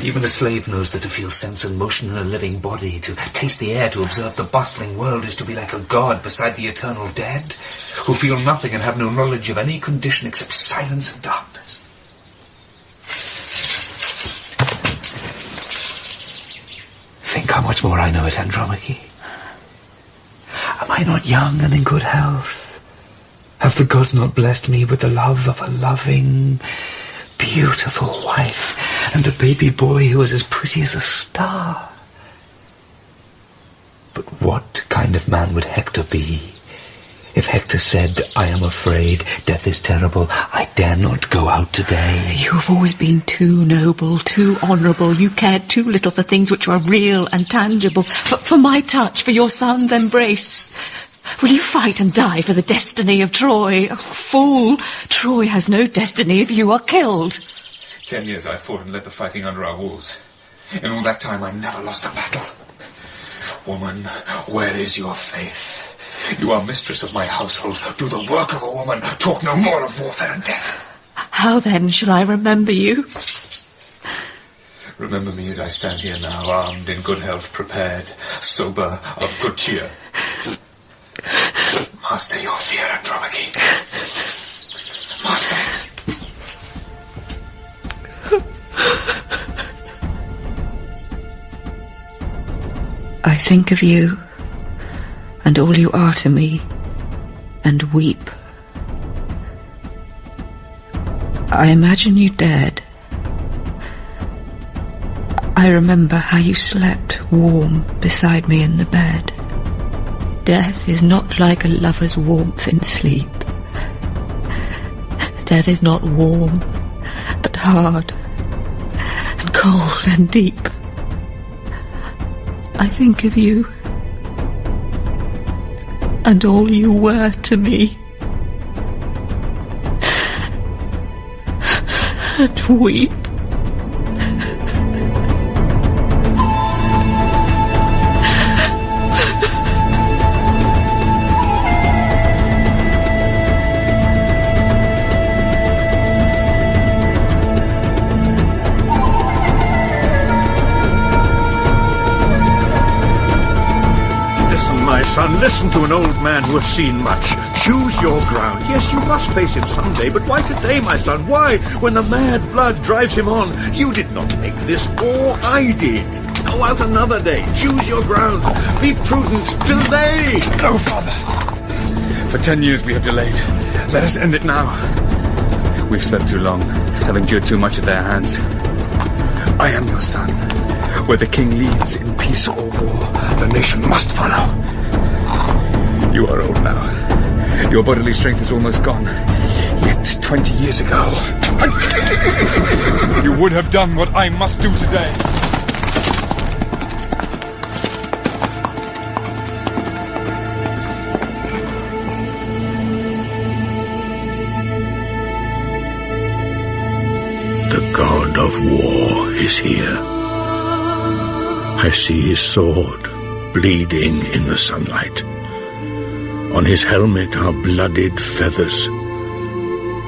S13: Even a slave knows that to feel sense and motion in a living body, to taste the air, to observe the bustling world, is to be like a god beside the eternal dead, who feel nothing and have no knowledge of any condition except silence and darkness. Think how much more I know it, Andromache. Am I not young and in good health? Have the gods not blessed me with the love of a loving, beautiful wife, and a baby boy who is as pretty as a star? But what kind of man would Hector be? If Hector said, I am afraid, death is terrible, I dare not go out today.
S16: You have always been too noble, too honourable. You cared too little for things which were real and tangible. For my touch, for your son's embrace. Will you fight and die for the destiny of Troy? Oh, fool! Troy has no destiny if you are killed.
S13: 10 years I fought and led the fighting under our walls. In all that time I never lost a battle. Woman, where is your faith? You are mistress of my household. Do the work of a woman. Talk no more of warfare and death.
S16: How then shall I remember you?
S13: Remember me as I stand here now, armed, in good health, prepared, sober, of good cheer. Master your fear, Andromache. Master it.
S16: I think of you, and all you are to me, and weep. I imagine you dead. I remember how you slept warm beside me in the bed. Death is not like a lover's warmth in sleep. Death is not warm, but hard, and cold and deep. I think of you, and all you were to me, and weep.
S3: Son, listen to an old man who has seen much. Choose your ground. Yes, you must face him someday, but why today, my son? Why, when the mad blood drives him on? You did not make this war, I did. Go out another day. Choose your ground. Be prudent. Delay.
S13: No, father. For 10 years we have delayed. Let us end it now.
S6: We've slept too long, have endured too much at their hands. I am your son. Where the king leads in peace or war, the nation must follow. You are old now. Your bodily strength is almost gone. Yet 20 years ago, you would have done what I must do today.
S3: The god of war is here. I see his sword bleeding in the sunlight. On his helmet are blooded feathers.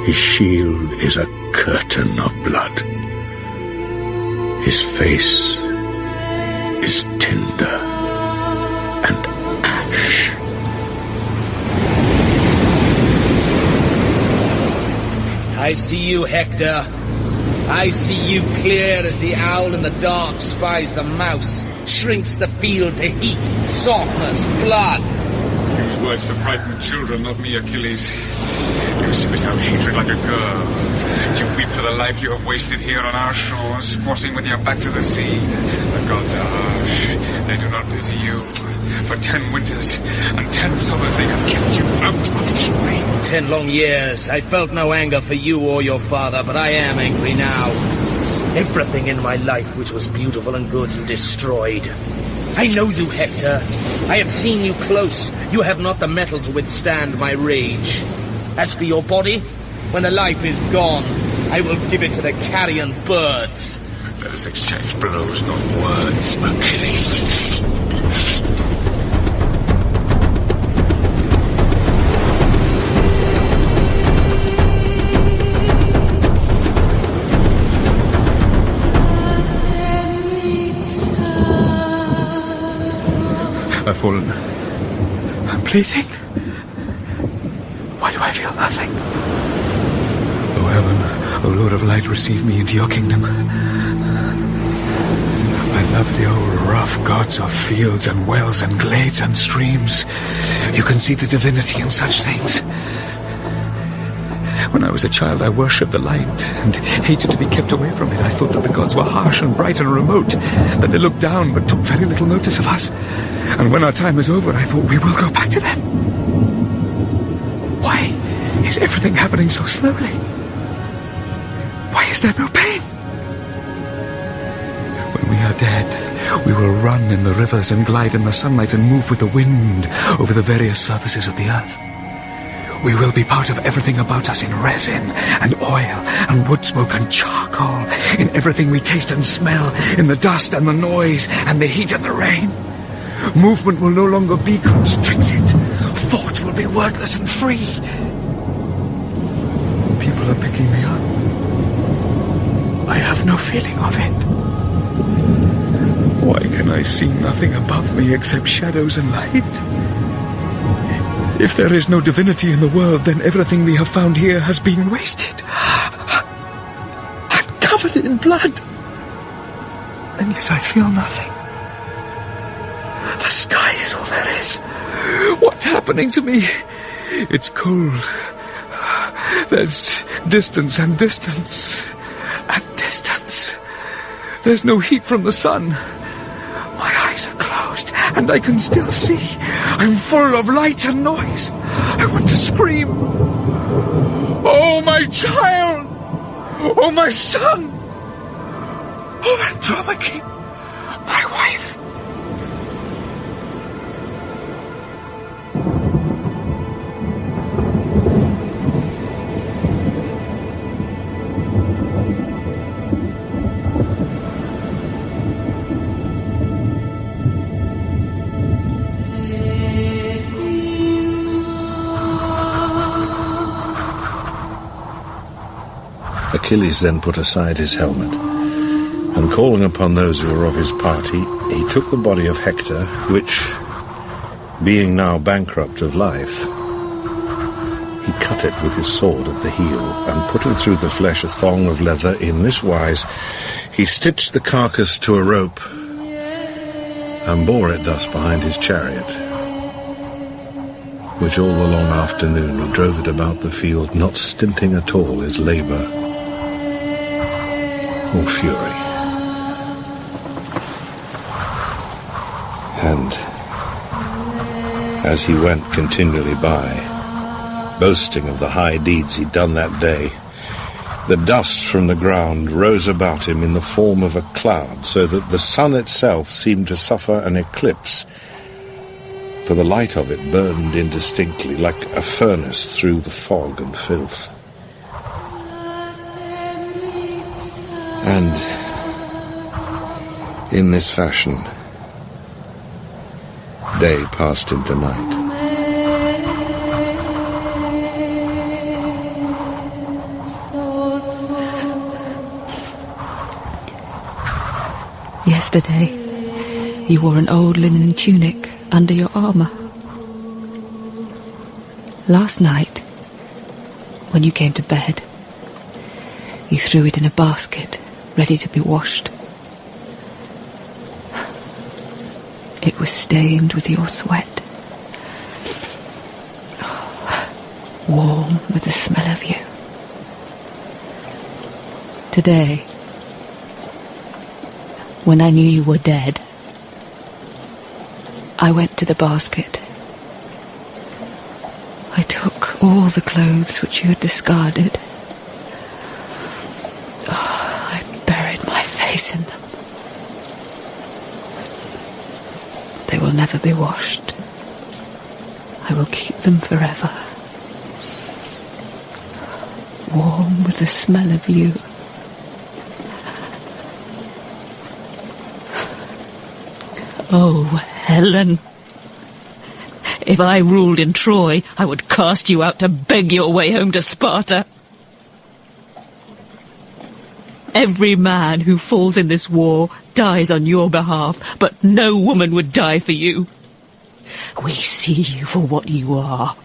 S3: His shield is a curtain of blood. His face is tinder and ash.
S7: I see you, Hector. I see you clear as the owl in the dark spies the mouse, shrinks the field to heat, softness, blood.
S6: Use words to frighten children, not me, Achilles. You spit out hatred like a girl. You weep for the life you have wasted here on our shores, squatting with your back to the sea. The gods are harsh. They do not pity you. For 10 winters and 10 summers they have kept you out of Troy.
S7: 10 long years. I felt no anger for you or your father, but I am angry now. Everything in my life which was beautiful and good you destroyed. I know you, Hector. I have seen you close. You have not the mettle to withstand my rage. As for your body, when the life is gone, I will give it to the carrion birds.
S6: Let us exchange blows, not words, Achilles. I've fallen. I'm bleeding. Why do I feel nothing? O heaven, O Lord of light, receive me into your kingdom. I love the old rough gods of fields and wells and glades and streams. You can see the divinity in such things. When I was a child, I worshipped the light and hated to be kept away from it. I thought that the gods were harsh and bright and remote, that they looked down but took very little notice of us. And when our time is over, I thought we will go back to them. Why is everything happening so slowly? Why is there no pain? When we are dead, we will run in the rivers and glide in the sunlight and move with the wind over the various surfaces of the earth. We will be part of everything about us in resin and oil and wood smoke and charcoal, in everything we taste and smell, in the dust and the noise and the heat and the rain. Movement will no longer be constricted. Thought will be wordless and free. People are picking me up. I have no feeling of it. Why can I see nothing above me except shadows and light? If there is no divinity in the world, then everything we have found here has been wasted. I'm covered in blood. And yet I feel nothing. The sky is all there is. What's happening to me? It's cold. There's distance and distance and distance. There's no heat from the sun. My eyes are closed and I can still see. I'm full of light and noise. I want to scream. Oh, my child! Oh, my son! Oh, Andromache! My wife!
S3: Achilles then put aside his helmet, and calling upon those who were of his party, he took the body of Hector, which, being now bankrupt of life, he cut it with his sword at the heel, and putting through the flesh a thong of leather in this wise, he stitched the carcass to a rope, and bore it thus behind his chariot.
S11: which all the long afternoon he drove it about the field, not stinting at all his labour or fury. And as he went continually by, boasting of the high deeds he'd done that day, the dust from the ground rose about him in the form of a cloud, so that the sun itself seemed to suffer an eclipse, for the light of it burned indistinctly like a furnace through the fog and filth. And in this fashion, day passed into night.
S16: Yesterday, you wore an old linen tunic under your armour. Last night, when you came to bed, you threw it in a basket, ready to be washed. It was stained with your sweat, warm with the smell of you. Today, when I knew you were dead, I went to the basket. I took all the clothes which you had discarded. I buried my face in them. They will never be washed. I will keep them forever. Warm with the smell of you. Oh, Helen. If I ruled in Troy, I would cast you out to beg your way home to Sparta. Every man who falls in this war dies on your behalf, but no woman would die for you. We see you for what you are.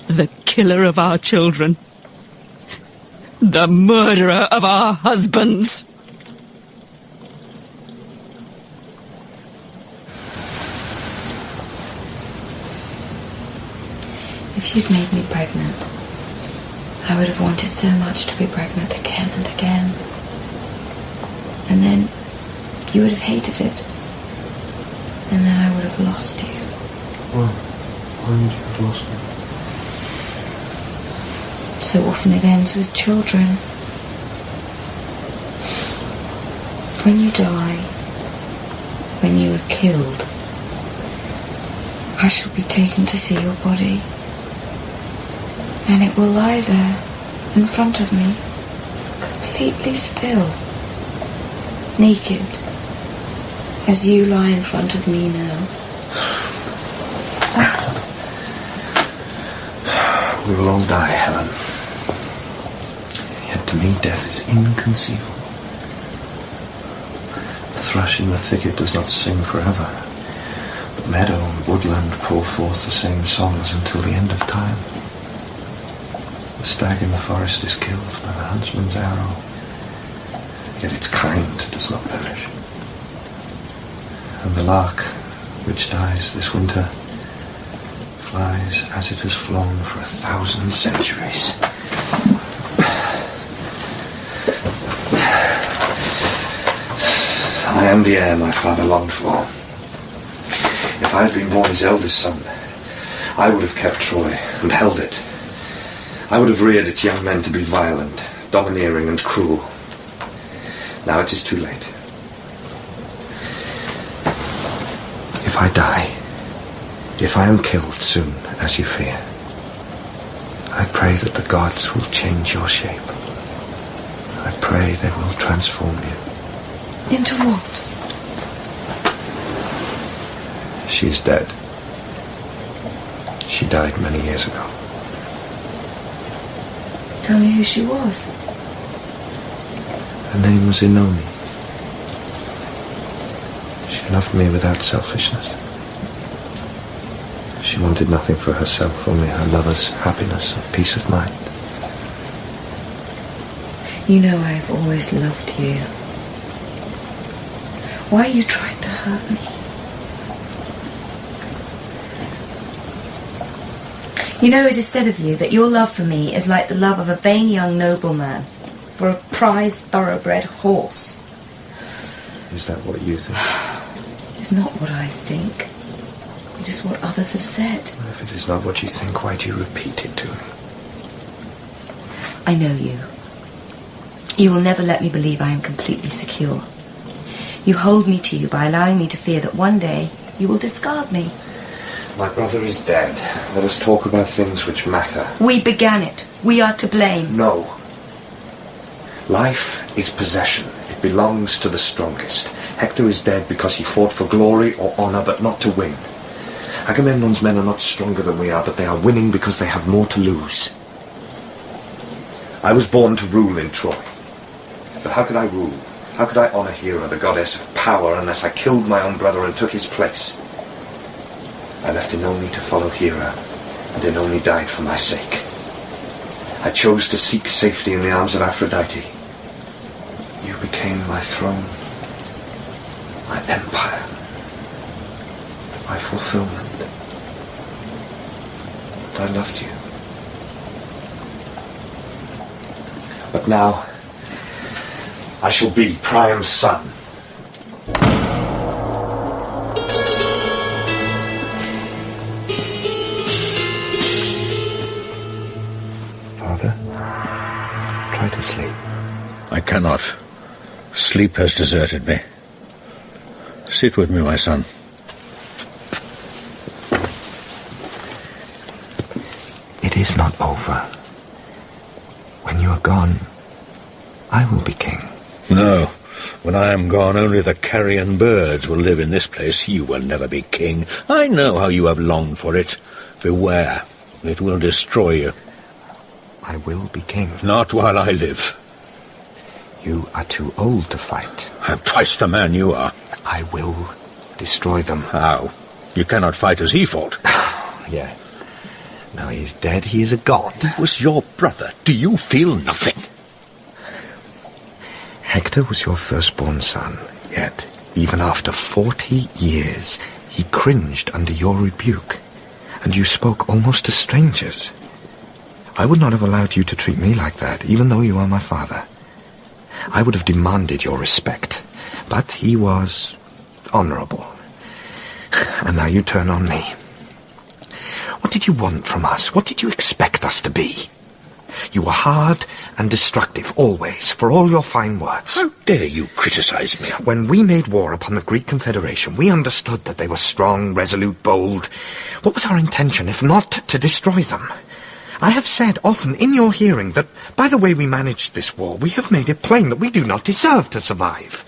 S16: The killer of our children. The murderer of our husbands.
S2: If you'd made me pregnant, I would have wanted so much to be pregnant again and again. And then you would have hated it. And then I would have lost you.
S4: Why would you have lost me?
S2: So often it ends with children. When you die, when you are killed, I shall be taken to see your body. And it will lie there, in front of me, completely still, naked, as you lie in front of me now.
S10: We will all die, Helen. Yet to me death is inconceivable. The thrush in the thicket does not sing forever, but meadow and woodland pour forth the same songs until the end of time. The stag in the forest is killed by the huntsman's arrow, yet its kind does not perish. And the lark, which dies this winter, flies as it has flown for 1,000 centuries. I am the heir my father longed for. If I had been born his eldest son, I would have kept Troy and held it. I would have reared its young men to be violent, domineering and cruel. Now it is too late. If I die, if I am killed soon, as you fear, I pray that the gods will change your shape. I pray they will transform you.
S2: Into what?
S10: She is dead. She died many years ago.
S2: Tell me who she was.
S10: Her name was Oenone. She loved me without selfishness. She wanted nothing for herself, only her lover's happiness and peace of mind.
S2: You know I have always loved you. Why are you trying to hurt me?
S19: You know, it is said of you that your love for me is like the love of a vain young nobleman for a prized thoroughbred horse.
S8: Is that what you think?
S19: It is not what I think. It is what others have said.
S8: If it is not what you think, why do you repeat it to me?
S19: I know you. You will never let me believe I am completely secure. You hold me to you by allowing me to fear that one day you will discard me.
S8: My brother is dead. Let us talk about things which matter.
S19: We began it. We are to blame.
S8: No. Life is possession. It belongs to the strongest. Hector is dead because he fought for glory or honour, but not to win. Agamemnon's men are not stronger than we are, but they are winning because they have more to lose. I was born to rule in Troy. But how could I rule? How could I honour Hera, the goddess of power, unless I killed my own brother and took his place? I left Oenone to follow Hera, and Oenone died for my sake. I chose to seek safety in the arms of Aphrodite. You became my throne, my empire, my fulfillment. I loved you. But now, I shall be Priam's son. Father, try to sleep.
S3: I cannot. Sleep has deserted me. Sit with me, my son.
S8: It is not over. When you are gone, I will be king.
S3: No. When I am gone, only the carrion birds will live in this place. You will never be king. I know how you have longed for it. Beware. It will destroy you.
S8: I will be king.
S3: Not while I live.
S8: You are too old to fight.
S3: I'm twice the man you are.
S8: I will destroy them.
S3: How? You cannot fight as he fought.
S8: Yeah. Now he is dead, he is a god.
S3: He was your brother. Do you feel nothing?
S8: Hector was your firstborn son, yet, even after 40 years, he cringed under your rebuke, and you spoke almost to strangers. I would not have allowed you to treat me like that, even though you are my father. I would have demanded your respect, but he was honourable. And now you turn on me. What did you want from us? What did you expect us to be? You were hard and destructive, always, for all your fine words.
S3: How dare you criticize me?
S8: When we made war upon the Greek Confederation, we understood that they were strong, resolute, bold. What was our intention, if not to destroy them? I have said often in your hearing that, by the way we managed this war, we have made it plain that we do not deserve to survive.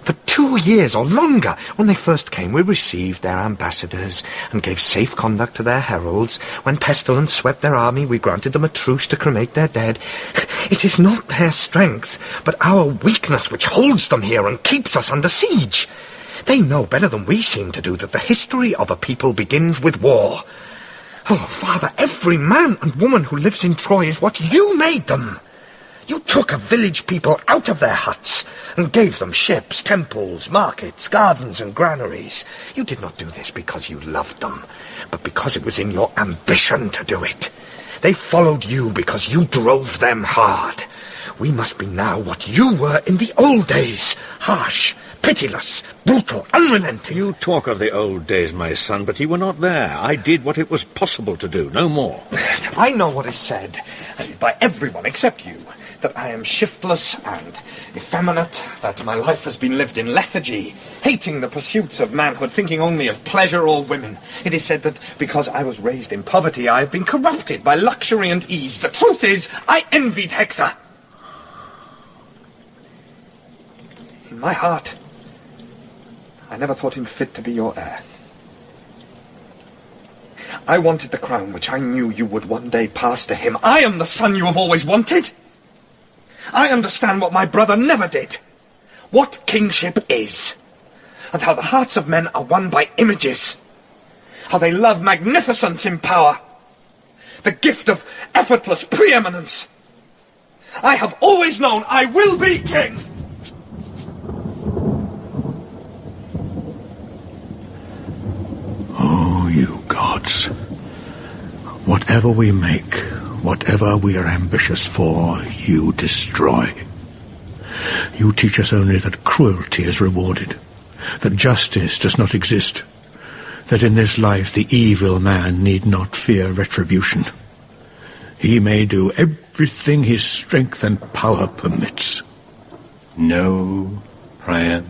S8: For 2 years or longer, when they first came, we received their ambassadors and gave safe conduct to their heralds. When pestilence swept their army, we granted them a truce to cremate their dead. It is not their strength, but our weakness which holds them here and keeps us under siege. They know better than we seem to do that the history of a people begins with war. Oh, Father, every man and woman who lives in Troy is what you made them. You took a village people out of their huts and gave them ships, temples, markets, gardens and granaries. You did not do this because you loved them, but because it was in your ambition to do it. They followed you because you drove them hard. We must be now what you were in the old days. Harsh, pitiless, brutal, unrelenting.
S3: You talk of the old days, my son, but you were not there. I did what it was possible to do, no more.
S8: I know what is said by everyone except you, that I am shiftless and effeminate, that my life has been lived in lethargy, hating the pursuits of manhood, thinking only of pleasure or women. It is said that because I was raised in poverty, I have been corrupted by luxury and ease. The truth is, I envied Hector. In my heart, I never thought him fit to be your heir. I wanted the crown which I knew you would one day pass to him. I am the son you have always wanted. I understand what my brother never did. What kingship is. And how the hearts of men are won by images. How they love magnificence in power. The gift of effortless preeminence. I have always known I will be king.
S3: Oh, you gods. Whatever we make, whatever we are ambitious for, you destroy. You teach us only that cruelty is rewarded, that justice does not exist, that in this life the evil man need not fear retribution. He may do everything his strength and power permits.
S1: No, Priam,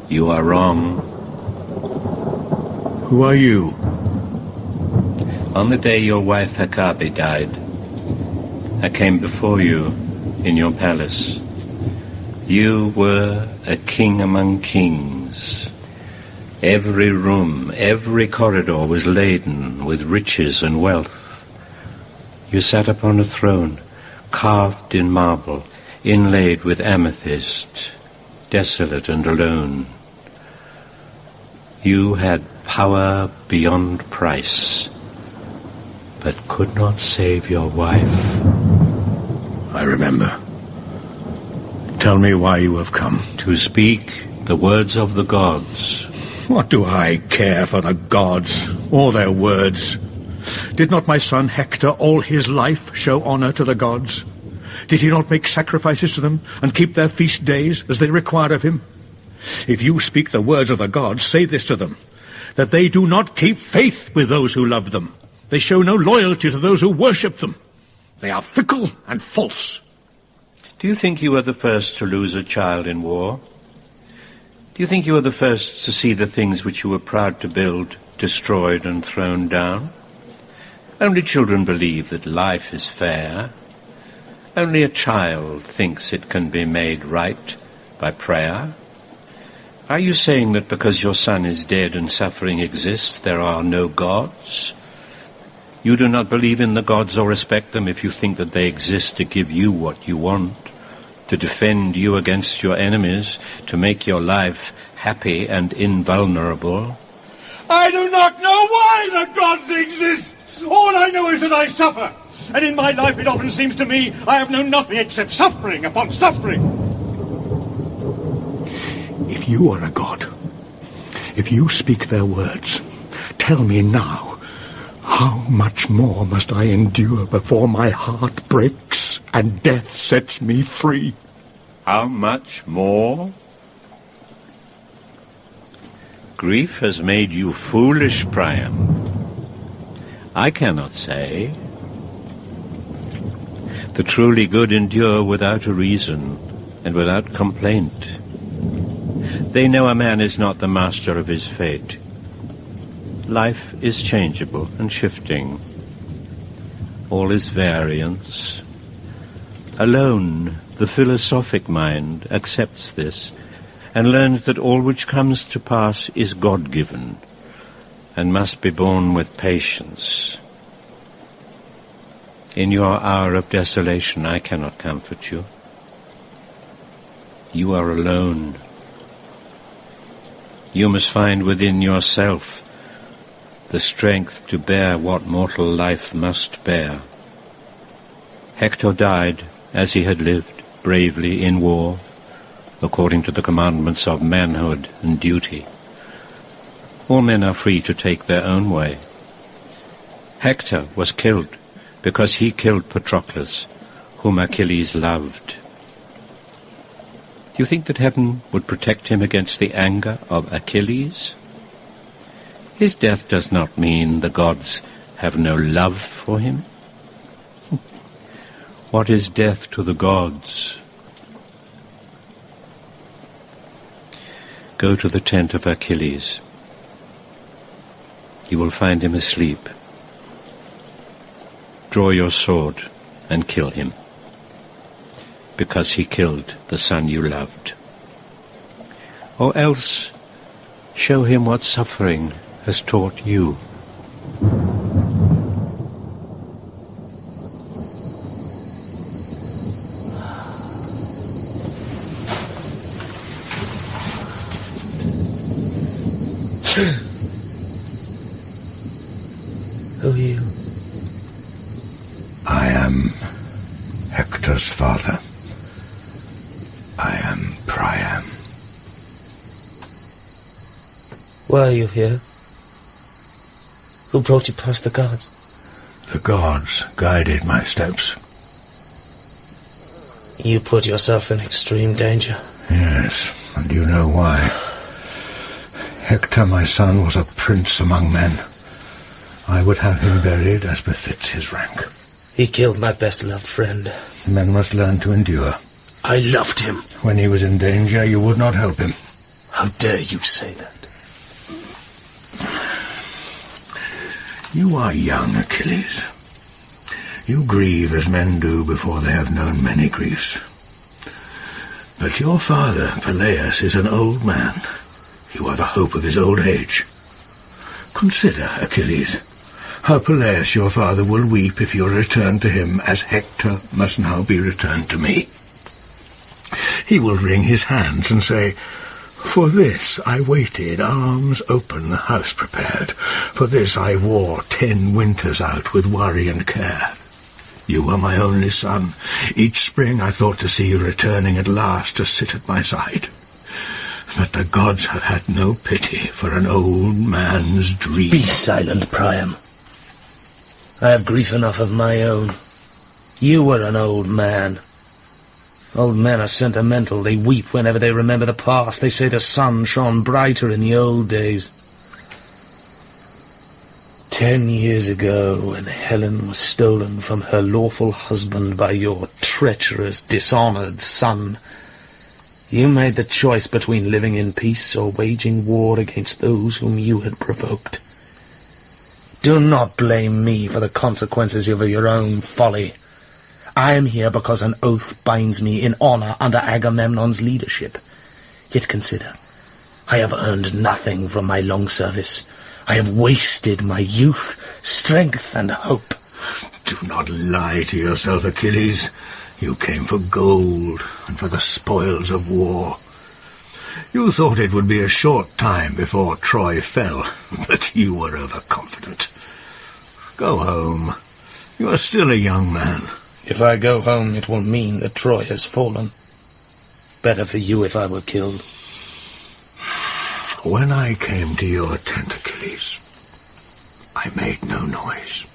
S1: you are wrong.
S3: Who are you?
S1: On the day your wife Hekabe died, I came before you in your palace. You were a king among kings. Every room, every corridor was laden with riches and wealth. You sat upon a throne, carved in marble, inlaid with amethyst, desolate and alone. You had power beyond price, but could not save your wife.
S3: I remember. Tell me why you have come.
S1: To speak the words of the gods.
S3: What do I care for the gods, or their words? Did not my son Hector all his life show honor to the gods? Did he not make sacrifices to them, and keep their feast days as they required of him? If you speak the words of the gods, say this to them, that they do not keep faith with those who love them. They show no loyalty to those who worship them. They are fickle and false.
S1: Do you think you were the first to lose a child in war? Do you think you were the first to see the things which you were proud to build destroyed and thrown down? Only children believe that life is fair. Only a child thinks it can be made right by prayer. Are you saying that because your son is dead and suffering exists, there are no gods? You do not believe in the gods or respect them if you think that they exist to give you what you want, to defend you against your enemies, to make your life happy and invulnerable.
S20: I do not know why the gods exist. All I know is that I suffer. And in my life it often seems to me I have known nothing except suffering upon suffering.
S3: If you are a god, if you speak their words, tell me now, how much more must I endure before my heart breaks and death sets me free?
S1: How much more? Grief has made you foolish, Priam. I cannot say. The truly good endure without a reason and without complaint. They know a man is not the master of his fate. Life is changeable and shifting. All is variance. Alone, the philosophic mind accepts this and learns that all which comes to pass is God-given and must be borne with patience. In your hour of desolation, I cannot comfort you. You are alone. You must find within yourself the strength to bear what mortal life must bear. Hector died as he had lived, bravely in war, according to the commandments of manhood and duty. All men are free to take their own way. Hector was killed because he killed Patroclus, whom Achilles loved. Do you think that heaven would protect him against the anger of Achilles? His death does not mean the gods have no love for him. What is death to the gods? Go to the tent of Achilles. You will find him asleep. Draw your sword and kill him, because he killed the son you loved. Or else, show him what suffering has taught you.
S7: Who are you?
S3: I am Hector's father. I am Priam.
S7: Why are you here? Who brought you past the gods?
S3: The gods guided my steps.
S18: You put yourself in extreme danger.
S3: Yes, and you know why. Hector, my son, was a prince among men. I would have him buried as befits his rank.
S18: He killed my best-loved friend.
S3: Men must learn to endure.
S18: I loved him.
S3: When he was in danger, you would not help him.
S18: How dare you say that?
S3: You are young, Achilles. You grieve as men do before they have known many griefs. But your father, Peleus, is an old man. You are the hope of his old age. Consider, Achilles, how Peleus, your father, will weep if you are returned to him as Hector must now be returned to me. He will wring his hands and say, "For this I waited, arms open, the house prepared. For this I wore 10 winters out with worry and care. You were my only son. Each spring I thought to see you returning at last to sit at my side. But the gods have had no pity for an old man's dream."
S18: Be silent, Priam. I have grief enough of my own. You were an old man. Old men are sentimental. They weep whenever they remember the past. They say the sun shone brighter in the old days. 10 years ago, when Helen was stolen from her lawful husband by your treacherous, dishonoured son, you made the choice between living in peace or waging war against those whom you had provoked. Do not blame me for the consequences of your own folly. I am here because an oath binds me in honour under Agamemnon's leadership. Yet consider, I have earned nothing from my long service. I have wasted my youth, strength, and hope.
S3: Do not lie to yourself, Achilles. You came for gold and for the spoils of war. You thought it would be a short time before Troy fell, but you were overconfident. Go home. You are still a young man.
S18: If I go home, it will mean that Troy has fallen. Better for you if I were killed.
S3: When I came to your tent, Achilles, I made no noise.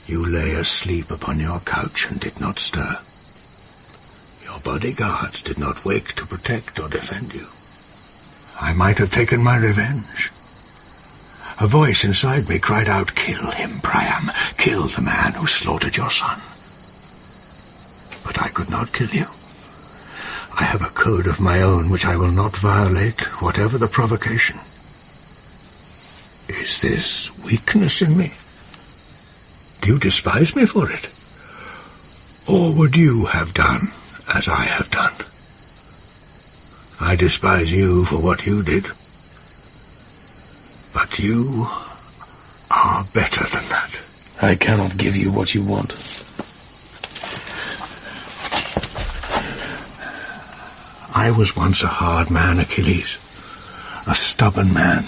S3: You lay asleep upon your couch and did not stir. Your bodyguards did not wake to protect or defend you. I might have taken my revenge. A voice inside me cried out, "Kill him, Priam. Kill the man who slaughtered your son." But I could not kill you. I have a code of my own which I will not violate, whatever the provocation. Is this weakness in me? Do you despise me for it? Or would you have done as I have done? I despise you for what you did. But you are better than that.
S18: I cannot give you what you want.
S3: I was once a hard man, Achilles, a stubborn man.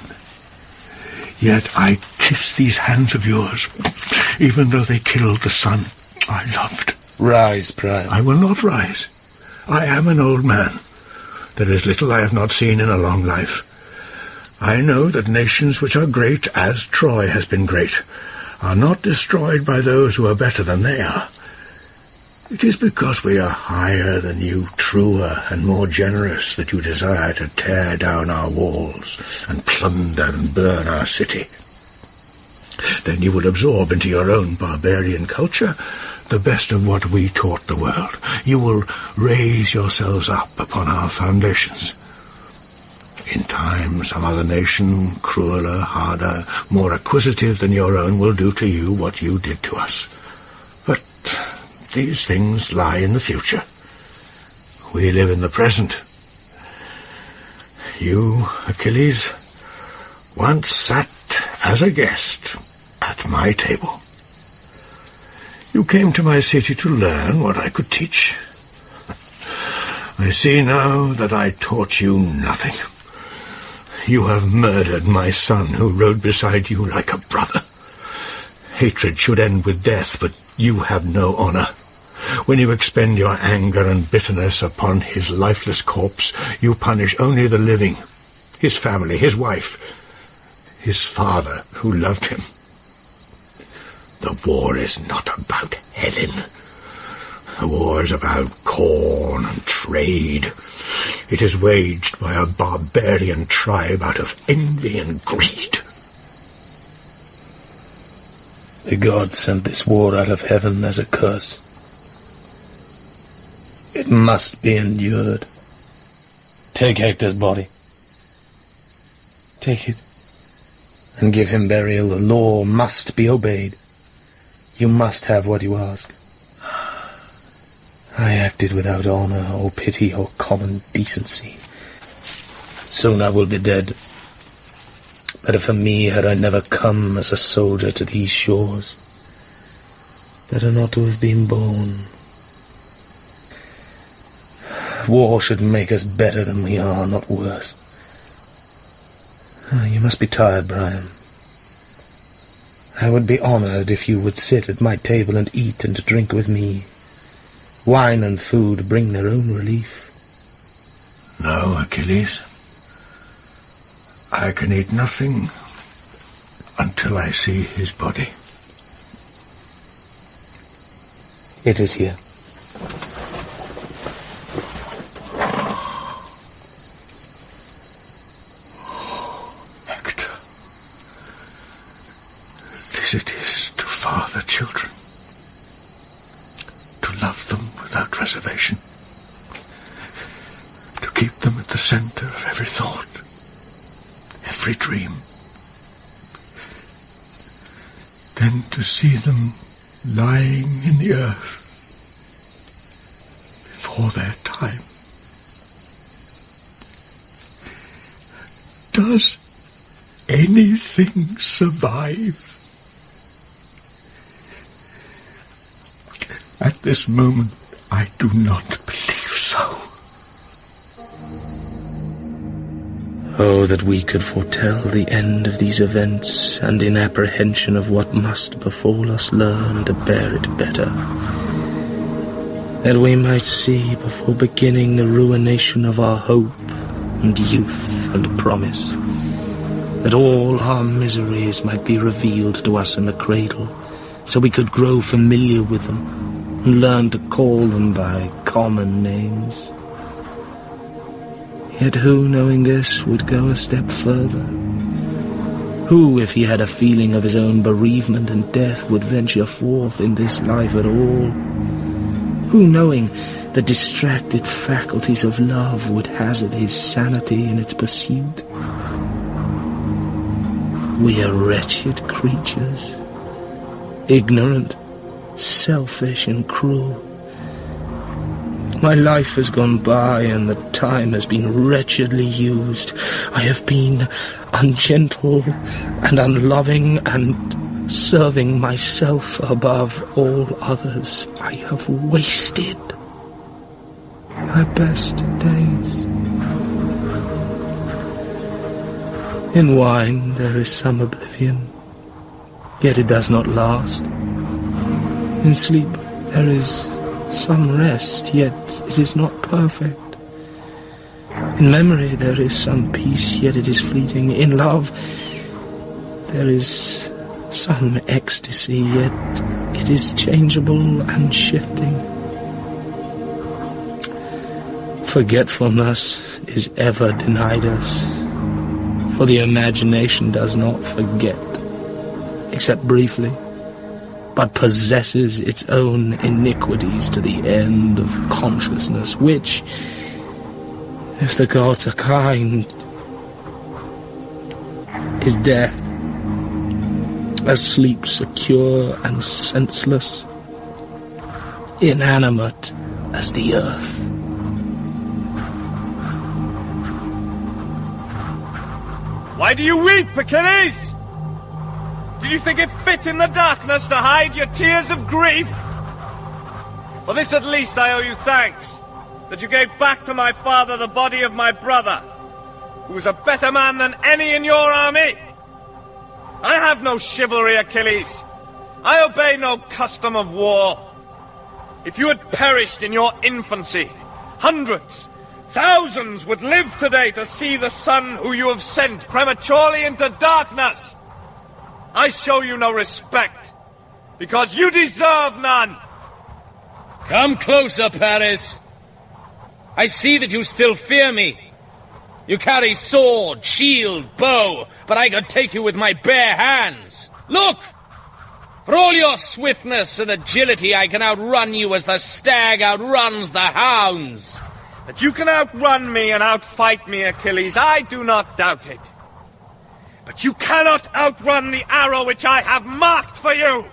S3: Yet I kiss these hands of yours, even though they killed the son I loved.
S18: Rise, Priam.
S3: I will not rise. I am an old man. There is little I have not seen in a long life. I know that nations which are great, as Troy has been great, are not destroyed by those who are better than they are. It is because we are higher than you, truer and more generous, that you desire to tear down our walls and plunder and burn our city. Then you will absorb into your own barbarian culture the best of what we taught the world. You will raise yourselves up upon our foundations. In time, some other nation, crueler, harder, more acquisitive than your own, will do to you what you did to us. But these things lie in the future. We live in the present. You, Achilles, once sat as a guest at my table. You came to my city to learn what I could teach. I see now that I taught you nothing. You have murdered my son, who rode beside you like a brother. Hatred should end with death, but you have no honor. When you expend your anger and bitterness upon his lifeless corpse, you punish only the living, his family, his wife, his father who loved him. The war is not about Helen. The war is about corn and trade. It is waged by a barbarian tribe out of envy and greed.
S18: The gods sent this war out of heaven as a curse. It must be endured. Take Hector's body. Take it and give him burial. The law must be obeyed. You must have what you ask. I acted without honour or pity or common decency. Soon I will be dead. Better for me had I never come as a soldier to these shores. Better not to have been born. War should make us better than we are, not worse. You must be tired, Priam. I would be honoured if you would sit at my table and eat and drink with me. Wine and food bring their own relief.
S3: No, Achilles. I can eat nothing until I see his body.
S18: It is here.
S3: Hector. This it is to father children. To love them without reservation. To keep them at the centre of every thought. Every dream. Then to see them lying in the earth before their time. Does anything survive? At this moment, I do not believe so.
S18: Oh, that we could foretell the end of these events, and in apprehension of what must befall us learn to bear it better. That we might see before beginning the ruination of our hope and youth and promise. That all our miseries might be revealed to us in the cradle, so we could grow familiar with them and learn to call them by common names. Yet who, knowing this, would go a step further? Who, if he had a feeling of his own bereavement and death, would venture forth in this life at all? Who, knowing the distracted faculties of love, would hazard his sanity in its pursuit? We are wretched creatures, ignorant, selfish and cruel. My life has gone by and the time has been wretchedly used. I have been ungentle and unloving and serving myself above all others. I have wasted my best days. In wine there is some oblivion, yet it does not last. In sleep there is some rest, yet it is not perfect. In memory there is some peace, yet it is fleeting. In love there is some ecstasy, yet it is changeable and shifting. Forgetfulness is ever denied us, for the imagination does not forget, except briefly, but possesses its own iniquities to the end of consciousness, which, if the gods are kind, is death, as sleep secure and senseless, inanimate as the earth.
S21: Why do you weep, Achilles? Did you think it fit in the darkness to hide your tears of grief? For this at least I owe you thanks, that you gave back to my father the body of my brother, who was a better man than any in your army. I have no chivalry, Achilles. I obey no custom of war. If you had perished in your infancy, hundreds, thousands would live today to see the son who you have sent prematurely into darkness. I show you no respect. Because you deserve none!
S18: Come closer, Paris. I see that you still fear me. You carry sword, shield, bow, but I could take you with my bare hands. Look! For all your swiftness and agility, I can outrun you as the stag outruns the hounds.
S21: That you can outrun me and outfight me, Achilles, I do not doubt it. But you cannot outrun the arrow which I have marked for you!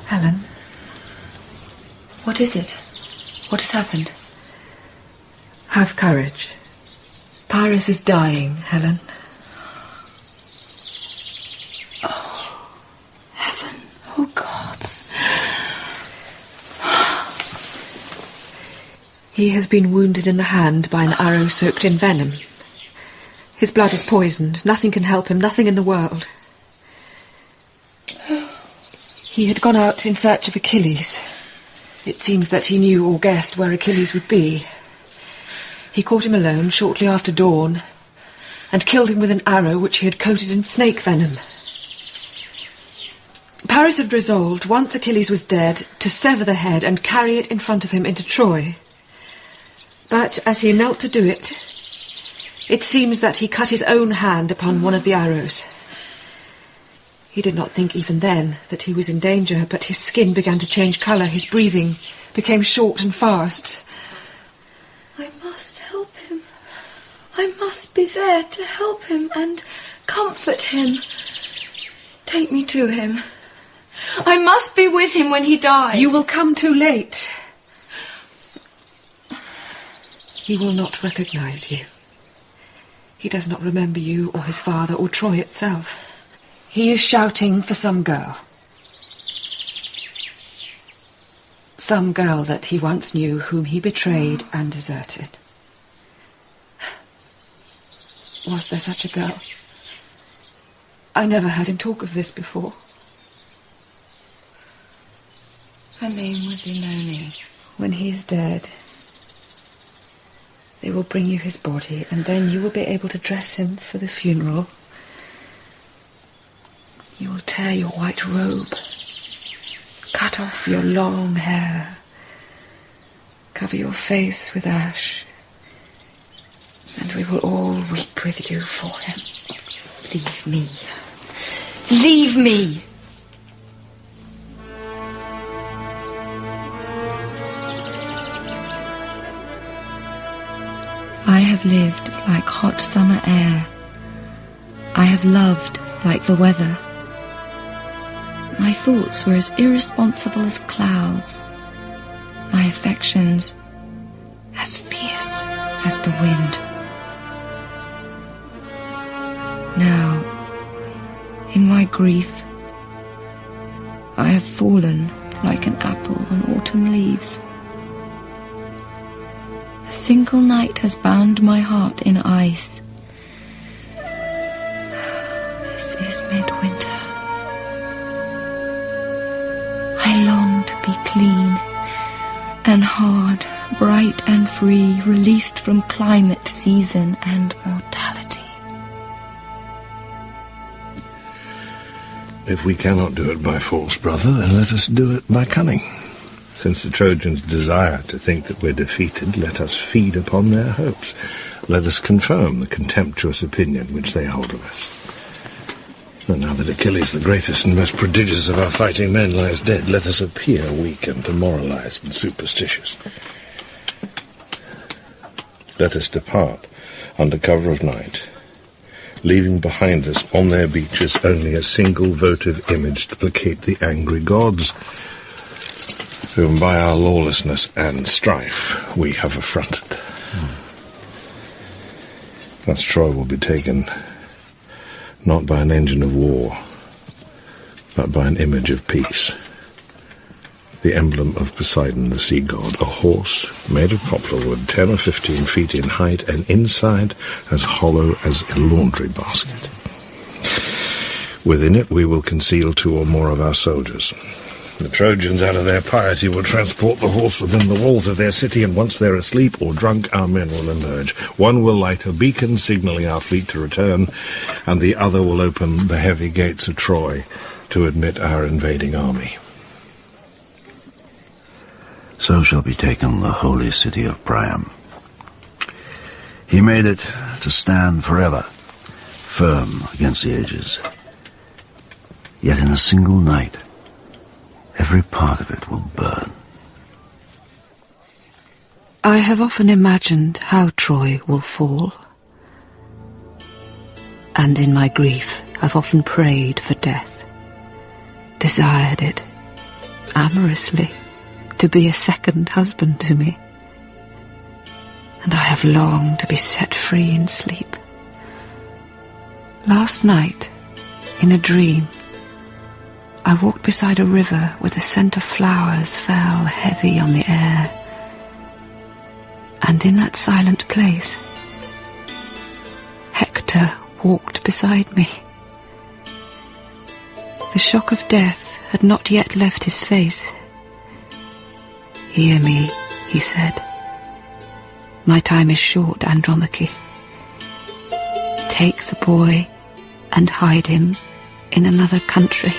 S2: Helen.
S19: What is it? What has happened?
S2: Have courage. Paris is dying, Helen.
S19: Oh, heaven. Oh, gods.
S2: He has been wounded in the hand by an arrow soaked in venom. His blood is poisoned. Nothing can help him, nothing in the world. He had gone out in search of Achilles. It seems that he knew or guessed where Achilles would be. He caught him alone shortly after dawn and killed him with an arrow which he had coated in snake venom. Paris had resolved, once Achilles was dead, to sever the head and carry it in front of him into Troy. But as he knelt to do it, it seems that he cut his own hand upon one of the arrows. He did not think even then that he was in danger, but his skin began to change colour, his breathing became short and fast.
S14: I must help him. I must be there to help him and comfort him. Take me to him. I must be with him when he dies.
S2: You will come too late. He will not recognise you. He does not remember you or his father or Troy itself. He is shouting for some girl. Some girl that he once knew, whom he betrayed and deserted. Was there such a girl? I never heard him talk of this before.
S19: Her name was Oenone.
S2: When he is dead, they will bring you his body, and then you will be able to dress him for the funeral. You will tear your white robe, cut off your long hair, cover your face with ash, and we will all weep with you for him.
S19: Leave me. Leave me!
S9: I have lived like hot summer air. I have loved like the weather. My thoughts were as irresponsible as clouds. My affections as fierce as the wind. Now, in my grief, I have fallen like an apple on autumn leaves. A single night has bound my heart in ice. This is midwinter. I long to be clean and hard, bright and free, released from climate, season and mortality.
S11: If we cannot do it by force, brother, then let us do it by cunning. Since the Trojans desire to think that we're defeated, let us feed upon their hopes. Let us confirm the contemptuous opinion which they hold of us. And now that Achilles, the greatest and most prodigious of our fighting men, lies dead, let us appear weak and demoralized and superstitious. Let us depart under cover of night, leaving behind us on their beaches only a single votive image to placate the angry gods, whom by our lawlessness and strife we have affronted. Thus Troy will be taken not by an engine of war, but by an image of peace. the emblem of Poseidon, the sea god, a horse made of poplar wood, 10 or 15 feet in height, and inside as hollow as a laundry basket. Within it we will conceal 2 or more of our soldiers. The Trojans, out of their piety, will transport the horse within the walls of their city, and once they're asleep or drunk, our men will emerge. One will light a beacon, signalling our fleet to return, and the other will open the heavy gates of Troy to admit our invading army.
S5: So shall be taken the holy city of Priam. He made it to stand forever, firm against the ages. Yet in a single night, every part of it will burn.
S16: I have often imagined how Troy will fall. And in my grief, I've often prayed for death, desired it, amorously, to be a second husband to me. And I have longed to be set free in sleep. Last night, in a dream, I walked beside a river where the scent of flowers fell heavy on the air. And in that silent place, Hector walked beside me. The shock of death had not yet left his face. "Hear me," he said. "My time is short, Andromache. Take the boy and hide him in another country.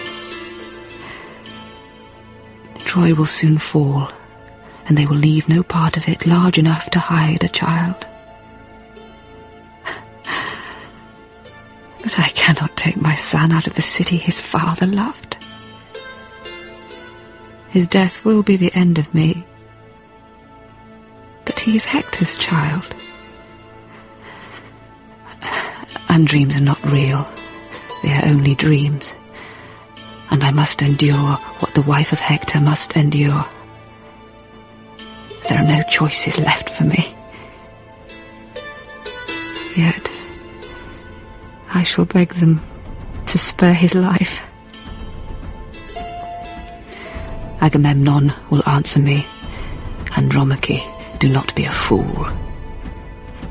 S16: Troy will soon fall, and they will leave no part of it large enough to hide a child. But I cannot take my son out of the city his father loved. His death will be the end of me, but he is Hector's child. And dreams are not real, they are only dreams. And I must endure what the wife of Hector must endure. There are no choices left for me. Yet, I shall beg them to spare his life. Agamemnon will answer me, "Andromache, do not be a fool.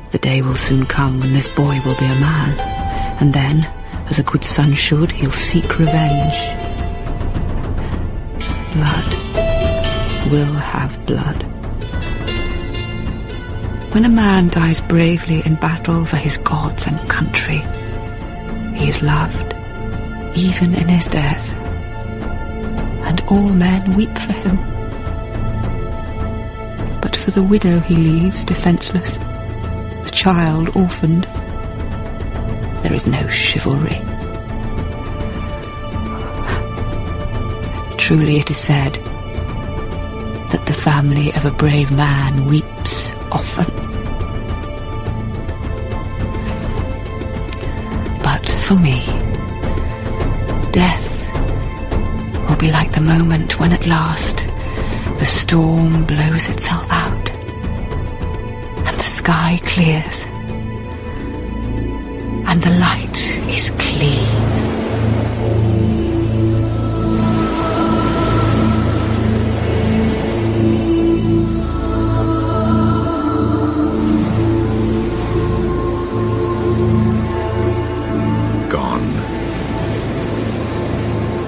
S16: The day will soon come when this boy will be a man, and then, as a good son should, he'll seek revenge. Blood will have blood. When a man dies bravely in battle for his gods and country, he is loved, even in his death, and all men weep for him. But for the widow he leaves defenceless, the child orphaned, there is no chivalry. Truly it is said that the family of a brave man weeps often. But for me, death will be like the moment when at last the storm blows itself out and the sky clears and the light is clean.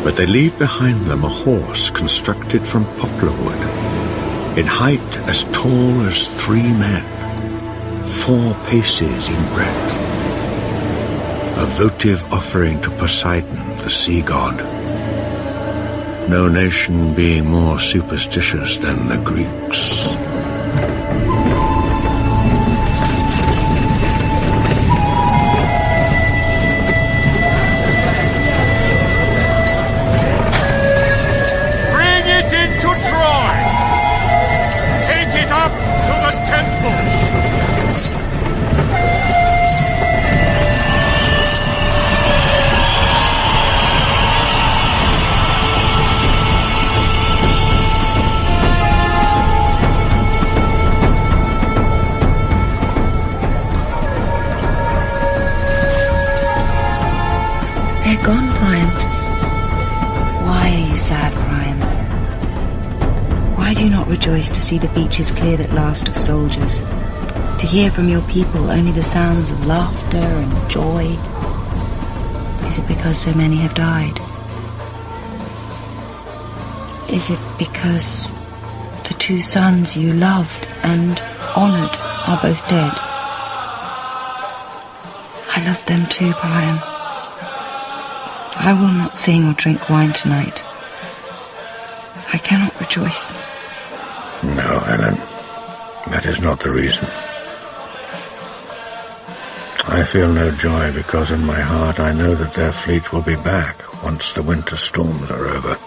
S3: But they leave behind them a horse constructed from poplar wood, in height as tall as 3 men, 4 paces in breadth, a votive offering to Poseidon, the sea god, no nation being more superstitious than the Greeks.
S19: rejoice to see the beaches cleared at last of soldiers, to hear from your people only the sounds of laughter and joy? Is it because so many have died? Is it because the two sons you loved and honoured are both dead? I love them too, Priam. I will not sing or drink wine tonight. I cannot rejoice.
S3: No, Helen. That is not the reason. I feel no joy because in my heart I know that their fleet will be back once the winter storms are over.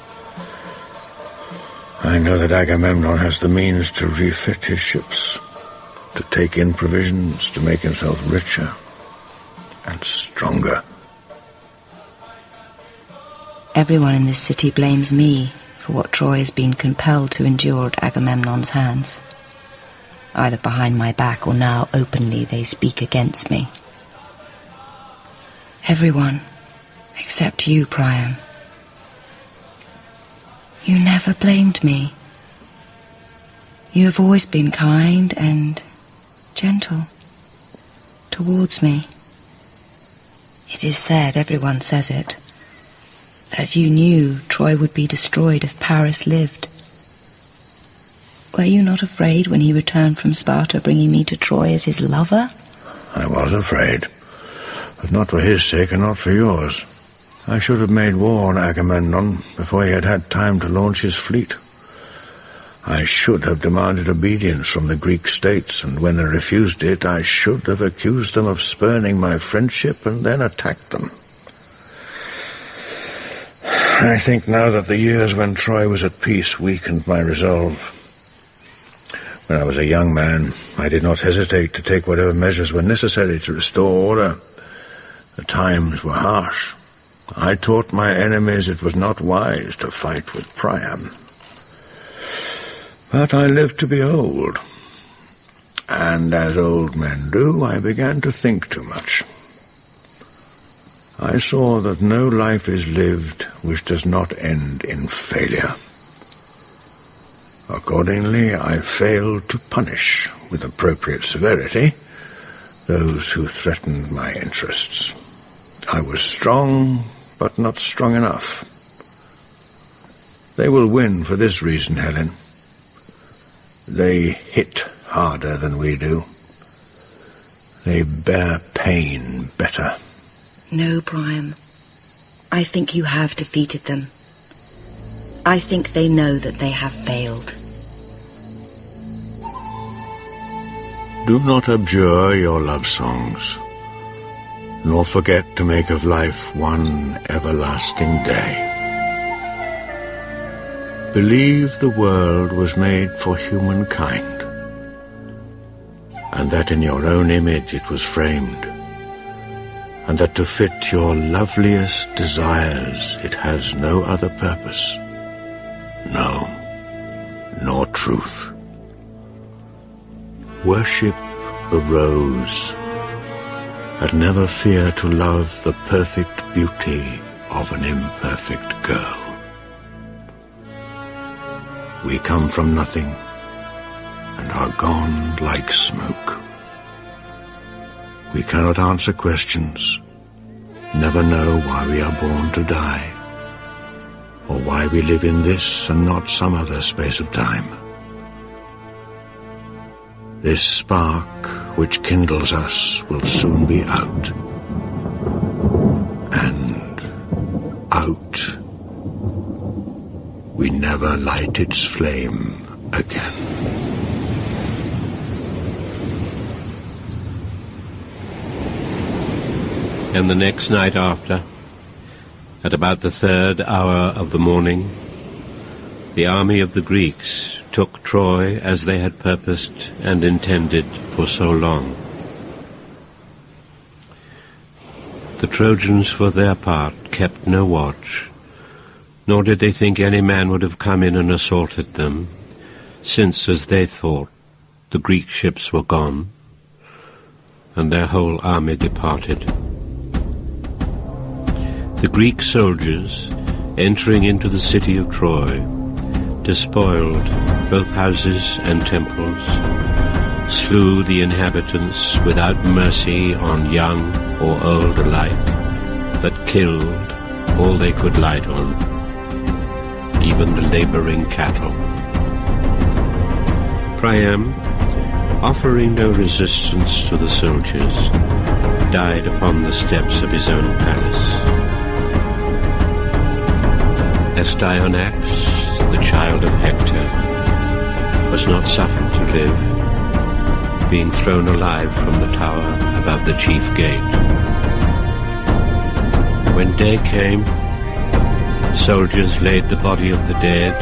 S3: I know that Agamemnon has the means to refit his ships, to take in provisions, to make himself richer and stronger.
S19: Everyone in this city blames me for what Troy has been compelled to endure at Agamemnon's hands. Either behind my back or now openly they speak against me. Everyone, except you, Priam. You never blamed me. You have always been kind and gentle towards me. It is said, everyone says it, that you knew Troy would be destroyed if Paris lived. Were you not afraid when he returned from Sparta, bringing me to Troy as his lover?
S3: I was afraid, but not for his sake and not for yours. I should have made war on Agamemnon before he had had time to launch his fleet. I should have demanded obedience from the Greek states, and when they refused it, I should have accused them of spurning my friendship and then attacked them. I think now that the years when Troy was at peace weakened my resolve. When I was a young man, I did not hesitate to take whatever measures were necessary to restore order. The times were harsh. I taught my enemies it was not wise to fight with Priam. But I lived to be old, and as old men do, I began to think too much. I saw that no life is lived which does not end in failure. Accordingly, I failed to punish, with appropriate severity, those who threatened my interests. I was strong, but not strong enough. They will win for this reason, Helen. They hit harder than we do. They bear pain better.
S19: No, Priam. I think you have defeated them. I think they know that they have failed.
S3: Do not abjure your love songs, nor forget to make of life one everlasting day. Believe the world was made for humankind, and that in your own image it was framed, and that to fit your loveliest desires it has no other purpose, no, nor truth. Worship the rose, and never fear to love the perfect beauty of an imperfect girl. We come from nothing, and are gone like smoke. We cannot answer questions, never know why we are born to die, or why we live in this and not some other space of time. This spark which kindles us will soon be out, and out. We never light its flame again.
S1: And the next night after, at about the 3rd hour of the morning, the army of the Greeks took Troy as they had purposed and intended for so long. The Trojans, for their part, kept no watch, nor did they think any man would have come in and assaulted them, since, as they thought, the Greek ships were gone, and their whole army departed. The Greek soldiers, entering into the city of Troy, despoiled both houses and temples, slew the inhabitants without mercy on young or old alike, but killed all they could light on, even the laboring cattle. Priam, offering no resistance to the soldiers, died upon the steps of his own palace. Astyanax, the child of Hector, was not suffered to live, being thrown alive from the tower above the chief gate. When day came, soldiers laid the body of the dead,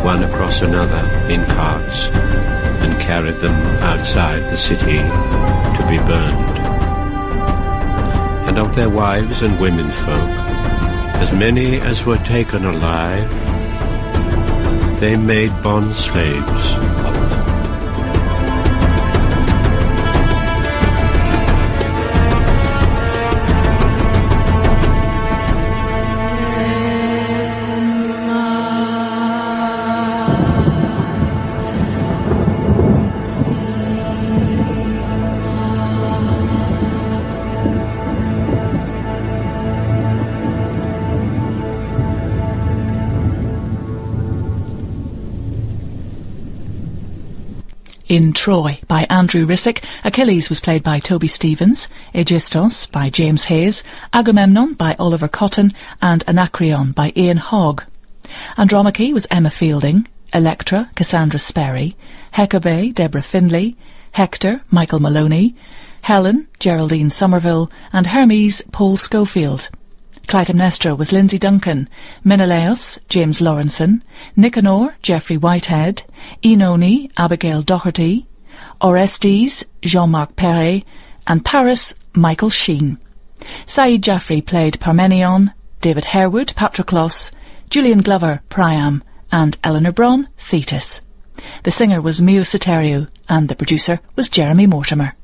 S1: one across another, in carts, and carried them outside the city to be burned. And of their wives and womenfolk, as many as were taken alive, they made bond slaves of them.
S15: In Troy by Andrew Rissik, Achilles was played by Toby Stevens, Aegisthus by James Hayes, Agamemnon by Oliver Cotton, and Anacreon by Ian Hogg. Andromache was Emma Fielding, Electra, Cassandra Sperry, Hecabe, Deborah Findlay, Hector, Michael Maloney, Helen, Geraldine Somerville, and Hermes, Paul Scofield. Clytemnestra was Lindsay Duncan, Menalaus, James Lawrenson, Nicanor, Geoffrey Whitehead, Oenone, Abigail Doherty, Orestes, Jean-Marc Perret, and Paris, Michael Sheen. Saeed Jaffrey played Parmenion, David Harewood, Patroclus, Julian Glover, Priam, and Eleanor Braun, Thetis. The singer was Mio Soteriou, and the producer was Jeremy Mortimer.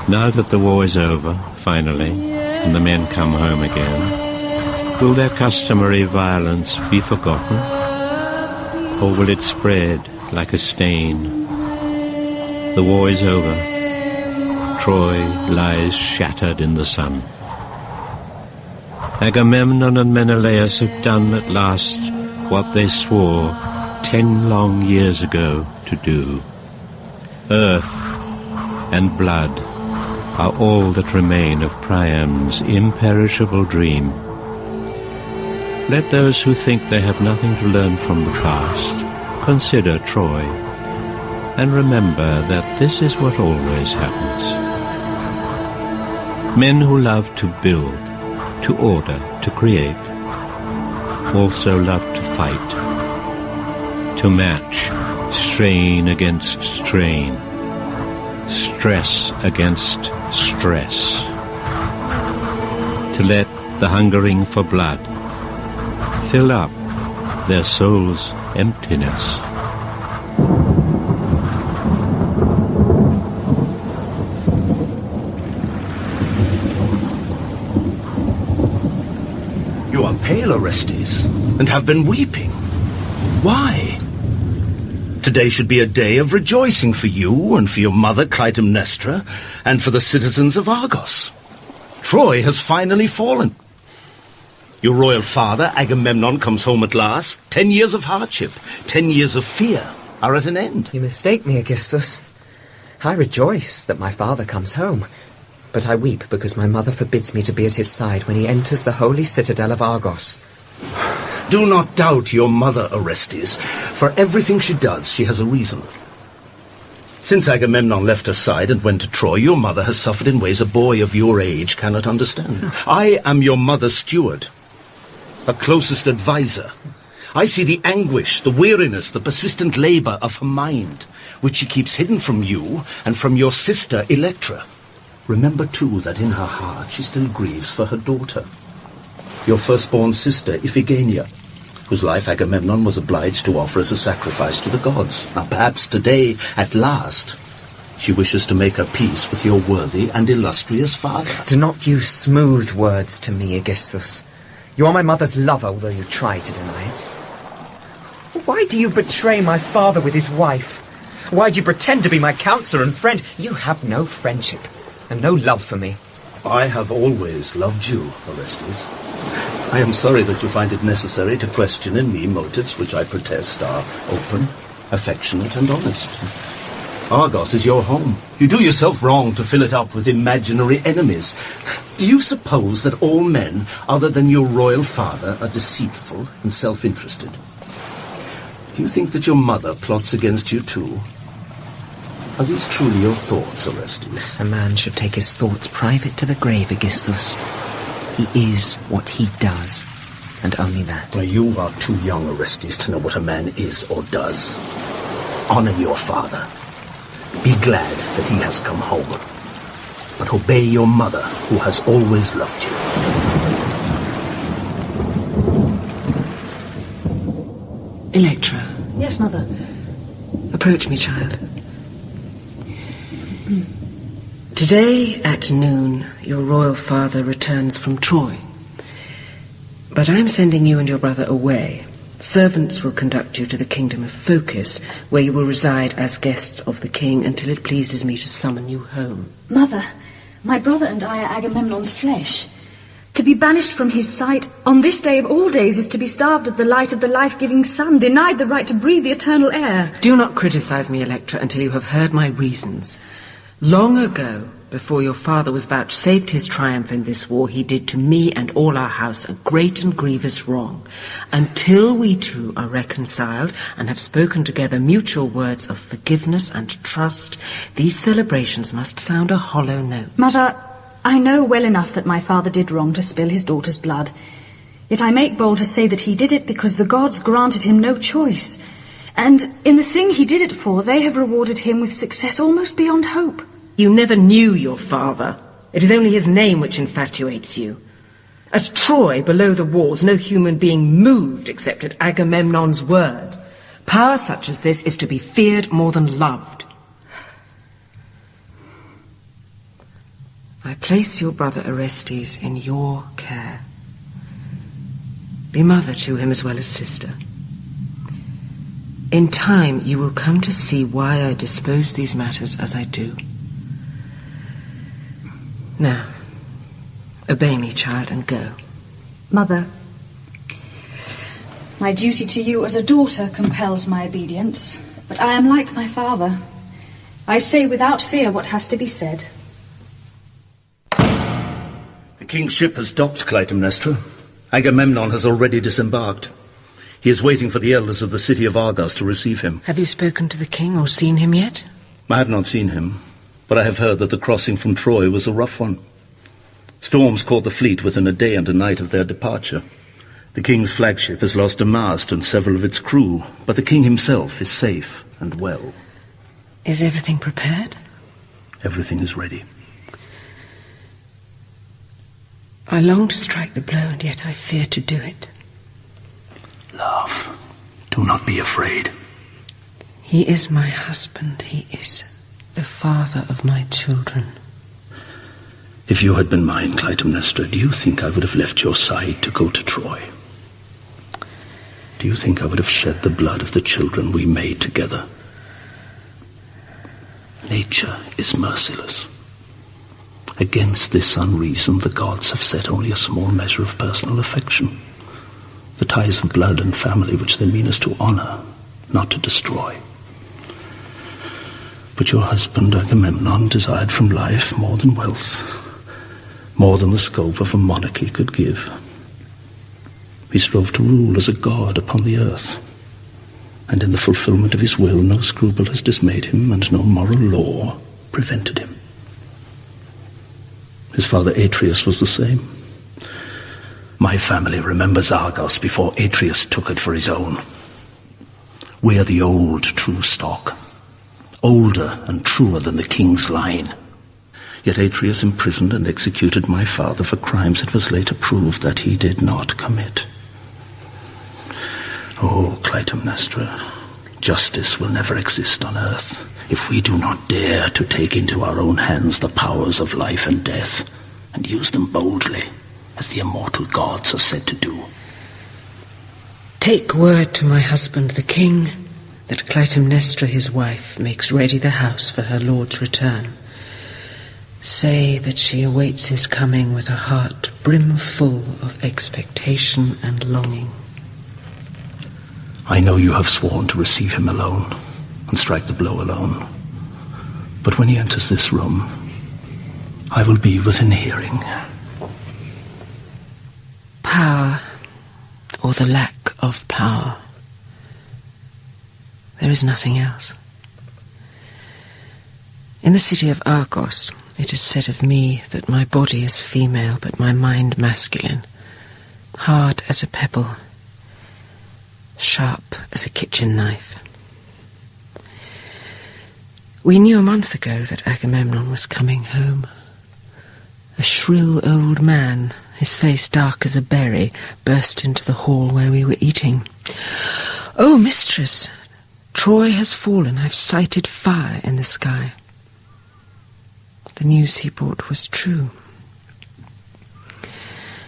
S1: Now that the war is over, finally, and the men come home again, will their customary violence be forgotten? Or will it spread like a stain? The war is over. Troy lies shattered in the sun. Agamemnon and Menelaus have done at last what they swore 10 long years ago to do. Earth and blood are all that remain of Priam's imperishable dream. Let those who think they have nothing to learn from the past consider Troy, and remember that this is what always happens. Men who love to build, to order, to create, also love to fight, to match strain against strain, stress against stress, to let the hungering for blood fill up their soul's emptiness.
S22: You are pale, Orestes, and have been weeping. Why? Today should be a day of rejoicing for you and for your mother Clytemnestra and for the citizens of Argos. Troy has finally fallen. Your royal father, Agamemnon, comes home at last. 10 years of hardship, 10 years of fear are at an end.
S23: You mistake me, Aegisthus. I rejoice that my father comes home, but I weep because my mother forbids me to be at his side when he enters the holy citadel of Argos.
S22: Do not doubt your mother, Orestes. For everything she does, she has a reason. Since Agamemnon left her side and went to Troy, your mother has suffered in ways a boy of your age cannot understand. I am your mother's steward, her closest advisor. I see the anguish, the weariness, the persistent labour of her mind, which she keeps hidden from you and from your sister Electra. Remember, too, that in her heart she still grieves for her daughter, your firstborn sister Iphigenia, whose life Agamemnon was obliged to offer as a sacrifice to the gods. Now, perhaps today, at last, she wishes to make her peace with your worthy and illustrious father.
S23: Do not use smooth words to me, Aegisthus. You are my mother's lover, although you try to deny it. Why do you betray my father with his wife? Why do you pretend to be my counsellor and friend? You have no friendship and no love for me.
S22: I have always loved you, Orestes. I am sorry that you find it necessary to question in me motives which I protest are open, affectionate, and honest. Argos is your home. You do yourself wrong to fill it up with imaginary enemies. Do you suppose that all men, other than your royal father, are deceitful and self-interested? Do you think that your mother plots against you too? Are these truly your thoughts, Orestes?
S23: A man should take his thoughts private to the grave, Aegisthus. He is what he does, and only that.
S22: Well, you are too young, Orestes, to know what a man is or does. Honor your father. Be glad that he has come home. But obey your mother, who has always loved you.
S2: Electra.
S12: Yes, Mother.
S2: Approach me, child. Today at noon, your royal father returns from Troy. But I am sending you and your brother away. Servants will conduct you to the kingdom of Phocis, where you will reside as guests of the king until it pleases me to summon you home.
S12: Mother, my brother and I are Agamemnon's flesh. To be banished from his sight on this day of all days is to be starved of the light of the life-giving sun, denied the right to breathe the eternal air.
S2: Do not criticize me, Electra, until you have heard my reasons. Long ago, before your father was vouchsafed his triumph in this war, he did to me and all our house a great and grievous wrong. Until we two are reconciled and have spoken together mutual words of forgiveness and trust, these celebrations must sound a hollow note.
S12: Mother, I know well enough that my father did wrong to spill his daughter's blood. Yet I make bold to say that he did it because the gods granted him no choice. And in the thing he did it for, they have rewarded him with success almost beyond hope.
S2: You never knew your father. It is only his name which infatuates you. At Troy, below the walls, no human being moved except at Agamemnon's word. Power such as this is to be feared more than loved. I place your brother Orestes in your care. Be mother to him as well as sister. In time, you will come to see why I dispose these matters as I do. Now, obey me, child, and go.
S12: Mother, my duty to you as a daughter compels my obedience, but I am like my father. I say without fear what has to be said.
S22: The king's ship has docked, Clytemnestra. Agamemnon has already disembarked. He is waiting for the elders of the city of Argos to receive him.
S2: Have you spoken to the king or seen him yet?
S22: I have not seen him, but I have heard that the crossing from Troy was a rough one. Storms caught the fleet within a day and a night of their departure. The king's flagship has lost a mast and several of its crew, but the king himself is safe and well.
S2: Is everything prepared?
S22: Everything is ready.
S2: I long to strike the blow, and yet I fear to do it.
S22: Love, do not be afraid.
S2: He is my husband. He is the father of my children.
S22: If you had been mine, Clytemnestra, do you think I would have left your side to go to Troy? Do you think I would have shed the blood of the children we made together? Nature is merciless. Against this unreason, the gods have set only a small measure of personal affection. The ties of blood and family which they mean us to honor, not to destroy. But your husband, Agamemnon, desired from life more than wealth, more than the scope of a monarchy could give. He strove to rule as a god upon the earth, and in the fulfillment of his will no scruple has dismayed him, and no moral law prevented him. His father Atreus was the same. My family remembers Argos before Atreus took it for his own. We are the old true stock, older and truer than the king's line. Yet Atreus imprisoned and executed my father for crimes it was later proved that he did not commit. Oh, Clytemnestra, justice will never exist on earth if we do not dare to take into our own hands the powers of life and death and use them boldly, as the immortal gods are said to do.
S6: Take word to my husband the king that Clytemnestra his wife makes ready the house for her lord's return. Say that she awaits his coming with a heart brimful of expectation and longing.
S22: I know you have sworn to receive him alone and strike the blow alone. But when he enters this room, I will be within hearing.
S6: Power, or the lack of power. There is nothing else. In the city of Argos, it is said of me that my body is female, but my mind masculine, hard as a pebble, sharp as a kitchen knife. We knew a month ago that Agamemnon was coming home. A shrill old man, his face dark as a berry, burst into the hall where we were eating. "Oh, mistress, Troy has fallen. I've sighted fire in the sky." The news he brought was true.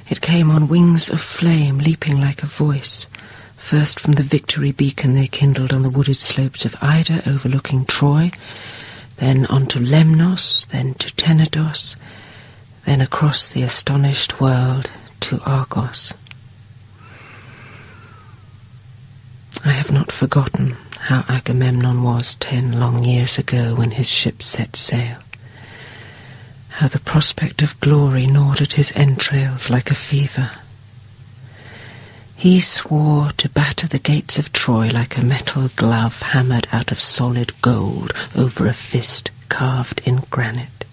S6: It came on wings of flame, leaping like a voice, first from the victory beacon they kindled on the wooded slopes of Ida overlooking Troy, then on to Lemnos, then to Tenedos, then across the astonished world to Argos. I have not forgotten how Agamemnon was 10 long years ago when his ship set sail. How the prospect of glory gnawed at his entrails like a fever. He swore to batter the gates of Troy like a metal glove hammered out of solid gold over a fist carved in granite.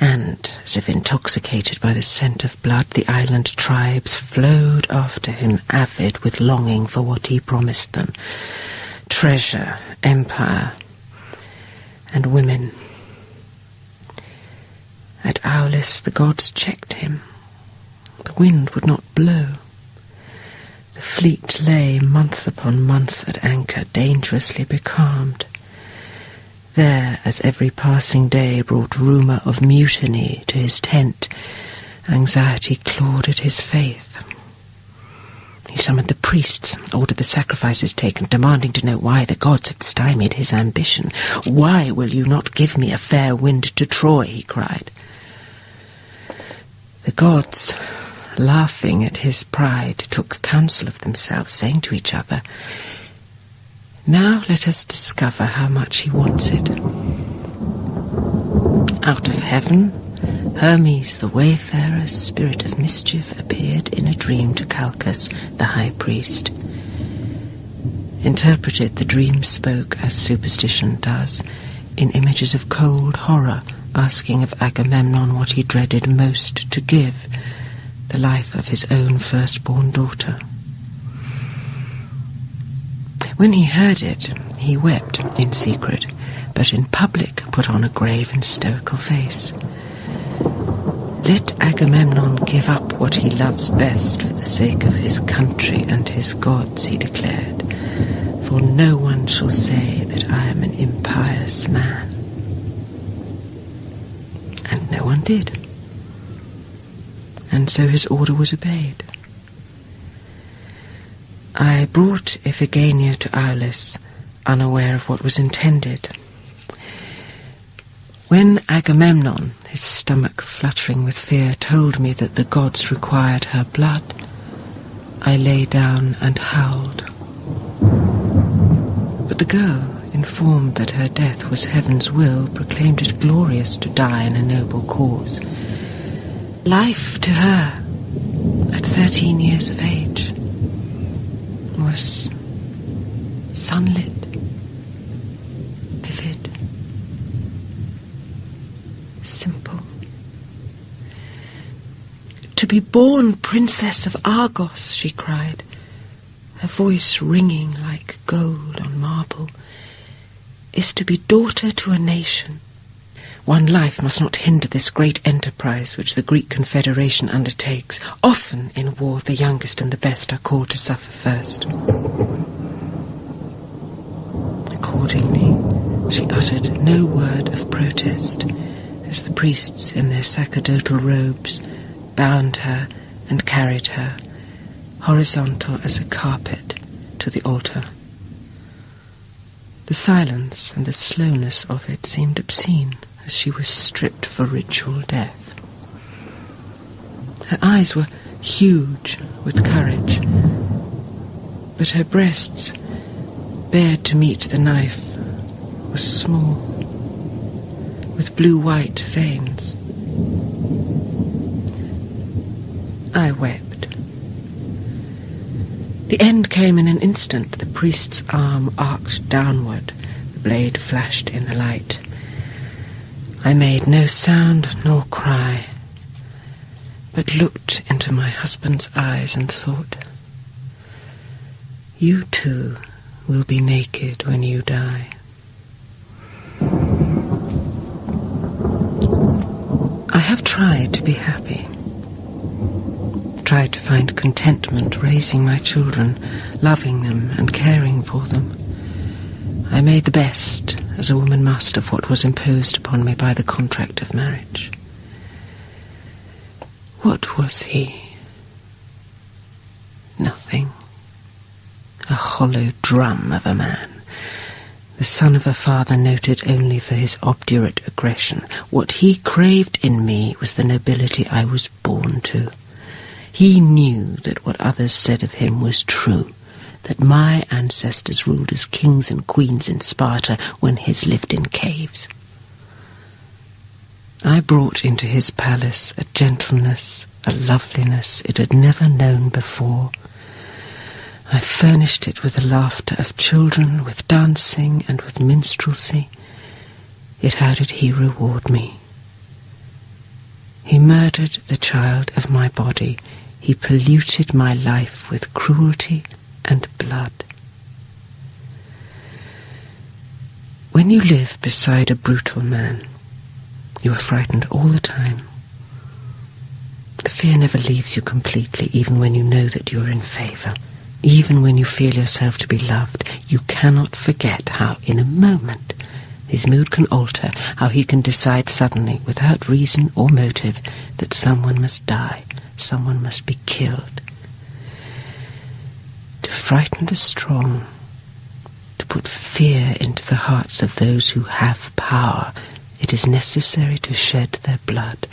S6: And, as if intoxicated by the scent of blood, the island tribes flowed after him, avid with longing for what he promised them. Treasure, empire, and women. At Aulis the gods checked him. The wind would not blow. The fleet lay month upon month at anchor, dangerously becalmed. There, as every passing day brought rumour of mutiny to his tent, anxiety clawed at his faith. He summoned the priests, ordered the sacrifices taken, demanding to know why the gods had stymied his ambition. "Why will you not give me a fair wind to Troy?" he cried. The gods, laughing at his pride, took counsel of themselves, saying to each other, "Now let us discover how much he wants it." Out of heaven, Hermes, the wayfarer, spirit of mischief, appeared in a dream to Calchas, the high priest. Interpreted, the dream spoke, as superstition does, in images of cold horror, asking of Agamemnon what he dreaded most to give, the life of his own firstborn daughter. When he heard it, he wept in secret, but in public put on a grave and stoical face. Let Agamemnon give up what he loves best for the sake of his country and his gods, he declared, for no one shall say that I am an impious man. And no one did. And so his order was obeyed. I brought Iphigenia to Aulis, unaware of what was intended. When Agamemnon, his stomach fluttering with fear, told me that the gods required her blood, I lay down and howled. But the girl, informed that her death was heaven's will, proclaimed it glorious to die in a noble cause. Life to her, at 13 years of age, was sunlit, vivid, simple. To be born Princess of Argos, she cried, her voice ringing like gold on marble, is to be daughter to a nation. One life must not hinder this great enterprise which the Greek Confederation undertakes. Often in war the youngest and the best are called to suffer first. Accordingly, she uttered no word of protest as the priests in their sacerdotal robes bound her and carried her, horizontal as a carpet, to the altar. The silence and the slowness of it seemed obscene as she was stripped for ritual death. Her eyes were huge with courage, but her breasts, bared to meet the knife, were small, with blue-white veins. I wept. The end came in an instant. The priest's arm arced downward. The blade flashed in the light. I made no sound nor cry, but looked into my husband's eyes and thought, you too will be naked when you die. I have tried to be happy, tried to find contentment raising my children, loving them and caring for them. I made the best, as a woman must, of what was imposed upon me by the contract of marriage. What was he? Nothing. A hollow drum of a man. The son of a father noted only for his obdurate aggression. What he craved in me was the nobility I was born to. He knew that what others said of him was true, that my ancestors ruled as kings and queens in Sparta when his lived in caves. I brought into his palace a gentleness, a loveliness it had never known before. I furnished it with the laughter of children, with dancing and with minstrelsy. Yet how did he reward me? He murdered the child of my body. He polluted my life with cruelty and blood. When you live beside a brutal man, you are frightened all the time. The fear never leaves you completely, even when you know that you are in favour. Even when you feel yourself to be loved, you cannot forget how, in a moment, his mood can alter, how he can decide suddenly, without reason or motive, that someone must die, someone must be killed. To frighten the strong, to put fear into the hearts of those who have power, it is necessary to shed their blood.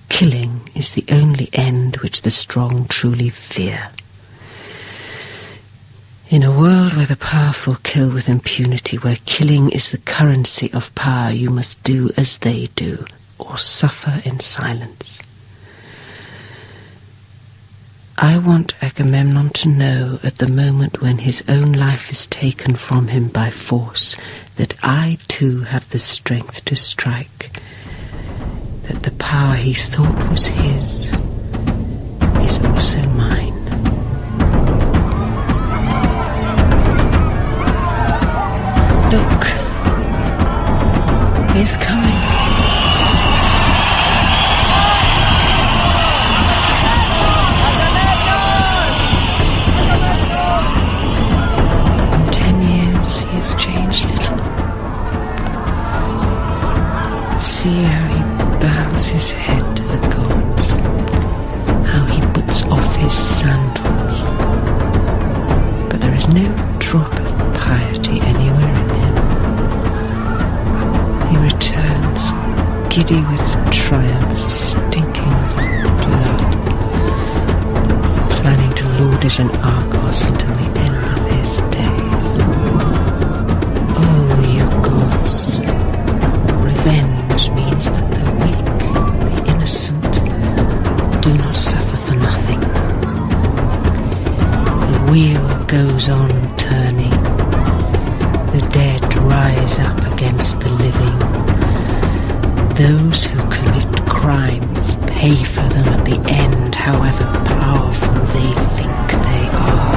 S6: Killing is the only end which the strong truly fear. In a world where the powerful kill with impunity, where killing is the currency of power, you must do as they do, or suffer in silence. I want Agamemnon to know at the moment when his own life is taken from him by force, that I too have the strength to strike, that the power he thought was his is also mine. Look, he's coming. In 10 years, he has changed little. See how he bows his head to the gods, how he puts off his sandals. But there is no drop of piety anywhere in him. He returns, giddy with triumph, stinking of blood, planning to lord it in Argos until the end of his days. Oh, you gods! Revenge means that the weak, the innocent, do not suffer for nothing. The wheel goes on turning. journey. The dead rise up against the living. Those who commit crimes pay for them at the end, however powerful they think they are.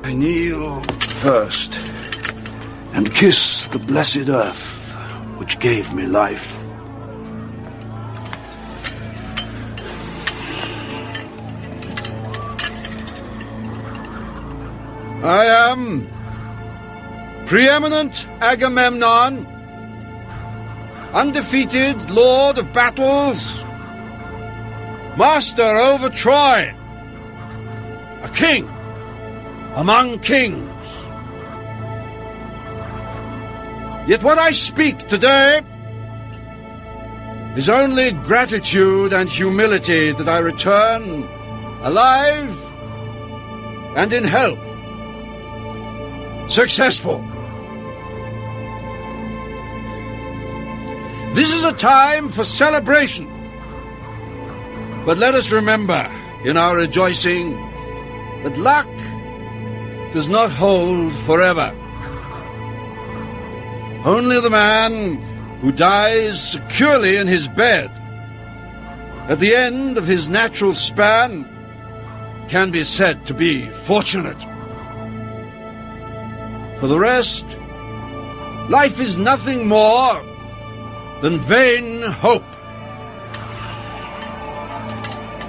S5: I kneel first and kiss the blessed earth which gave me life.
S4: I am preeminent Agamemnon, undefeated lord of battles, master over Troy, a king among kings. Yet what I speak today is only gratitude and humility that I return alive and in health, successful. This is a time for celebration, but let us remember in our rejoicing that luck does not hold forever. Only the man who dies securely in his bed at the end of his natural span can be said to be fortunate. For the rest, life is nothing more than vain hope.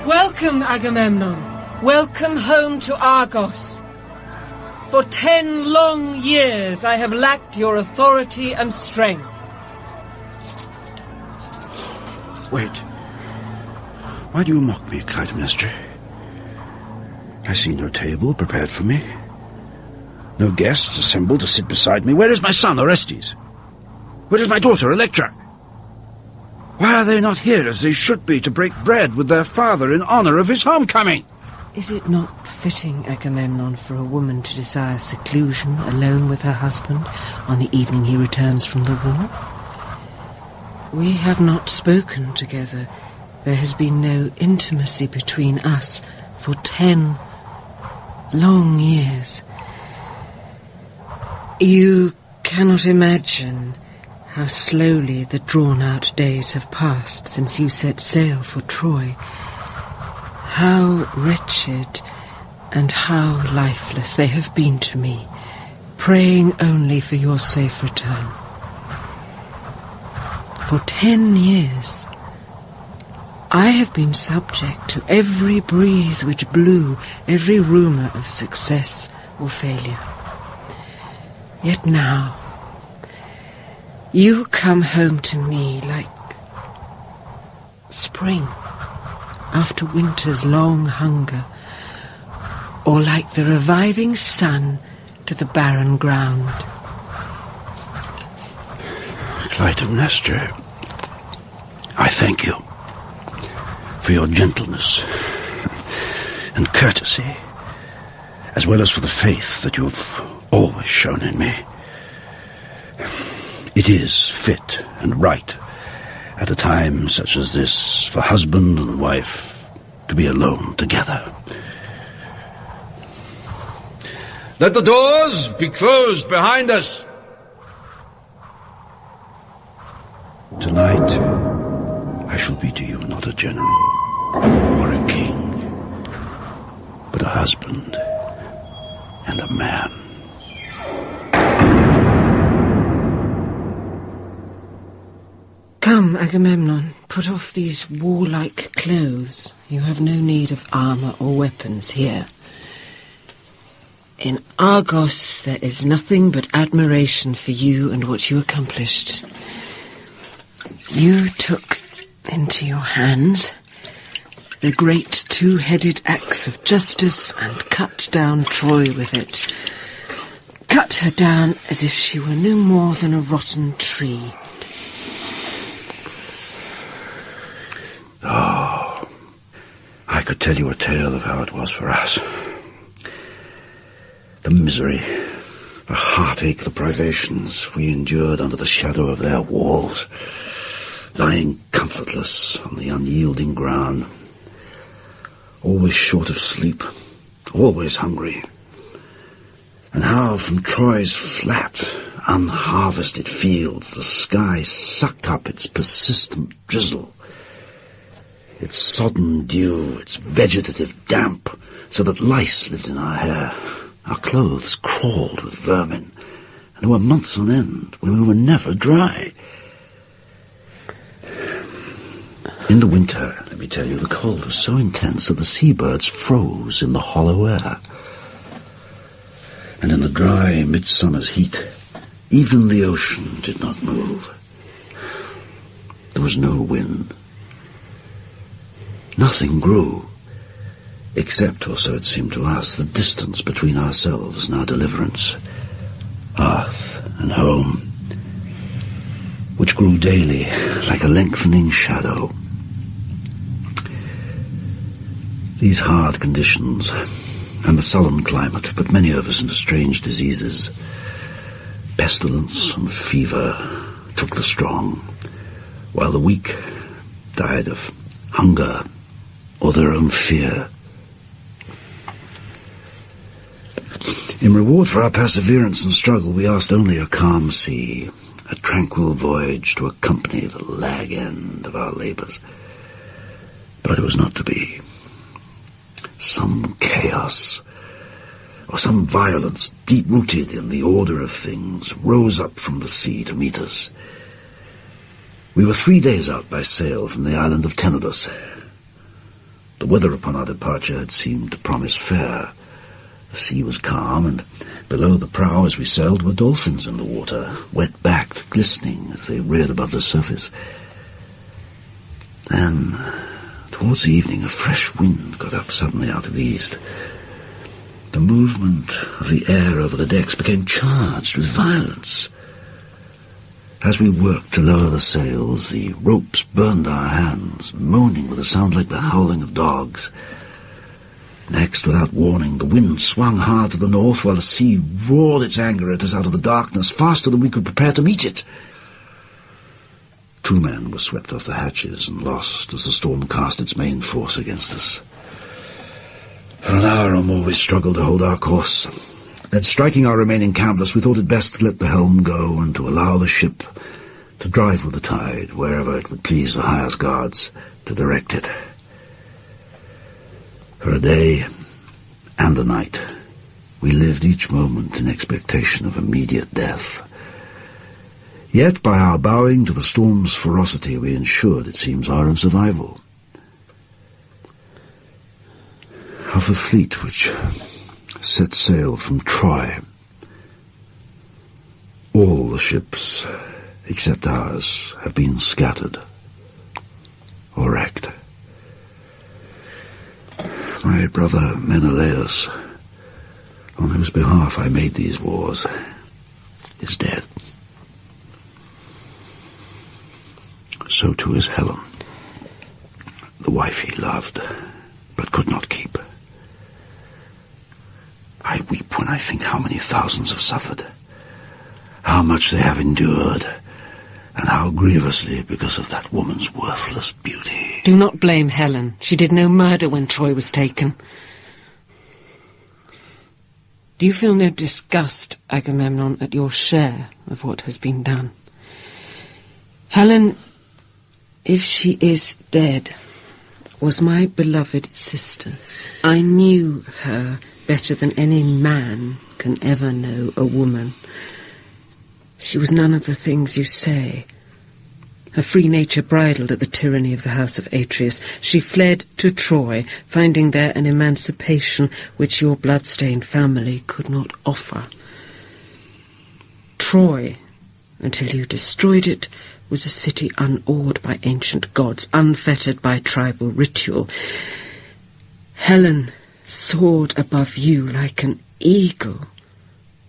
S6: Welcome, Agamemnon. Welcome home to Argos. For 10 long years I have lacked your authority and strength.
S5: Wait. Why do you mock me, Clytemnestra? I see no table prepared for me. No guests assembled to sit beside me. Where is my son, Orestes? Where is my daughter, Electra? Why are they not here as they should be to break bread with their father in honor of his homecoming?
S6: Is it not fitting, Agamemnon, for a woman to desire seclusion alone with her husband on the evening he returns from the war? We have not spoken together. There has been no intimacy between us for 10 long years. You cannot imagine how slowly the drawn-out days have passed since you set sail for Troy. How wretched and how lifeless they have been to me, praying only for your safe return. For 10 years, I have been subject to every breeze which blew, every rumour of success or failure. Yet now, you come home to me like spring after winter's long hunger, or like the reviving sun to the barren ground.
S5: Clytemnestra, I thank you for your gentleness and courtesy, as well as for the faith that you have always shown in me. It is fit and right at a time such as this for husband and wife to be alone together.
S4: Let the doors be closed behind us.
S5: Tonight, I shall be to you not a general or a king, but a husband and a man.
S6: Come, Agamemnon, put off these warlike clothes. You have no need of armour or weapons here. In Argos there is nothing but admiration for you and what you accomplished. You took into your hands the great two-headed axe of justice and cut down Troy with it. Cut her down as if she were no more than a rotten tree.
S5: Oh, I could tell you a tale of how it was for us. The misery, the heartache, the privations we endured under the shadow of their walls. lying comfortless on the unyielding ground, always short of sleep, always hungry. And how from Troy's flat, unharvested fields the sky sucked up its persistent drizzle, its sodden dew, its vegetative damp, so that lice lived in our hair. Our clothes crawled with vermin, and there were months on end when we were never dry. In the winter, let me tell you, the cold was so intense that the seabirds froze in the hollow air. And in the dry midsummer's heat, even the ocean did not move. There was no wind. Nothing grew, except, or so it seemed to us, the distance between ourselves and our deliverance, earth and home, which grew daily like a lengthening shadow. These hard conditions and the sullen climate put many of us into strange diseases. Pestilence and fever took the strong, while the weak died of hunger or their own fear. In reward for our perseverance and struggle, we asked only a calm sea, a tranquil voyage to accompany the lag end of our labours. But it was not to be. Some chaos, or some violence deep-rooted in the order of things, rose up from the sea to meet us. We were 3 days out by sail from the island of Tenedos. The weather upon our departure had seemed to promise fair. The sea was calm, and below the prow as we sailed were dolphins in the water, wet-backed, glistening as they reared above the surface. Then, towards the evening, a fresh wind got up suddenly out of the east. The movement of the air over the decks became charged with violence. As we worked to lower the sails, the ropes burned our hands, moaning with a sound like the howling of dogs. Next, without warning, the wind swung hard to the north, while the sea roared its anger at us out of the darkness, faster than we could prepare to meet it. 2 men were swept off the hatches and lost as the storm cast its main force against us. For an hour or more we struggled to hold our course. Then, striking our remaining canvas, we thought it best to let the helm go and to allow the ship to drive with the tide wherever it would please the highest gods to direct it. For a day and a night, we lived each moment in expectation of immediate death. Yet by our bowing to the storm's ferocity, we ensured, it seems, our own survival. Of the fleet which set sail from Troy, all the ships, except ours, have been scattered or wrecked. My brother Menalaus, on whose behalf I made these wars, is dead. So too is Helen, the wife he loved, but could not keep. I weep when I think how many thousands have suffered, how much they have endured, and how grievously because of that woman's worthless beauty.
S6: Do not blame Helen. She did no murder when Troy was taken. Do you feel no disgust, Agamemnon, at your share of what has been done? Helen, if she is dead, was my beloved sister. I knew her better than any man can ever know a woman. She was none of the things you say. Her free nature bridled at the tyranny of the house of Atreus. She fled to Troy, finding there an emancipation which your blood-stained family could not offer. Troy, until you destroyed it, was a city unawed by ancient gods, unfettered by tribal ritual. Helen soared above you like an eagle.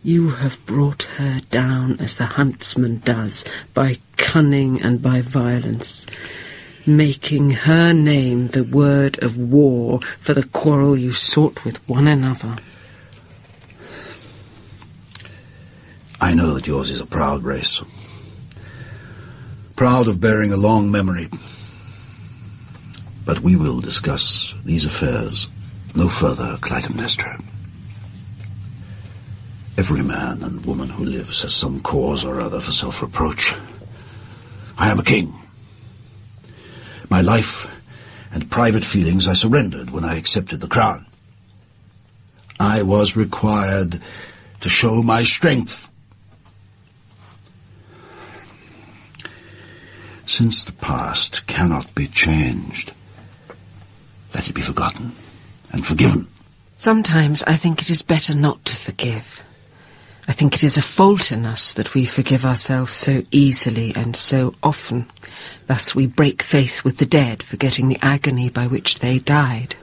S6: You have brought her down as the huntsman does, by cunning and by violence, making her name the word of war for the quarrel you sought with one another.
S5: I know that yours is a proud race. proud of bearing a long memory. But we will discuss these affairs no further, Clytemnestra. Every man and woman who lives has some cause or other for self-reproach. I am a king. My life and private feelings I surrendered when I accepted the crown. I was required to show my strength. Since the past cannot be changed, let it be forgotten and forgiven.
S6: Sometimes I think it is better not to forgive. I think it is a fault in us that we forgive ourselves so easily and so often. Thus we break faith with the dead, forgetting the agony by which they died.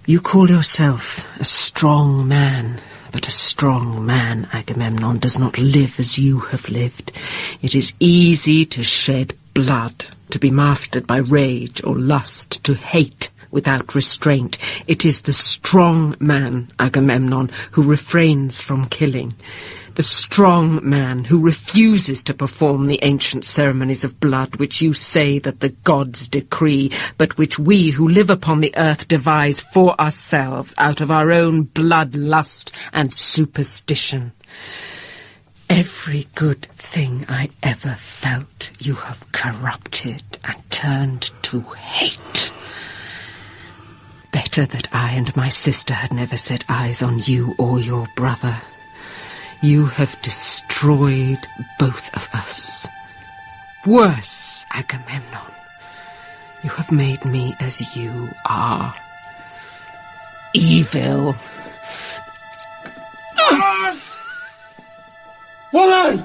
S6: You call yourself a strong man, but a strong man, Agamemnon, does not live as you have lived. It is easy to shed blood, to be mastered by rage or lust, to hate without restraint. It is the strong man, Agamemnon, who refrains from killing. The strong man who refuses to perform the ancient ceremonies of blood which you say that the gods decree, but which we who live upon the earth devise for ourselves out of our own blood lust and superstition. Every good thing I ever felt you have corrupted and turned to hate. Better that I and my sister had never set eyes on you or your brother. You have destroyed both of us. Worse, Agamemnon, you have made me as you are. Evil.
S20: Woman!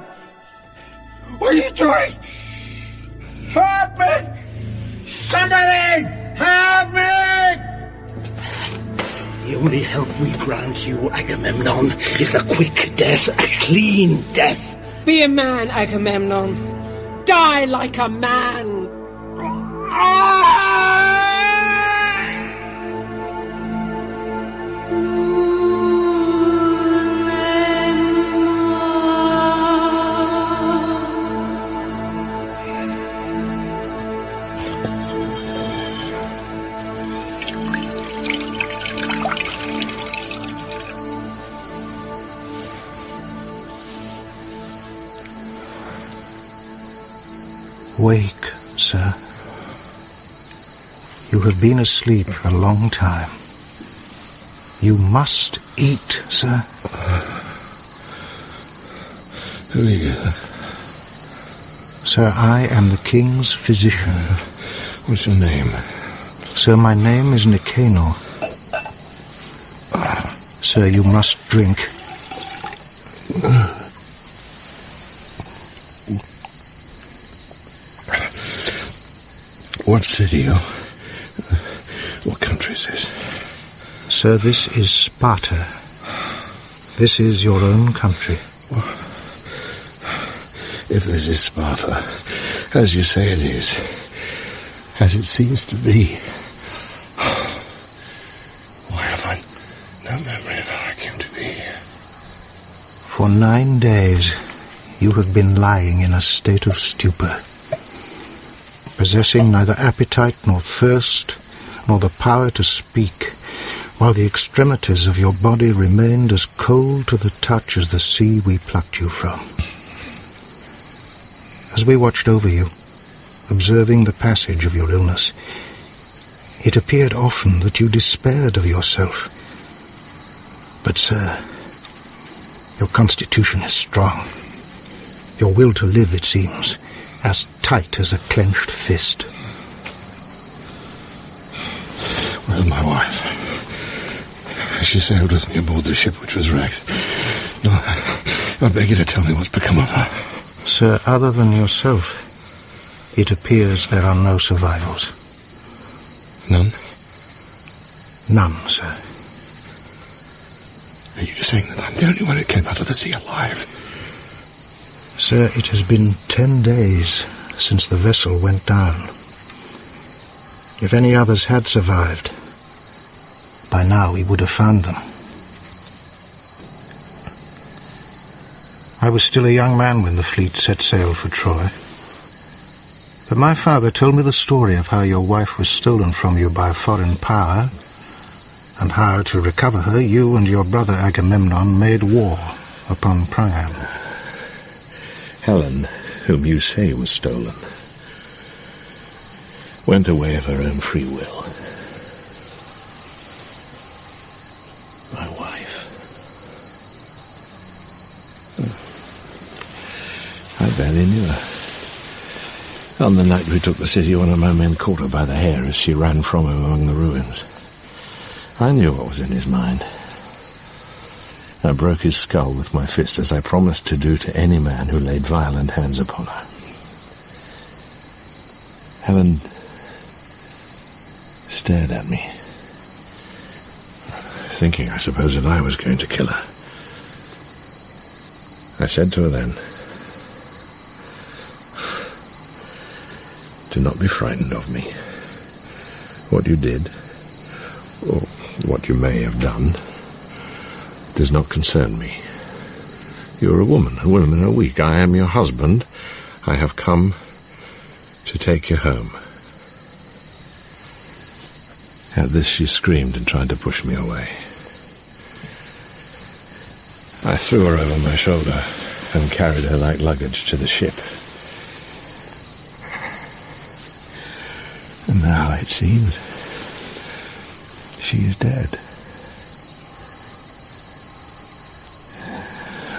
S20: What are you doing? Help me! Somebody! Help me!
S22: The only help we grant you, Agamemnon, is a quick death, a clean death.
S6: Be a man, Agamemnon. Die like a man.
S1: Wake, sir. You have been asleep a long time. You must eat, sir.
S11: Who are you?
S1: Sir, I am the king's physician.
S11: What's your name?
S1: Sir, my name is Nicanor. Sir, you must drink.
S11: What city? What country is this?
S1: Sir, this is Sparta. This is your own country.
S11: If this is Sparta, as you say it is, as it seems to be, why have I no memory of how I came to be here?
S1: For 9 days, you have been lying in a state of stupor, possessing neither appetite nor thirst, nor the power to speak, while the extremities of your body remained as cold to the touch as the sea we plucked you from. As we watched over you, observing the passage of your illness, it appeared often that you despaired of yourself. But, sir, your constitution is strong. Your will to live, it seems, as tight as a clenched fist.
S11: Where's my wife? She sailed with me aboard the ship which was wrecked. No, I beg you to tell me what's become of her.
S1: Sir, other than yourself, it appears there are no survivals.
S11: None?
S1: None, sir.
S11: Are you saying that I'm the only one who came out of the sea alive?
S1: Sir, it has been 10 days since the vessel went down. If any others had survived, by now we would have found them.
S10: I was still a young man when the fleet set sail for Troy. But my father told me the story of how your wife was stolen from you by a foreign power, and how, to recover her, you and your brother Agamemnon made war upon Priam.
S11: Helen, whom you say was stolen, went away of her own free will. My wife. I barely knew her. On the night we took the city, one of my men caught her by the hair as she ran from him among the ruins. I knew what was in his mind. I broke his skull with my fist, as I promised to do to any man who laid violent hands upon her. Helen stared at me, thinking, I suppose, that I was going to kill her. I said to her then, "Do not be frightened of me. What you did, or what you may have done, does not concern me. You are a woman, and women are weak. I am your husband. I have come to take you home." At this she screamed and tried to push me away. I threw her over my shoulder and carried her like luggage to the ship. And now, it seems, she is dead.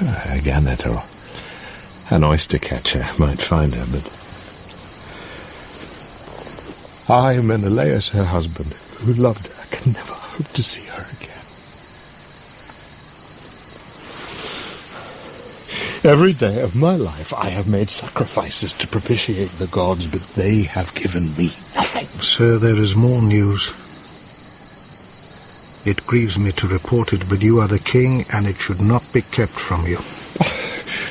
S11: A gannet or an oyster catcher might find her, but I, Menalaus, her husband, who loved her, can never hope to see her again. Every day of my life I have made sacrifices to propitiate the gods, but they have given me nothing.
S10: Sir, there is more news. It grieves me to report it, but you are the king, and it should not be kept from you.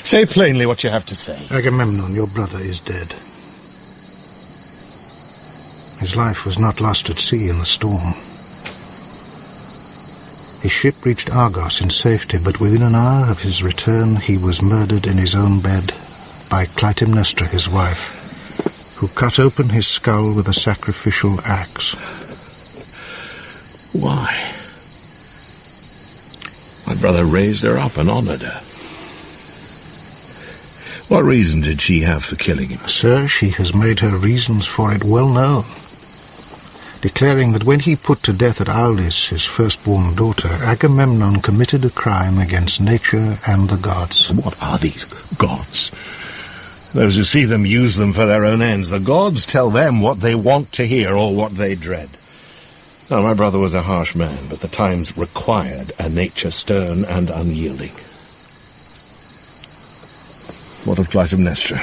S11: Say plainly what you have to say.
S10: Agamemnon, your brother, is dead. His life was not lost at sea in the storm. His ship reached Argos in safety, but within an hour of his return he was murdered in his own bed by Clytemnestra, his wife, who cut open his skull with a sacrificial axe.
S11: Why? My brother raised her up and honored her. What reason did she have for killing him?
S10: Sir, she has made her reasons for it well known, declaring that when he put to death at Aulis his firstborn daughter, Agamemnon committed a crime against nature and the gods.
S11: What are these gods? Those who see them use them for their own ends. The gods tell them what they want to hear or what they dread. Now, my brother was a harsh man, but the times required a nature stern and unyielding. What of Clytemnestra?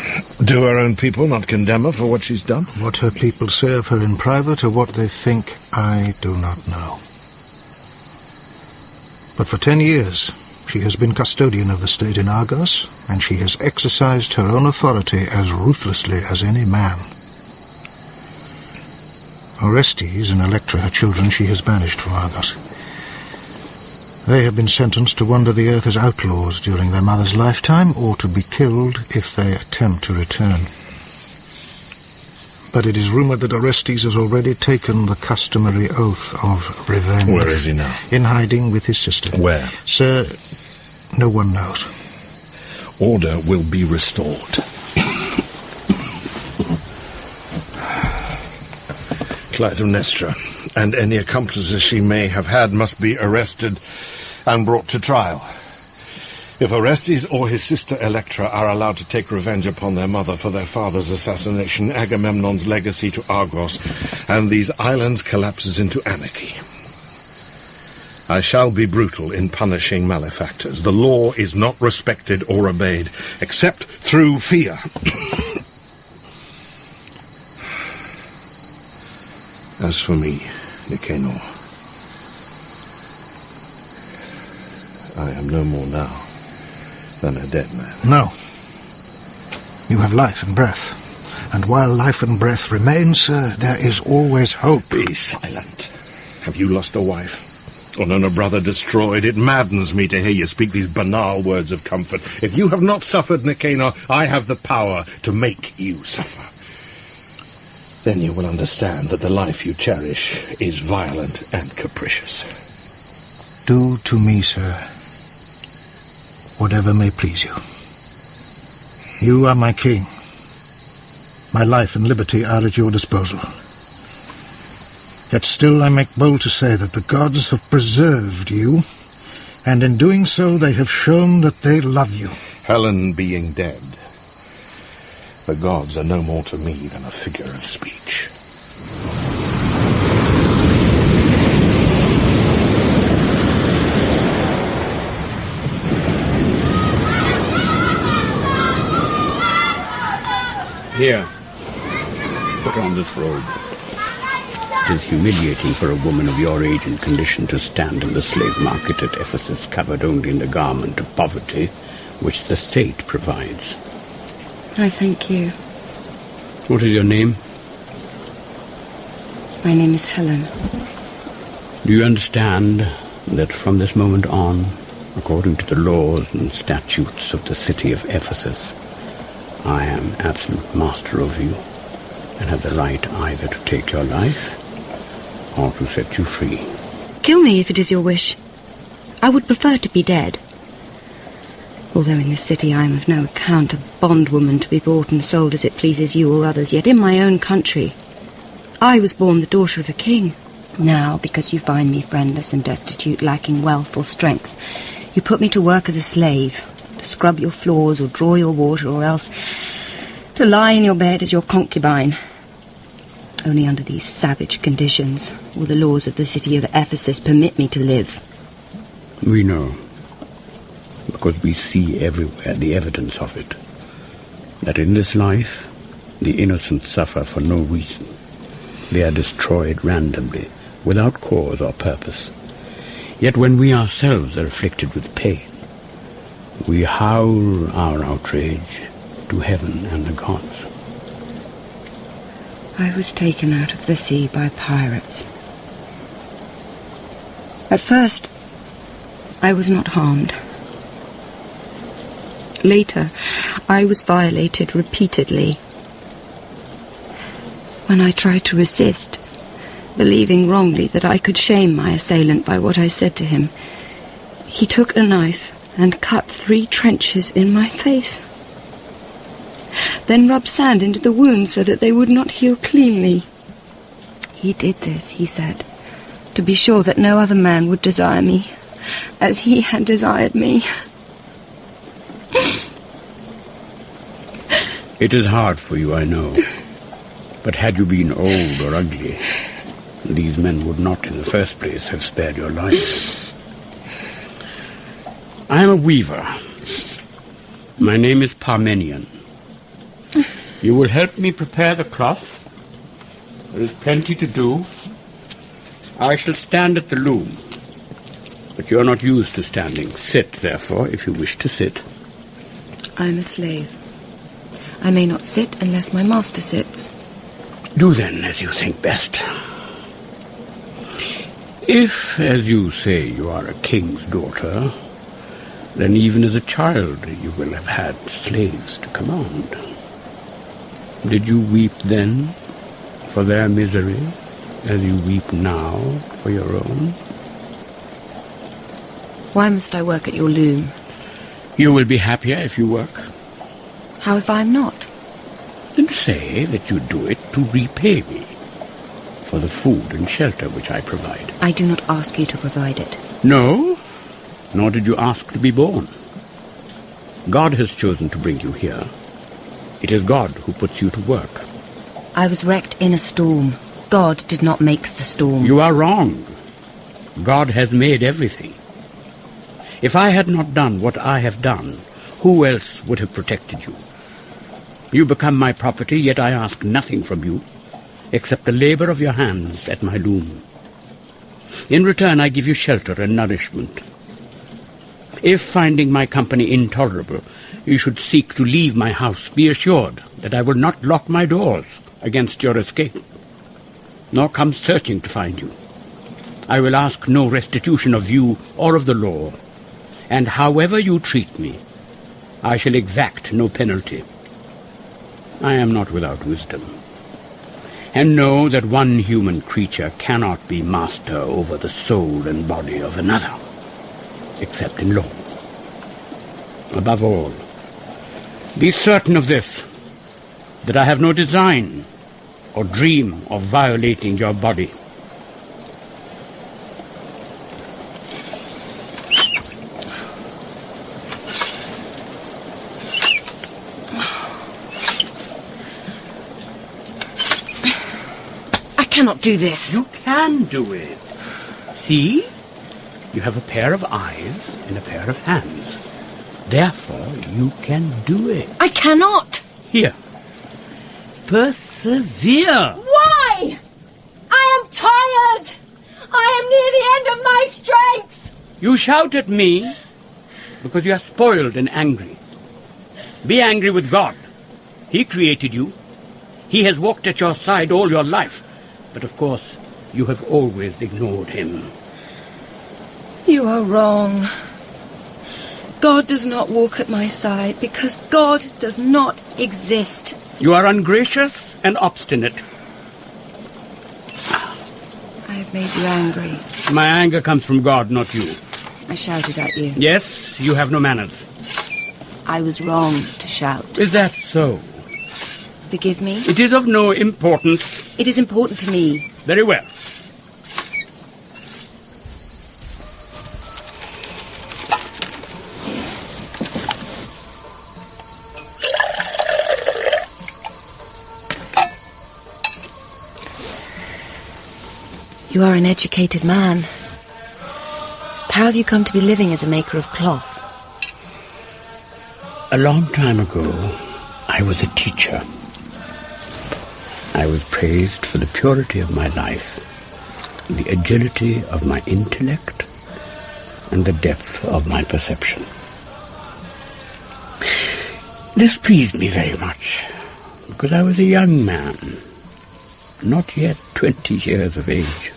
S11: Do her own people not condemn her for what she's done?
S10: What her people say of her in private or what they think, I do not know. But for 10 years she has been custodian of the state in Argos, and she has exercised her own authority as ruthlessly as any man. Orestes and Electra, her children, she has banished from Argos. They have been sentenced to wander the earth as outlaws during their mother's lifetime, or to be killed if they attempt to return. But it is rumoured that Orestes has already taken the customary oath of revenge.
S11: Where is he now?
S10: In hiding with his sister.
S11: Where?
S10: Sir, no one knows.
S11: Order will be restored. Clytemnestra and any accomplices she may have had must be arrested and brought to trial. If Orestes or his sister Electra are allowed to take revenge upon their mother for their father's assassination, Agamemnon's legacy to Argos and these islands collapses into anarchy. I shall be brutal in punishing malefactors. The law is not respected or obeyed, except through fear. As for me, Nicanor, I am no more now than a dead man.
S10: No. You have life and breath. And while life and breath remain, sir, there is always hope.
S11: Be silent. Have you lost a wife? Oenone, brother destroyed. It maddens me to hear you speak these banal words of comfort. If you have not suffered, Nicanor, I have the power to make you suffer. Then you will understand that the life you cherish is violent and capricious.
S10: Do to me, sir, whatever may please you. You are my king. My life and liberty are at your disposal. Yet still I make bold to say that the gods have preserved you, and in doing so they have shown that they love you.
S11: Helen being dead, the gods are no more to me than a figure of speech.
S8: Here, put on this robe. It is humiliating for a woman of your age and condition to stand in the slave market at Ephesus covered only in the garment of poverty which the state provides.
S19: I thank you.
S8: What is your name?
S19: My name is Helen.
S8: Do you understand that from this moment on, according to the laws and statutes of the city of Ephesus, I am absolute master of you and have the right either to take your life or to set you free?
S19: Kill me if it is your wish. I would prefer to be dead. Although in this city I am of no account, a bondwoman to be bought and sold as it pleases you or others, yet in my own country I was born the daughter of a king. Now, because you find me friendless and destitute, lacking wealth or strength, you put me to work as a slave, to scrub your floors or draw your water, or else to lie in your bed as your concubine. Only under these savage conditions will the laws of the city of Ephesus permit me to live.
S8: We know, because we see everywhere the evidence of it, that in this life the innocent suffer for no reason. They are destroyed randomly, without cause or purpose. Yet when we ourselves are afflicted with pain, we howl our outrage to heaven and the gods.
S19: I was taken out of the sea by pirates. At first, I was not harmed. Later, I was violated repeatedly. When I tried to resist, believing wrongly that I could shame my assailant by what I said to him, he took a knife and cut 3 trenches in my face. Then rubbed sand into the wounds so that they would not heal cleanly. He did this, he said, to be sure that no other man would desire me, as he had desired me.
S8: It is hard for you, I know. But had you been old or ugly, these men would not in the first place have spared your life. I am a weaver. My name is Parmenion. You will help me prepare the cloth. There is plenty to do. I shall stand at the loom. But you are not used to standing. Sit, therefore, if you wish to sit.
S19: I am a slave. I may not sit unless my master sits.
S8: Do then as you think best. If, as you say, you are a king's daughter, then even as a child you will have had slaves to command. Did you weep then for their misery, as you weep now for your own?
S19: Why must I work at your loom?
S8: You will be happier if you work.
S19: How if I am not?
S8: Then say that you do it to repay me for the food and shelter which I provide.
S19: I do not ask you to provide it.
S8: No, nor did you ask to be born. God has chosen to bring you here. It is God who puts you to work.
S19: I was wrecked in a storm. God did not make the storm.
S8: You are wrong. God has made everything. If I had not done what I have done, who else would have protected you? You become my property, yet I ask nothing from you, except the labor of your hands at my loom. In return, I give you shelter and nourishment. If, finding my company intolerable, you should seek to leave my house, be assured that I will not lock my doors against your escape, nor come searching to find you. I will ask no restitution of you or of the law, and however you treat me, I shall exact no penalty. I am not without wisdom, and know that one human creature cannot be master over the soul and body of another, except in law. Above all, be certain of this, that I have no design or dream of violating your body.
S6: I cannot do this.
S8: You can do it. See? You have a pair of eyes and a pair of hands. Therefore, you can do it.
S6: I cannot.
S8: Here. Persevere.
S14: Why? I am tired. I am near the end of my strength.
S8: You shout at me because you are spoiled and angry. Be angry with God. He created you. He has walked at your side all your life. But of course, you have always ignored him.
S6: You are wrong. God does not walk at my side because God does not exist.
S8: You are ungracious and obstinate.
S6: I have made you angry.
S8: My anger comes from God, not you.
S6: I shouted at you.
S8: Yes, you have no manners.
S6: I was wrong to shout.
S8: Is that so?
S6: Forgive me?
S8: It is of no importance.
S6: It is important to me.
S8: Very well.
S6: You are an educated man. How have you come to be living as a maker of cloth?
S8: A long time ago, I was a teacher. I was praised for the purity of my life, the agility of my intellect, and the depth of my perception. This pleased me very much, because I was a young man, not yet 20 years of age.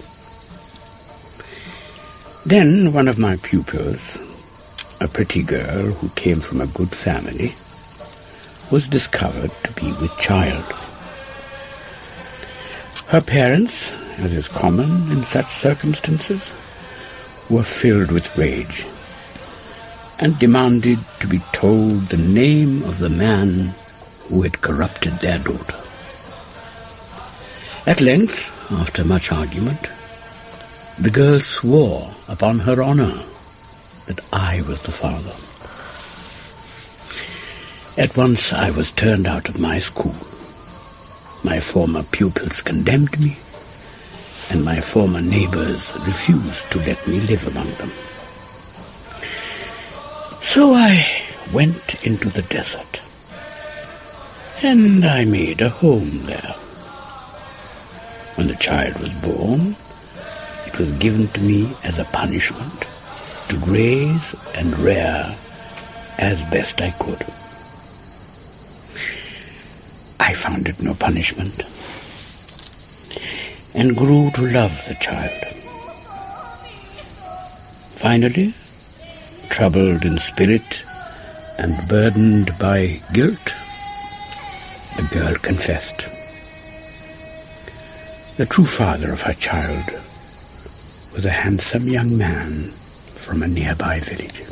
S8: Then one of my pupils, a pretty girl who came from a good family, was discovered to be with child. Her parents, as is common in such circumstances, were filled with rage and demanded to be told the name of the man who had corrupted their daughter. At length, after much argument, the girl swore upon her honor that I was the father. At once I was turned out of my school. My former pupils condemned me, and my former neighbors refused to let me live among them. So I went into the desert, and I made a home there. When the child was born, it was given to me as a punishment to graze and rear as best I could. I found it no punishment, and grew to love the child. Finally, troubled in spirit and burdened by guilt, the girl confessed. The true father of her child was a handsome young man from a nearby village.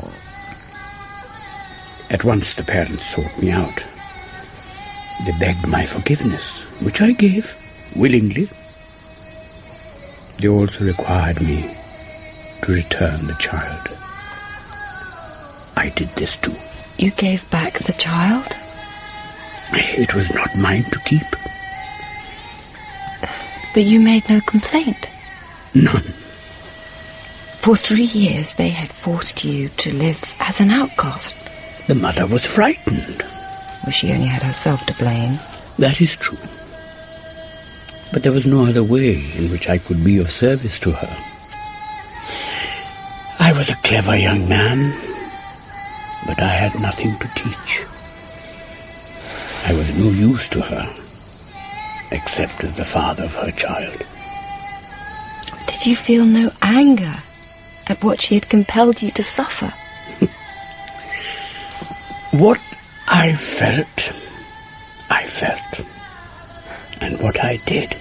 S8: At once the parents sought me out. They begged my forgiveness, which I gave willingly. They also required me to return the child. I did this too.
S6: You gave back the child?
S8: It was not mine to keep.
S6: But you made no complaint?
S8: None.
S6: For 3 years they had forced you to live as an outcast.
S8: The mother was frightened.
S6: Well, she only had herself to blame.
S8: That is true. But there was no other way in which I could be of service to her. I was a clever young man, but I had nothing to teach. I was no use to her, except as the father of her child.
S6: Did
S9: Did you feel no anger at what she had compelled you to suffer?
S8: What I felt. And what I did.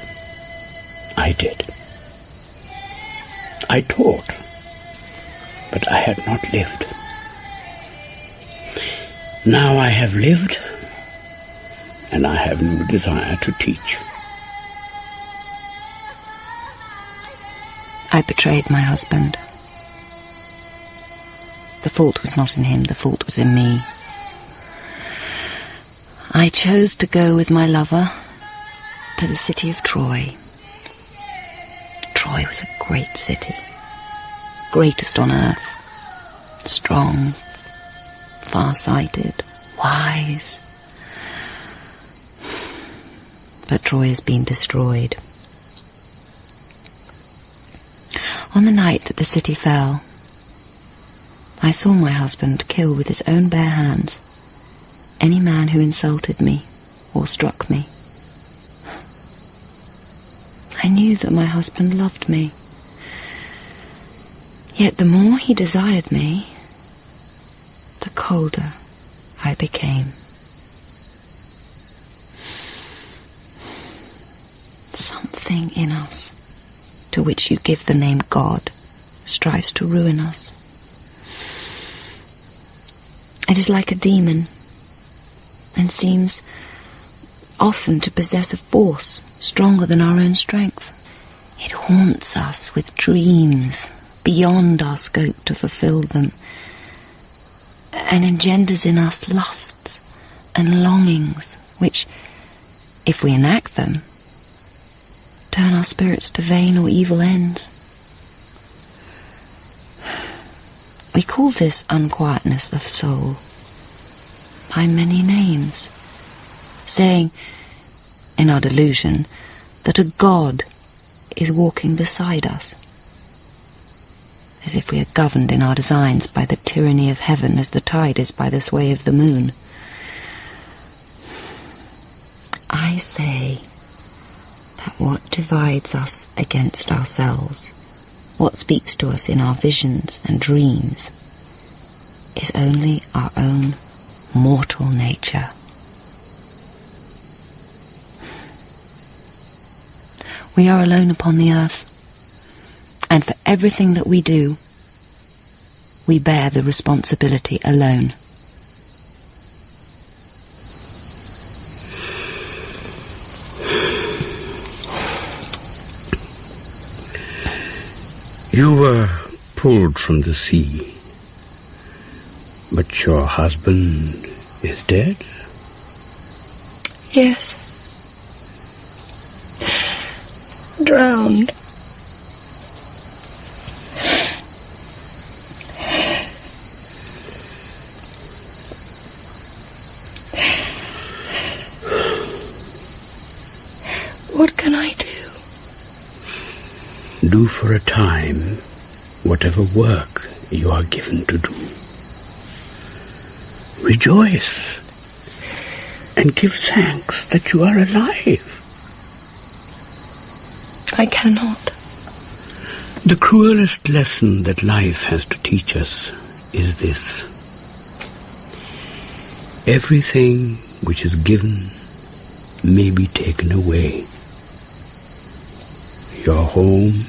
S8: I taught, but I had not lived. Now I have lived, and I have no desire to teach.
S19: I betrayed my husband. The fault was not in him, the fault was in me. I chose to go with my lover to the city of Troy. Troy was a great city, greatest on earth, strong, far-sighted, wise. But Troy has been destroyed. On the night that the city fell, I saw my husband kill with his own bare hands any man who insulted me or struck me. I knew that my husband loved me. Yet the more he desired me, the colder I became. Something in us, to which you give the name God, strives to ruin us. It is like a demon, and seems often to possess a force stronger than our own strength. It haunts us with dreams beyond our scope to fulfill them, and engenders in us lusts and longings which, if we enact them, turn our spirits to vain or evil ends. We call this unquietness of soul by many names, saying, in our delusion, that a God is walking beside us, as if we are governed in our designs by the tyranny of heaven as the tide is by the sway of the moon. I say that what divides us against ourselves, what speaks to us in our visions and dreams, is only our own mortal nature. We are alone upon the earth, and for everything that we do, we bear the responsibility alone.
S8: You were pulled from the sea, but your husband is dead?
S14: Yes. Drowned. What can I do?
S8: Do for a time whatever work you are given to do. Rejoice and give thanks that you are alive.
S14: I cannot.
S8: The cruelest lesson that life has to teach us is this. Everything which is given may be taken away. Your home,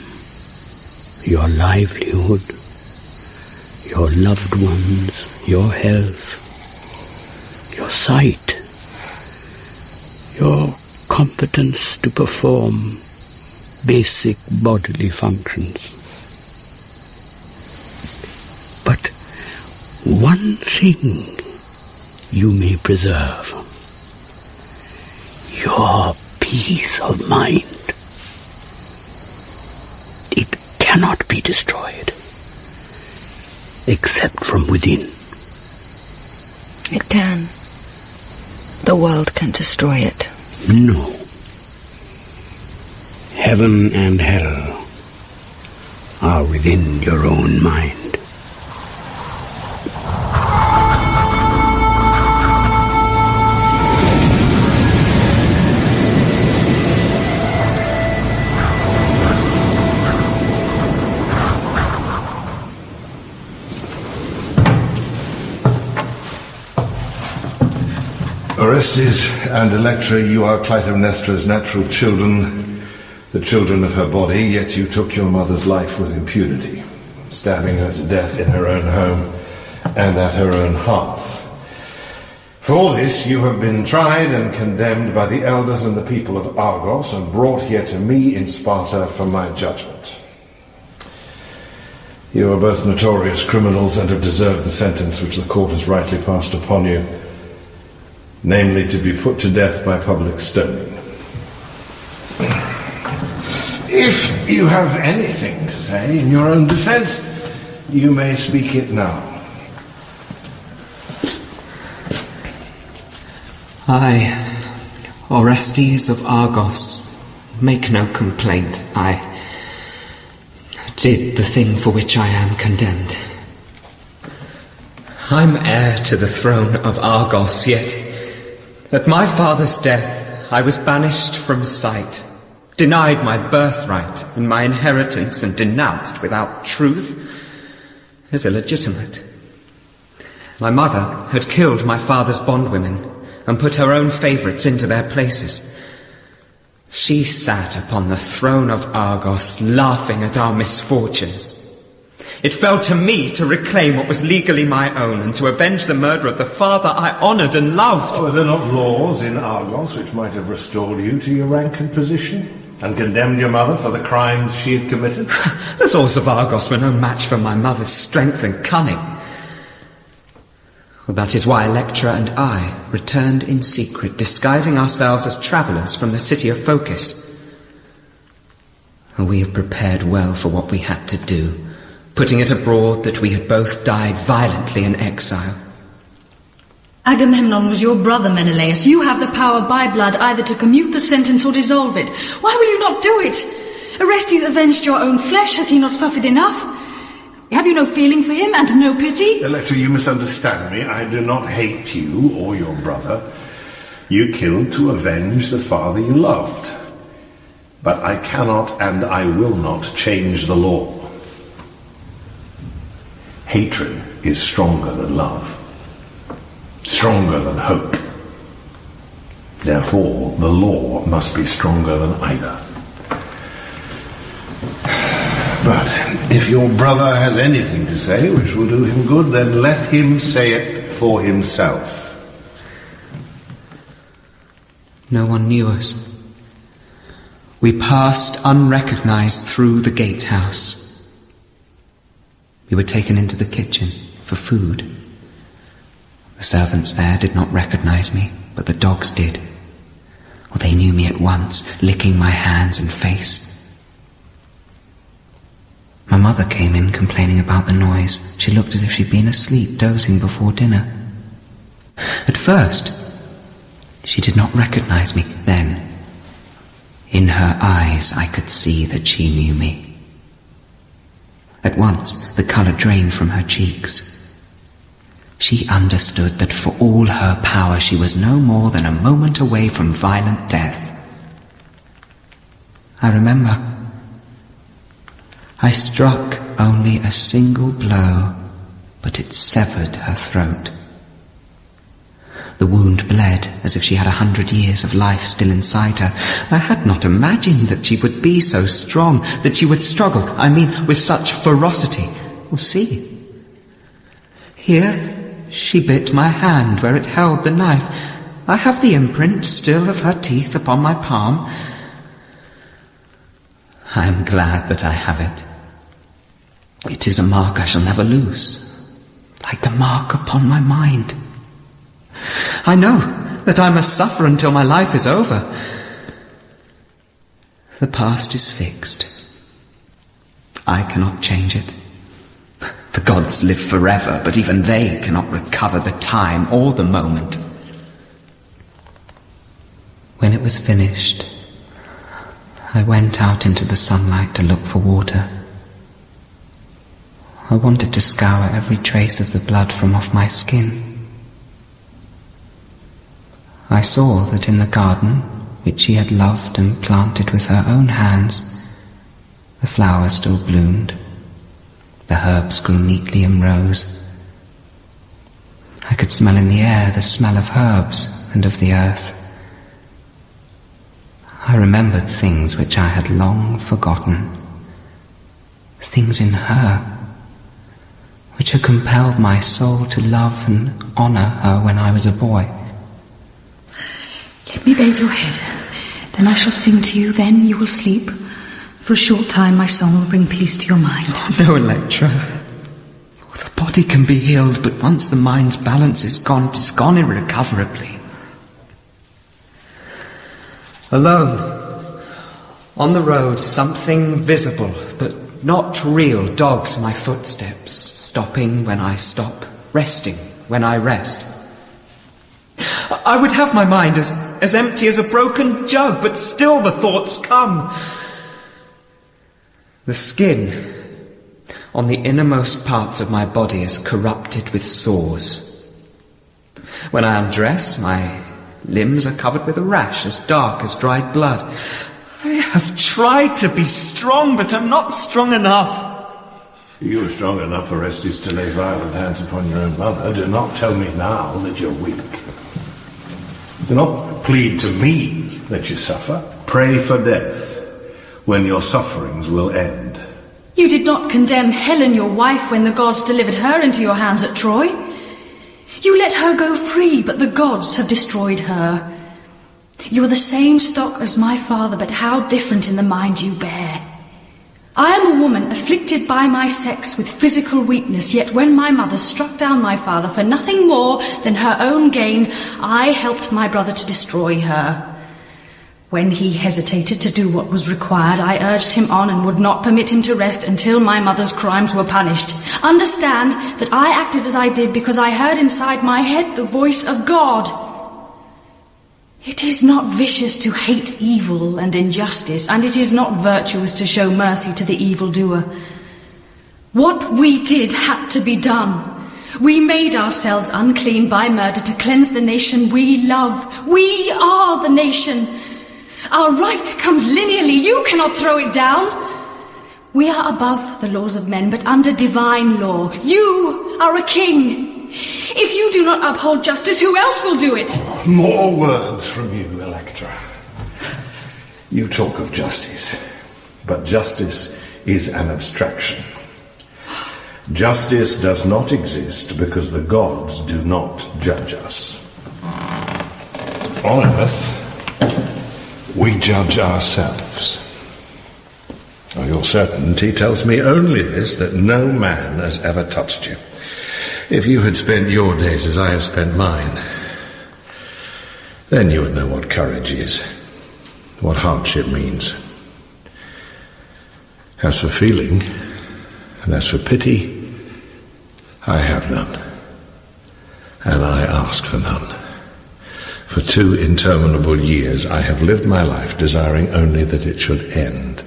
S8: your livelihood, your loved ones, your health, your sight, your competence to perform basic bodily functions. But one thing you may preserve: your peace of mind. It cannot be destroyed, except from within.
S19: It can. The world can destroy it.
S8: No. Heaven and hell are within your own mind.
S11: Orestes and Electra, you are Clytemnestra's natural children, the children of her body, yet you took your mother's life with impunity, stabbing her to death in her own home and at her own hearth. For this you have been tried and condemned by the elders and the people of Argos and brought here to me in Sparta for my judgment. You are both notorious criminals and have deserved the sentence which the court has rightly passed upon you, namely to be put to death by public stoning. If you have anything to say in your own defense, you may speak it now.
S7: I, Orestes of Argos, make no complaint. I did the thing for which I am condemned. I'm heir to the throne of Argos, yet at my father's death I was banished from sight, denied my birthright and my inheritance, and denounced without truth as illegitimate. My mother had killed my father's bondwomen and put her own favourites into their places. She sat upon the throne of Argos, laughing at our misfortunes. It fell to me to reclaim what was legally my own and to avenge the murder of the father I honoured and loved.
S11: Were there not laws in Argos which might have restored you to your rank and position and condemned your mother for the crimes she had committed?
S7: The laws of Argos were no match for my mother's strength and cunning. Well, that is why Electra and I returned in secret, disguising ourselves as travellers from the city of Phocis. We had prepared well for what we had to do, putting it abroad that we had both died violently in exile.
S12: Agamemnon was your brother, Menalaus. You have the power by blood either to commute the sentence or dissolve it. Why will you not do it? Orestes avenged your own flesh. Has he not suffered enough? Have you no feeling for him and no pity?
S11: Electra, you misunderstand me. I do not hate you or your brother. You killed to avenge the father you loved. But I cannot and I will not change the law. Hatred is stronger than love, stronger than hope. Therefore, the law must be stronger than either. But if your brother has anything to say which will do him good, then let him say it for himself.
S7: No one knew us. We passed unrecognized through the gatehouse. We were taken into the kitchen for food. The servants there did not recognize me, but the dogs did. Well, they knew me at once, licking my hands and face. My mother came in complaining about the noise. She looked as if she'd been asleep, dozing before dinner. At first, she did not recognize me. Then, in her eyes, I could see that she knew me. At once, the colour drained from her cheeks. She understood that for all her power, she was no more than a moment away from violent death. I remember I struck only a single blow, but it severed her throat. The wound bled as if she had 100 years of life still inside her. I had not imagined that she would be so strong, that she would struggle, with such ferocity. Well, see. Here, she bit my hand where it held the knife. I have the imprint still of her teeth upon my palm. I am glad that I have it. It is a mark I shall never lose, like the mark upon my mind. I know that I must suffer until my life is over. The past is fixed. I cannot change it. The gods live forever, but even they cannot recover the time or the moment. When it was finished, I went out into the sunlight to look for water. I wanted to scour every trace of the blood from off my skin. I saw that in the garden, which she had loved and planted with her own hands, the flowers still bloomed, the herbs grew neatly in rows. I could smell in the air the smell of herbs and of the earth. I remembered things which I had long forgotten, things in her, which had compelled my soul to love and honour her when I was a boy.
S12: Let me bathe your head. Then I shall sing to you, then you will sleep. For a short time my song will bring peace to your mind.
S7: No, Electra. The body can be healed, but once the mind's balance is gone, 'tis gone irrecoverably. Alone, on the road, something visible, but not real, dogs my footsteps, stopping when I stop, resting when I rest. I would have my mind as empty as a broken jug, but still the thoughts come. The skin on the innermost parts of my body is corrupted with sores. When I undress, my limbs are covered with a rash as dark as dried blood. I have tried to be strong, but I'm not strong enough.
S3: You were strong enough, Orestes, to lay violent hands upon your own mother. Do not tell me now that you're weak. Do not plead to me that you suffer. Pray for death, when your sufferings will end.
S12: You did not condemn Helen, your wife, when the gods delivered her into your hands at Troy. You let her go free, but the gods have destroyed her. You are the same stock as my father, but how different in the mind you bear. I am a woman afflicted by my sex with physical weakness, yet when my mother struck down my father for nothing more than her own gain, I helped my brother to destroy her. When he hesitated to do what was required, I urged him on and would not permit him to rest until my mother's crimes were punished. Understand that I acted as I did because I heard inside my head the voice of God. It is not vicious to hate evil and injustice, and it is not virtuous to show mercy to the evildoer. What we did had to be done. We made ourselves unclean by murder to cleanse the nation we love. We are the nation. Our right comes linearly. You cannot throw it down. We are above the laws of men, but under divine law. You are a king. If you do not uphold justice, who else will do it?
S3: More words from you, Electra. You talk of justice, but justice is an abstraction. Justice does not exist because the gods do not judge us. On earth, we judge ourselves. Now, your certainty tells me only this, that no man has ever touched you. If you had spent your days as I have spent mine, then you would know what courage is, what hardship means. As for feeling, and as for pity, I have none, and I ask for none. For 2 interminable years I have lived my life desiring only that it should end.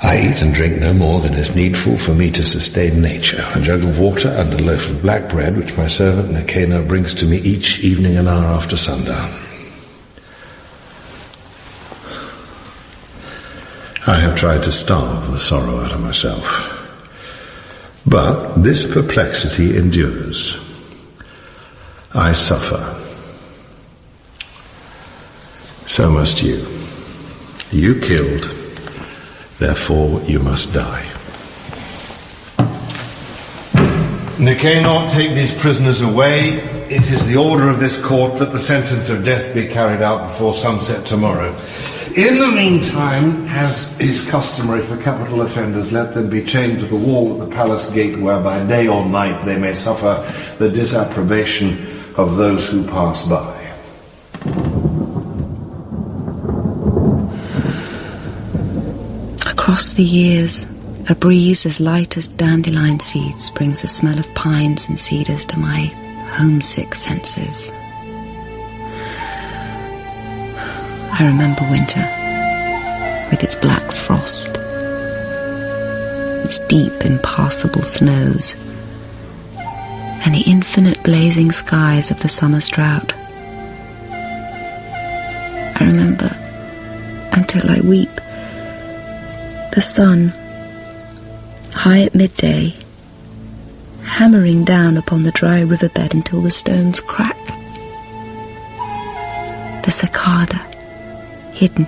S3: I eat and drink no more than is needful for me to sustain nature. A jug of water and a loaf of black bread which my servant Anacreon brings to me each evening an hour after sundown. I have tried to starve the sorrow out of myself. But this perplexity endures. I suffer. So must you. You killed, therefore you must die. Nicanor, take these prisoners away. It is the order of this court that the sentence of death be carried out before sunset tomorrow. In the meantime, as is customary for capital offenders, let them be chained to the wall at the palace gate, where by day or night they may suffer the disapprobation of those who pass by.
S19: Across the years, a breeze as light as dandelion seeds brings a smell of pines and cedars to my homesick senses. I remember winter, with its black frost, its deep, impassable snows, and the infinite blazing skies of the summer's drought. I remember, until I weep, the sun, high at midday, hammering down upon the dry riverbed until the stones crack The cicada, hidden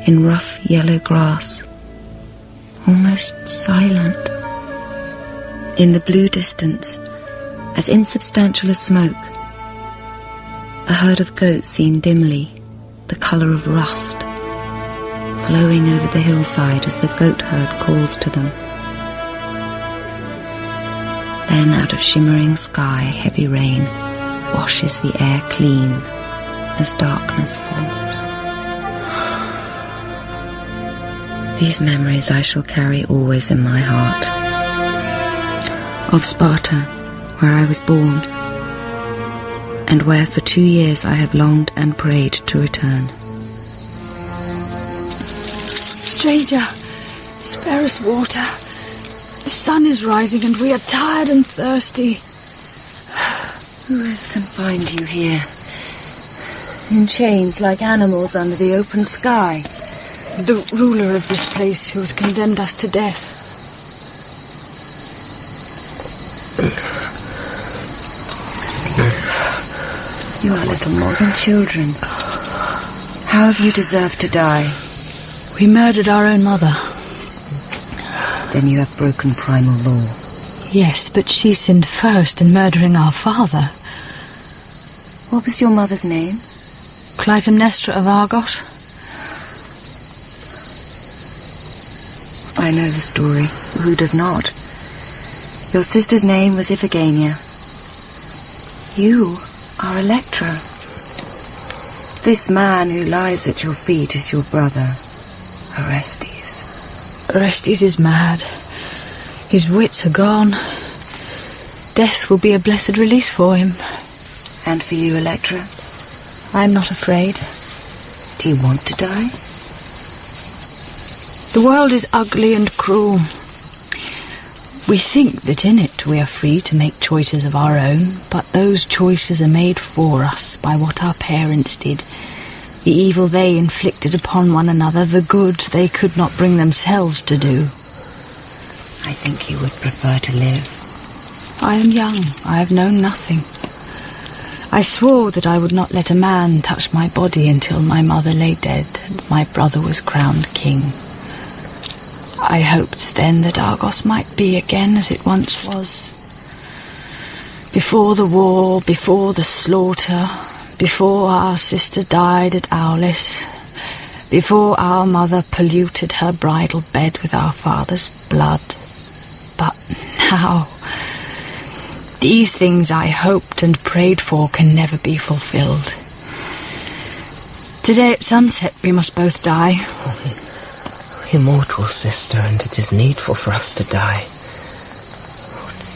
S19: in rough yellow grass, almost silent. In the blue distance, as insubstantial as smoke, a herd of goats seen dimly, the colour of rust, flowing over the hillside as the goat herd calls to them. Then out of shimmering sky, heavy rain washes the air clean as darkness falls. These memories I shall carry always in my heart. Of Sparta, where I was born, and where for 2 years I have longed and prayed to return.
S12: Stranger, spare us water. The sun is rising and we are tired and thirsty.
S19: Who has confined you here? In chains like animals under the open sky.
S12: The ruler of this place who has condemned us to death.
S19: You are little more than children. How have you deserved to die?
S12: We murdered our own mother.
S19: Then you have broken primal law.
S12: Yes, but she sinned first in murdering our father.
S19: What was your mother's name?
S12: Clytemnestra of Argos.
S19: I know the story. Who does not? Your sister's name was Iphigenia. You are Electra. This man who lies at your feet is your brother, Orestes.
S12: Orestes is mad. His wits are gone. Death will be a blessed release for him.
S19: And for you, Electra?
S12: I am not afraid.
S19: Do you want to die?
S12: The world is ugly and cruel. We think that in it we are free to make choices of our own, but those choices are made for us by what our parents did. The evil they inflicted upon one another, the good they could not bring themselves to do.
S19: I think you would prefer to live.
S12: I am young. I have known nothing. I swore that I would not let a man touch my body until my mother lay dead and my brother was crowned king. I hoped then that Argos might be again as it once was. Before the war, before the slaughter, before our sister died at Aulis, before our mother polluted her bridal bed with our father's blood. But now, these things I hoped and prayed for can never be fulfilled. Today at sunset we must both die.
S6: Immortal sister, and it is needful for us to die.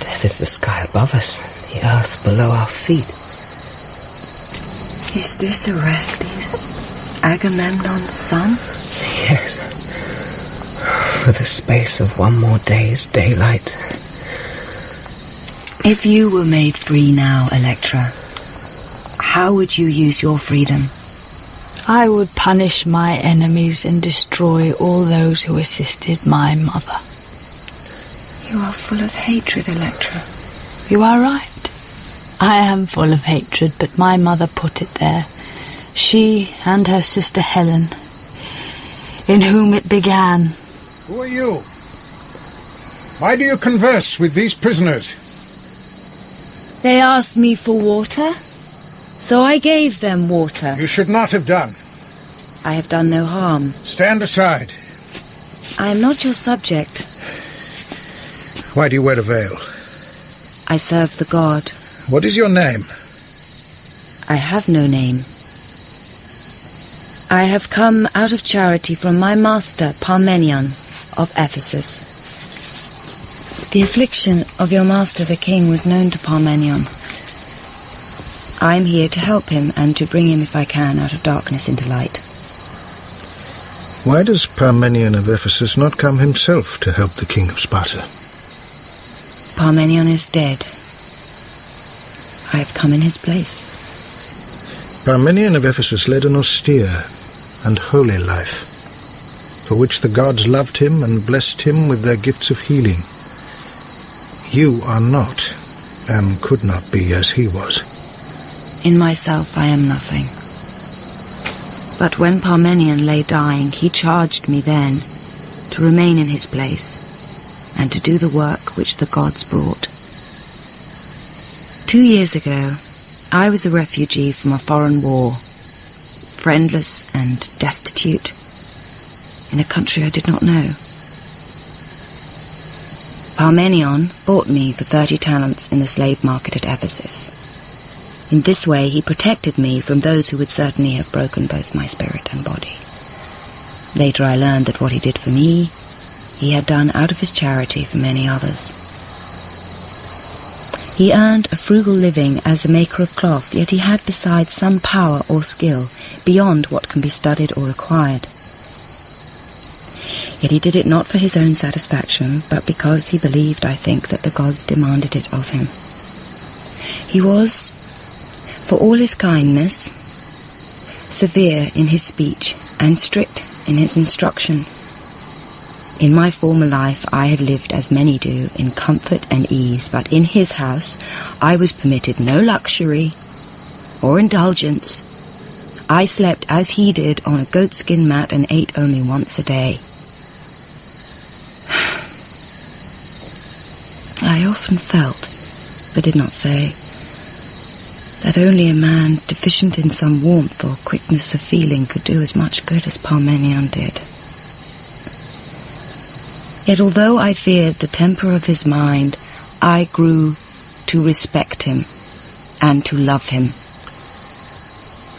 S6: Death is the sky above us, the earth below our feet.
S19: Is this Orestes, Agamemnon's son?
S6: Yes. For the space of one more day's daylight.
S19: If you were made free now, Electra, how would you use your freedom?
S12: I would punish my enemies and destroy all those who assisted my mother.
S19: You are full of hatred, Electra.
S12: You are right. I am full of hatred, but my mother put it there. She and her sister Helen, in whom it began.
S10: Who are you? Why do you converse with these prisoners?
S2: They asked me for water, so I gave them water.
S10: You should not have done.
S2: I have done no harm.
S10: Stand aside.
S2: I am not your subject.
S10: Why do you wear a veil?
S2: I serve the god.
S10: What is your name?
S2: I have no name. I have come out of charity from my master, Parmenion of Ephesus. The affliction of your master the king was known to Parmenion. I am here to help him and to bring him, if I can, out of darkness into light.
S10: Why does Parmenion of Ephesus not come himself to help the king of Sparta?
S2: Parmenion is dead. I have come in his place.
S10: Parmenion of Ephesus led an austere and holy life, for which the gods loved him and blessed him with their gifts of healing. You are not, and could not be as he was.
S2: In myself I am nothing.
S19: But when Parmenion lay dying, he charged me then to remain in his place and to do the work which the gods brought. 2 years ago, I was a refugee from a foreign war, friendless and destitute, in a country I did not know. Parmenion bought me for 30 talents in the slave market at Ephesus. In this way he protected me from those who would certainly have broken both my spirit and body. Later I learned that what he did for me, he had done out of his charity for many others. He earned a frugal living as a maker of cloth, yet he had besides some power or skill beyond what can be studied or acquired. Yet he did it not for his own satisfaction, but because he believed, I think, that the gods demanded it of him. He was, for all his kindness, severe in his speech and strict in his instruction. In my former life I had lived as many do, in comfort and ease, but in his house I was permitted no luxury or indulgence. I slept as he did on a goatskin mat and ate only once a day. I often felt, but did not say, that only a man deficient in some warmth or quickness of feeling could do as much good as Parmenion did. Yet although I feared the temper of his mind, I grew to respect him and to love him.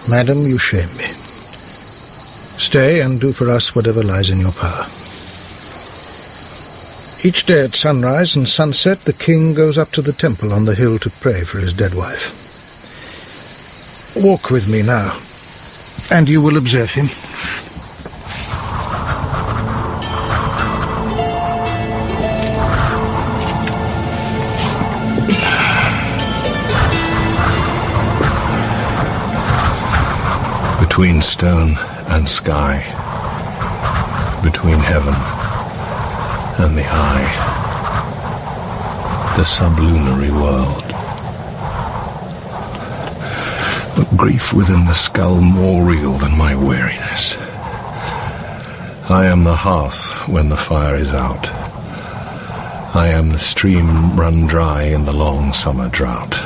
S10: Madam, you shame me. Stay and do for us whatever lies in your power. Each day at sunrise and sunset the king goes up to the temple on the hill to pray for his dead wife. Walk with me now, and you will observe him.
S11: Between stone and sky, between heaven and the eye, the sublunary world. But grief within the skull more real than my weariness. I am the hearth when the fire is out. I am the stream run dry in the long summer drought.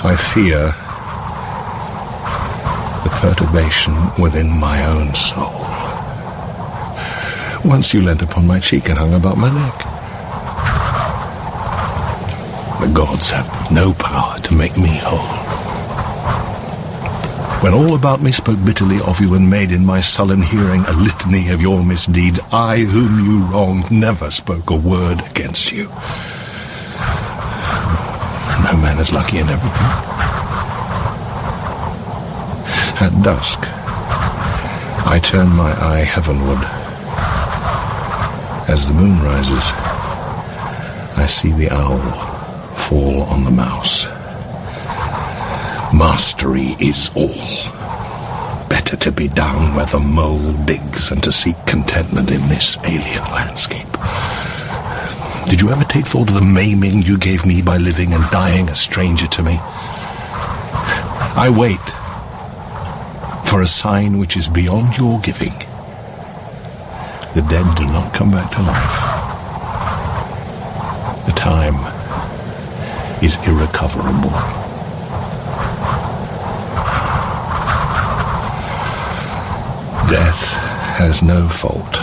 S11: I fear the perturbation within my own soul. Once you leant upon my cheek and hung about my neck. The gods have no power to make me whole. When all about me spoke bitterly of you and made in my sullen hearing a litany of your misdeeds, I, whom you wronged, never spoke a word against you. No man is lucky in everything. At dusk, I turn my eye heavenward. As the moon rises, I see the owl fall on the mouse. Mastery is all. Better to be down where the mole digs than to seek contentment in this alien landscape. Did you ever take thought of the maiming you gave me by living and dying a stranger to me? I wait for a sign which is beyond your giving. The dead do not come back to life. The time is irrecoverable. Death has no fault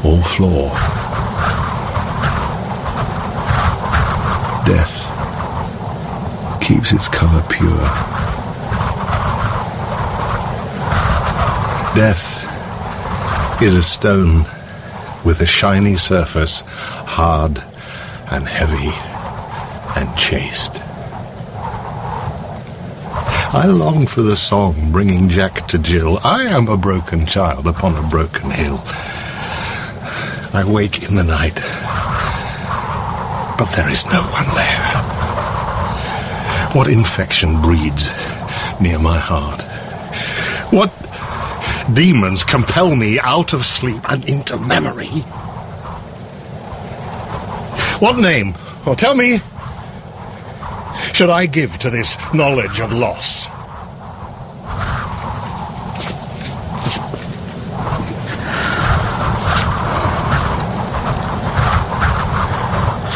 S11: or flaw. Death keeps its color pure. Death is a stone with a shiny surface, hard and heavy and chaste. I long for the song bringing Jack to Jill. I am a broken child upon a broken hill. I wake in the night, but there is no one there. What infection breeds near my heart? What demons compel me out of sleep and into memory? What name, or tell me, should I give to this knowledge of loss?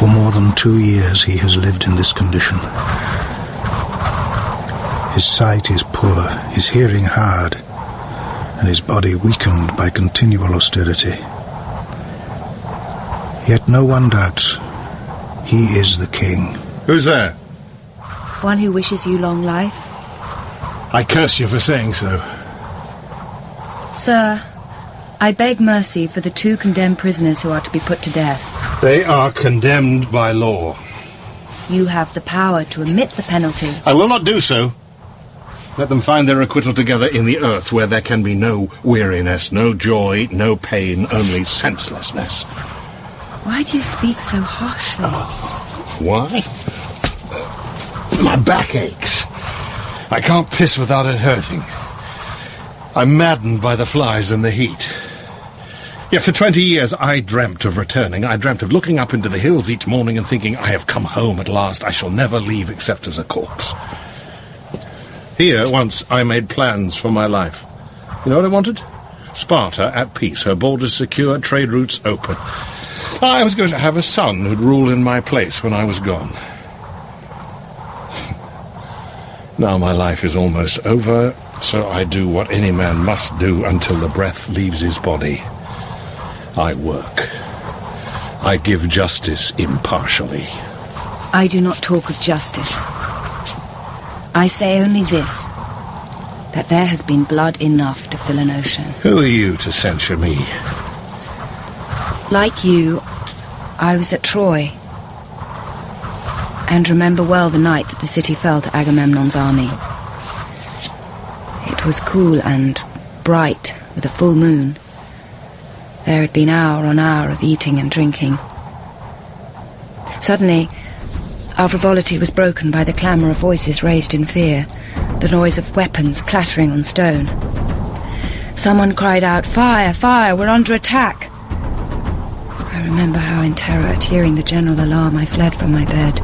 S10: For more than 2 years he has lived in this condition. His sight is poor, his hearing hard, and his body weakened by continual austerity. Yet no one doubts he is the king.
S11: Who's there?
S19: One who wishes you long life.
S11: I curse you for saying so.
S19: Sir, I beg mercy for the 2 condemned prisoners who are to be put to death.
S11: They are condemned by law.
S19: You have the power to omit the penalty.
S11: I will not do so. Let them find their acquittal together in the earth, where there can be no weariness, no joy, no pain, only senselessness.
S19: Why do you speak so harshly?
S11: Why? My back aches. I can't piss without it hurting. I'm maddened by the flies and the heat. Yet for 20 years I dreamt of returning. I dreamt of looking up into the hills each morning and thinking, I have come home at last. I shall never leave except as a corpse. Here, once, I made plans for my life. You know what I wanted? Sparta at peace, her borders secure, trade routes open. I was going to have a son who'd rule in my place when I was gone. Now my life is almost over, so I do what any man must do until the breath leaves his body. I work. I give justice impartially.
S19: I do not talk of justice. I say only this, that there has been blood enough to fill an ocean.
S11: Who are you to censure me?
S19: Like you, I was at Troy, and remember well the night that the city fell to Agamemnon's army. It was cool and bright, with a full moon. There had been hour on hour of eating and drinking. Suddenly, our frivolity was broken by the clamour of voices raised in fear, the noise of weapons clattering on stone. Someone cried out, "Fire! Fire! We're under attack!" I remember how in terror at hearing the general alarm I fled from my bed.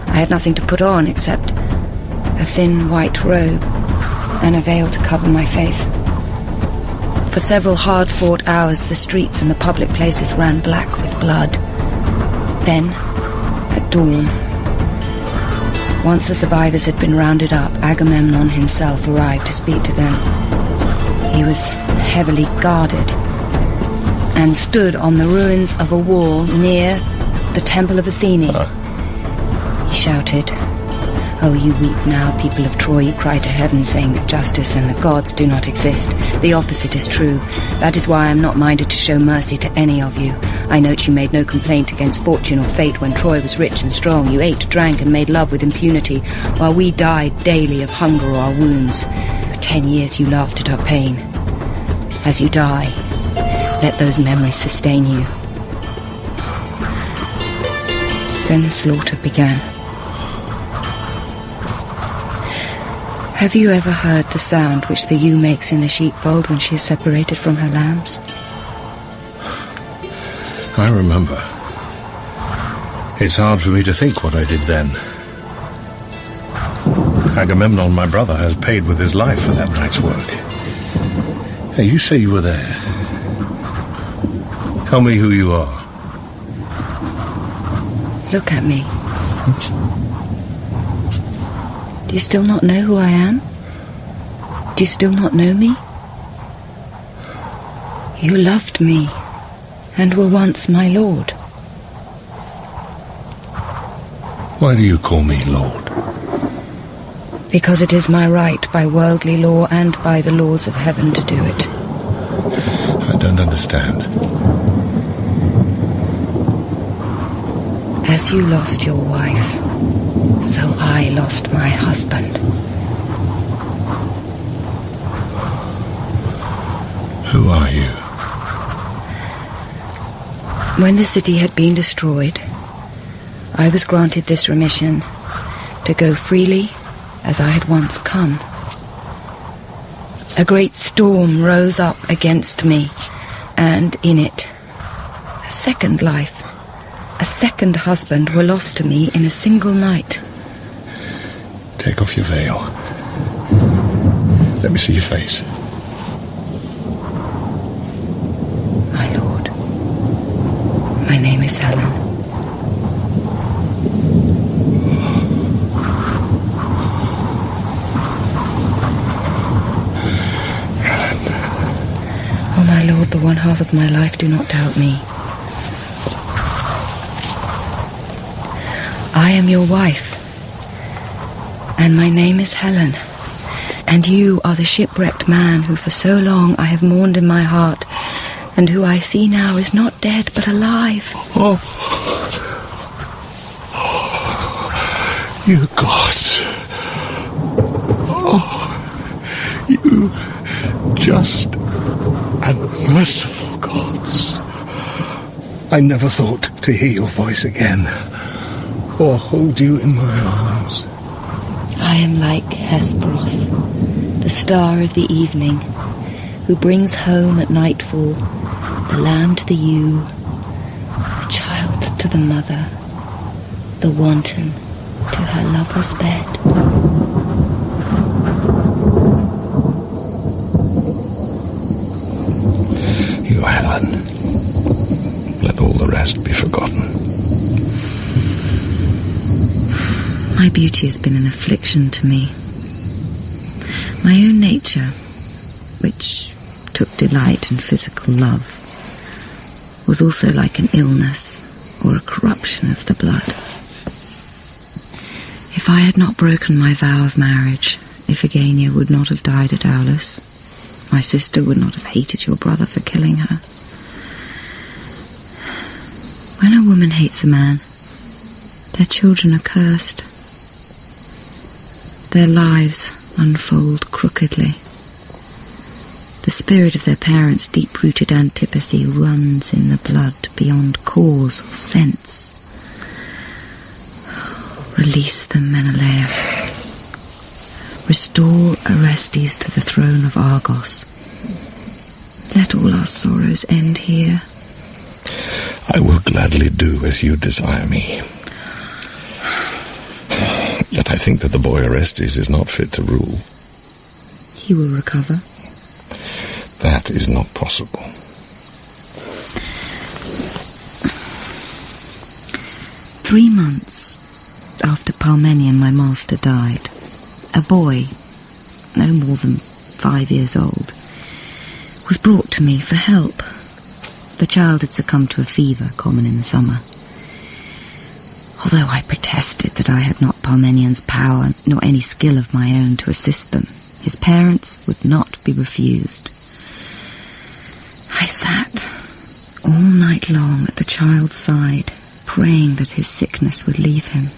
S19: I had nothing to put on except a thin white robe and a veil to cover my face. For several hard-fought hours the streets and the public places ran black with blood. Then, at dawn, once the survivors had been rounded up, Agamemnon himself arrived to speak to them. He was heavily guarded and stood on the ruins of a wall near the temple of Athene. He shouted, "Oh, you weep now, people of Troy, you cry to heaven, saying that justice and the gods do not exist. The opposite is true. That is why I am not minded to show mercy to any of you. I note you made no complaint against fortune or fate when Troy was rich and strong. You ate, drank, and made love with impunity, while we died daily of hunger or our wounds. For 10 years you laughed at our pain. As you die, let those memories sustain you." Then the slaughter began. Have you ever heard the sound which the ewe makes in the sheepfold when she is separated from her lambs?
S11: I remember. It's hard for me to think what I did then. Agamemnon, my brother, has paid with his life for that night's work. Hey, you say you were there. Tell me who you are.
S19: Look at me. Do you still not know who I am? Do you still not know me? You loved me and were once my lord.
S11: Why do you call me lord?
S19: Because it is my right by worldly law and by the laws of heaven to do it.
S11: I don't understand.
S19: As you lost your wife, so I lost my husband.
S11: Who are you?
S19: When the city had been destroyed, I was granted this remission, to go freely as I had once come. A great storm rose up against me, and in it, a second life, a second husband were lost to me in a single night.
S11: Take off your veil. Let me see your face.
S19: My lord, my name is Helen. lord, the one half of my life, do not doubt me. I am your wife, and my name is Helen, and you are the shipwrecked man who for so long I have mourned in my heart, and who I see now is not dead but alive.
S11: Oh, you gods. Oh, you just and merciful gods. I never thought to hear your voice again, or hold you in my arms.
S19: I am like Hesperos, the star of the evening, who brings home at nightfall the lamb to the ewe, the child to the mother, the wanton to her lover's bed.
S11: You, Helen. Let all the rest be forgotten.
S19: My beauty has been an affliction to me. My own nature, which took delight in physical love, was also like an illness or a corruption of the blood. If I had not broken my vow of marriage, Iphigenia would not have died at Aulis. My sister would not have hated your brother for killing her. When a woman hates a man, their children are cursed. Their lives unfold crookedly. The spirit of their parents' deep-rooted antipathy runs in the blood beyond cause or sense. Release them, Menalaus. Restore Orestes to the throne of Argos. Let all our sorrows end here.
S11: I will gladly do as you desire me. Yet I think that the boy Orestes is not fit to rule.
S19: He will recover.
S11: That is not possible.
S19: Three months after Parmenion, my master, died, a boy, no more than 5 years old, was brought to me for help. The child had succumbed to a fever common in the summer. Although I protested that I had not Parmenion's power nor any skill of my own to assist them, his parents would not be refused. I sat all night long at the child's side, praying that his sickness would leave him.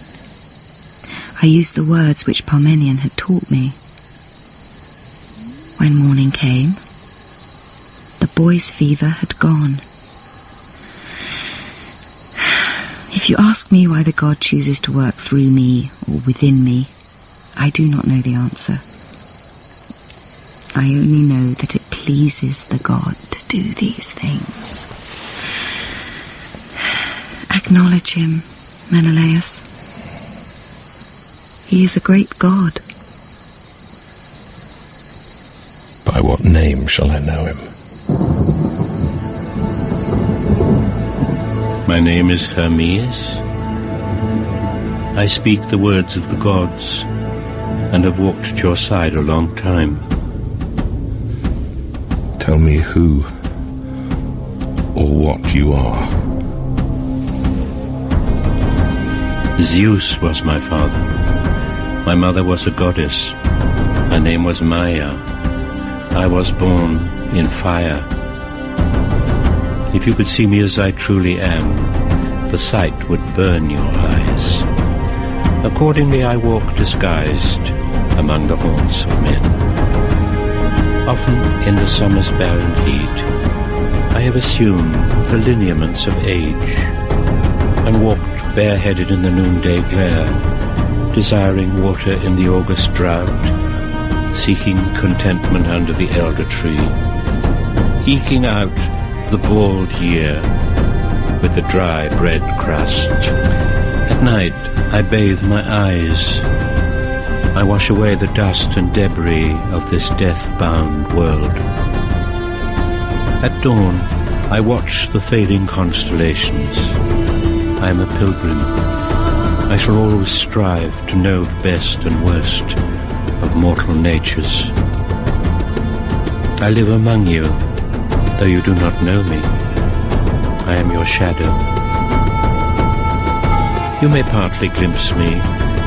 S19: I used the words which Parmenion had taught me. When morning came, the boy's fever had gone. If you ask me why the god chooses to work through me or within me, I do not know the answer. I only know that it pleases the god to do these things. Acknowledge him, Menalaus. He is a great god.
S11: By what name shall I know him?
S1: My name is Hermes. I speak the words of the gods, and have walked at your side a long time.
S11: Tell me who or what you are.
S1: Zeus was my father. My mother was a goddess. Her name was Maia. I was born in fire. If you could see me as I truly am, the sight would burn your eyes. Accordingly, I walk disguised among the haunts of men. Often in the summer's barren heat, I have assumed the lineaments of age, and walked bareheaded in the noonday glare, desiring water in the August drought, seeking contentment under the elder tree, eking out the bald year with the dry bread crust. At night I bathe my eyes. I wash away the dust and debris of this death-bound world. At dawn I watch the fading constellations. I am a pilgrim. I shall always strive to know the best and worst of mortal natures. I live among you, though you do not know me. I am your shadow. You may partly glimpse me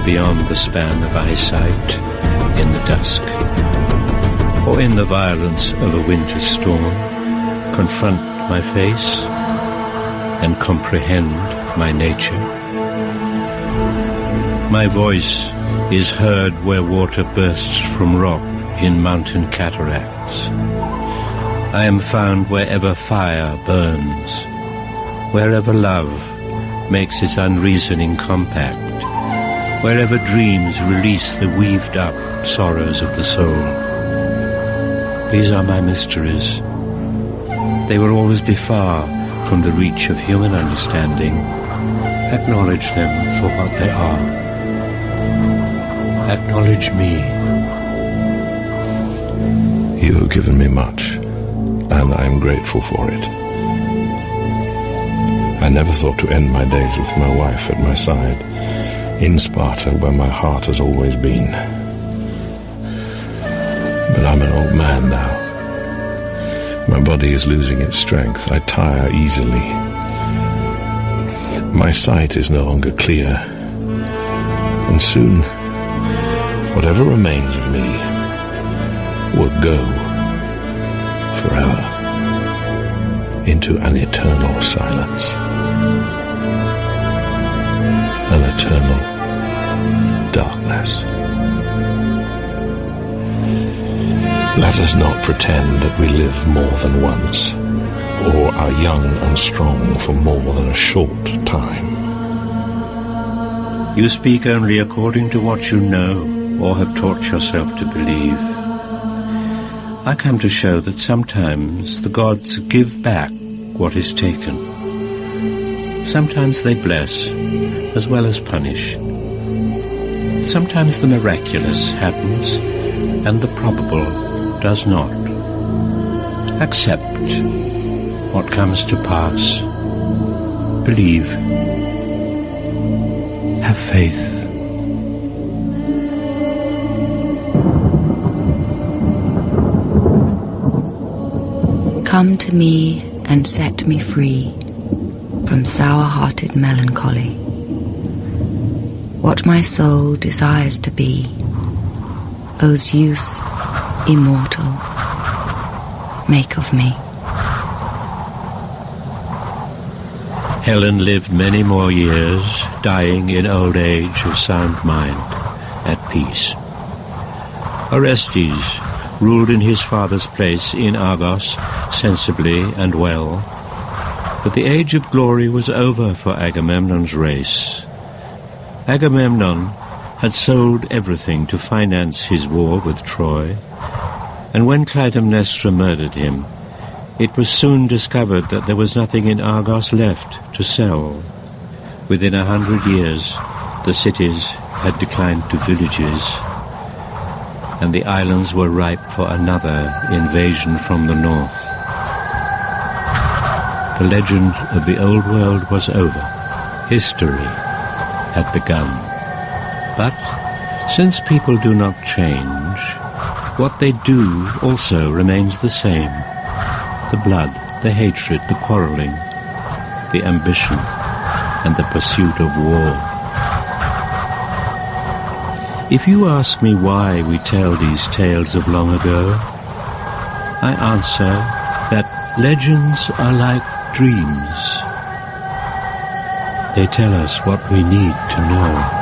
S1: beyond the span of eyesight in the dusk, or in the violence of a winter storm, confront my face and comprehend my nature. My voice is heard where water bursts from rock in mountain cataracts. I am found wherever fire burns, wherever love makes its unreasoning compact, wherever dreams release the weaved-up sorrows of the soul. These are my mysteries. They will always be far from the reach of human understanding. Acknowledge them for what they are. Acknowledge me.
S11: You have given me much, and I am grateful for it. I never thought to end my days with my wife at my side, in Sparta, where my heart has always been. But I'm an old man now. My body is losing its strength. I tire easily. My sight is no longer clear. And soon, whatever remains of me will go forever into an eternal silence. An eternal darkness. Let us not pretend that we live more than once, or are young and strong for more than a short time.
S1: You speak only according to what you know or have taught yourself to believe. I come to show that sometimes the gods give back what is taken. Sometimes they bless as well as punish. Sometimes the miraculous happens and the probable does not. Accept what comes to pass. Believe. Have faith.
S19: Come to me and set me free from sour-hearted melancholy. What my soul desires to be, O Zeus, immortal, make of me.
S1: Helen lived many more years, dying in old age of sound mind, at peace. Orestes ruled in his father's place in Argos, sensibly and well. But the age of glory was over for Agamemnon's race. Agamemnon had sold everything to finance his war with Troy, and when Clytemnestra murdered him, it was soon discovered that there was nothing in Argos left to sell. Within 100 years, the cities had declined to villages, and the islands were ripe for another invasion from the north. The legend of the old world was over. History had begun. But since people do not change, what they do also remains the same. The blood, the hatred, the quarreling, the ambition, and the pursuit of war. If you ask me why we tell these tales of long ago, I answer that legends are like dreams. They tell us what we need to know.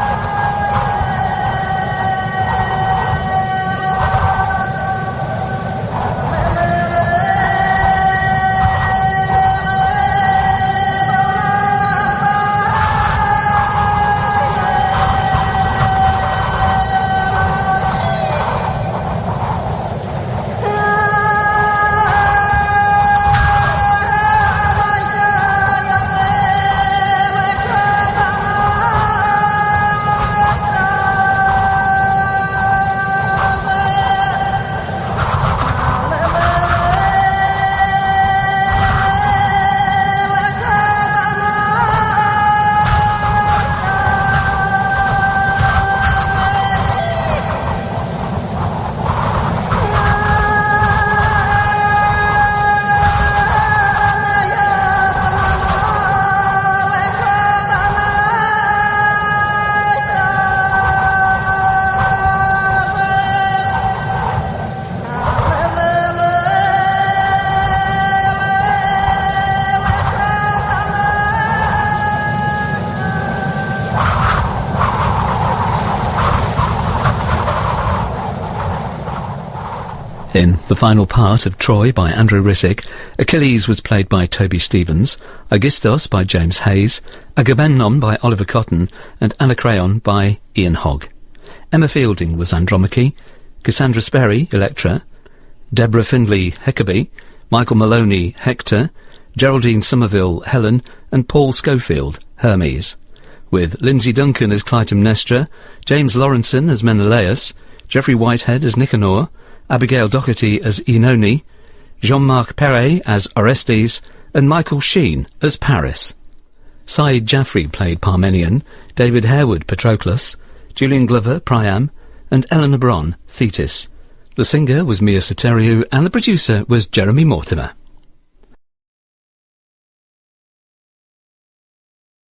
S13: The final part of Troy by Andrew Rissik. Achilles was played by Toby Stephens, Aegisthus by James Hayes, Agamemnon by Oliver Cotton, and Anacreon by Ian Hogg. Emma Fielding was Andromache, Cassandra Sperry, Electra, Deborah Findlay, Hecabe, Michael Maloney, Hector, Geraldine Somerville, Helen, and Paul Scofield, Hermes, with Lindsay Duncan as Clytemnestra, James Lawrenson as Menalaus, Geoffrey Whitehead as Nicanor, Abigail Doherty as Oenone, Jean-Marc Perret as Orestes, and Michael Sheen as Paris. Saeed Jaffrey played Parmenion, David Harewood Patroclus, Julian Glover Priam, and Eleanor Bron Thetis. The singer was Mia Soteriou, and the producer was Jeremy Mortimer.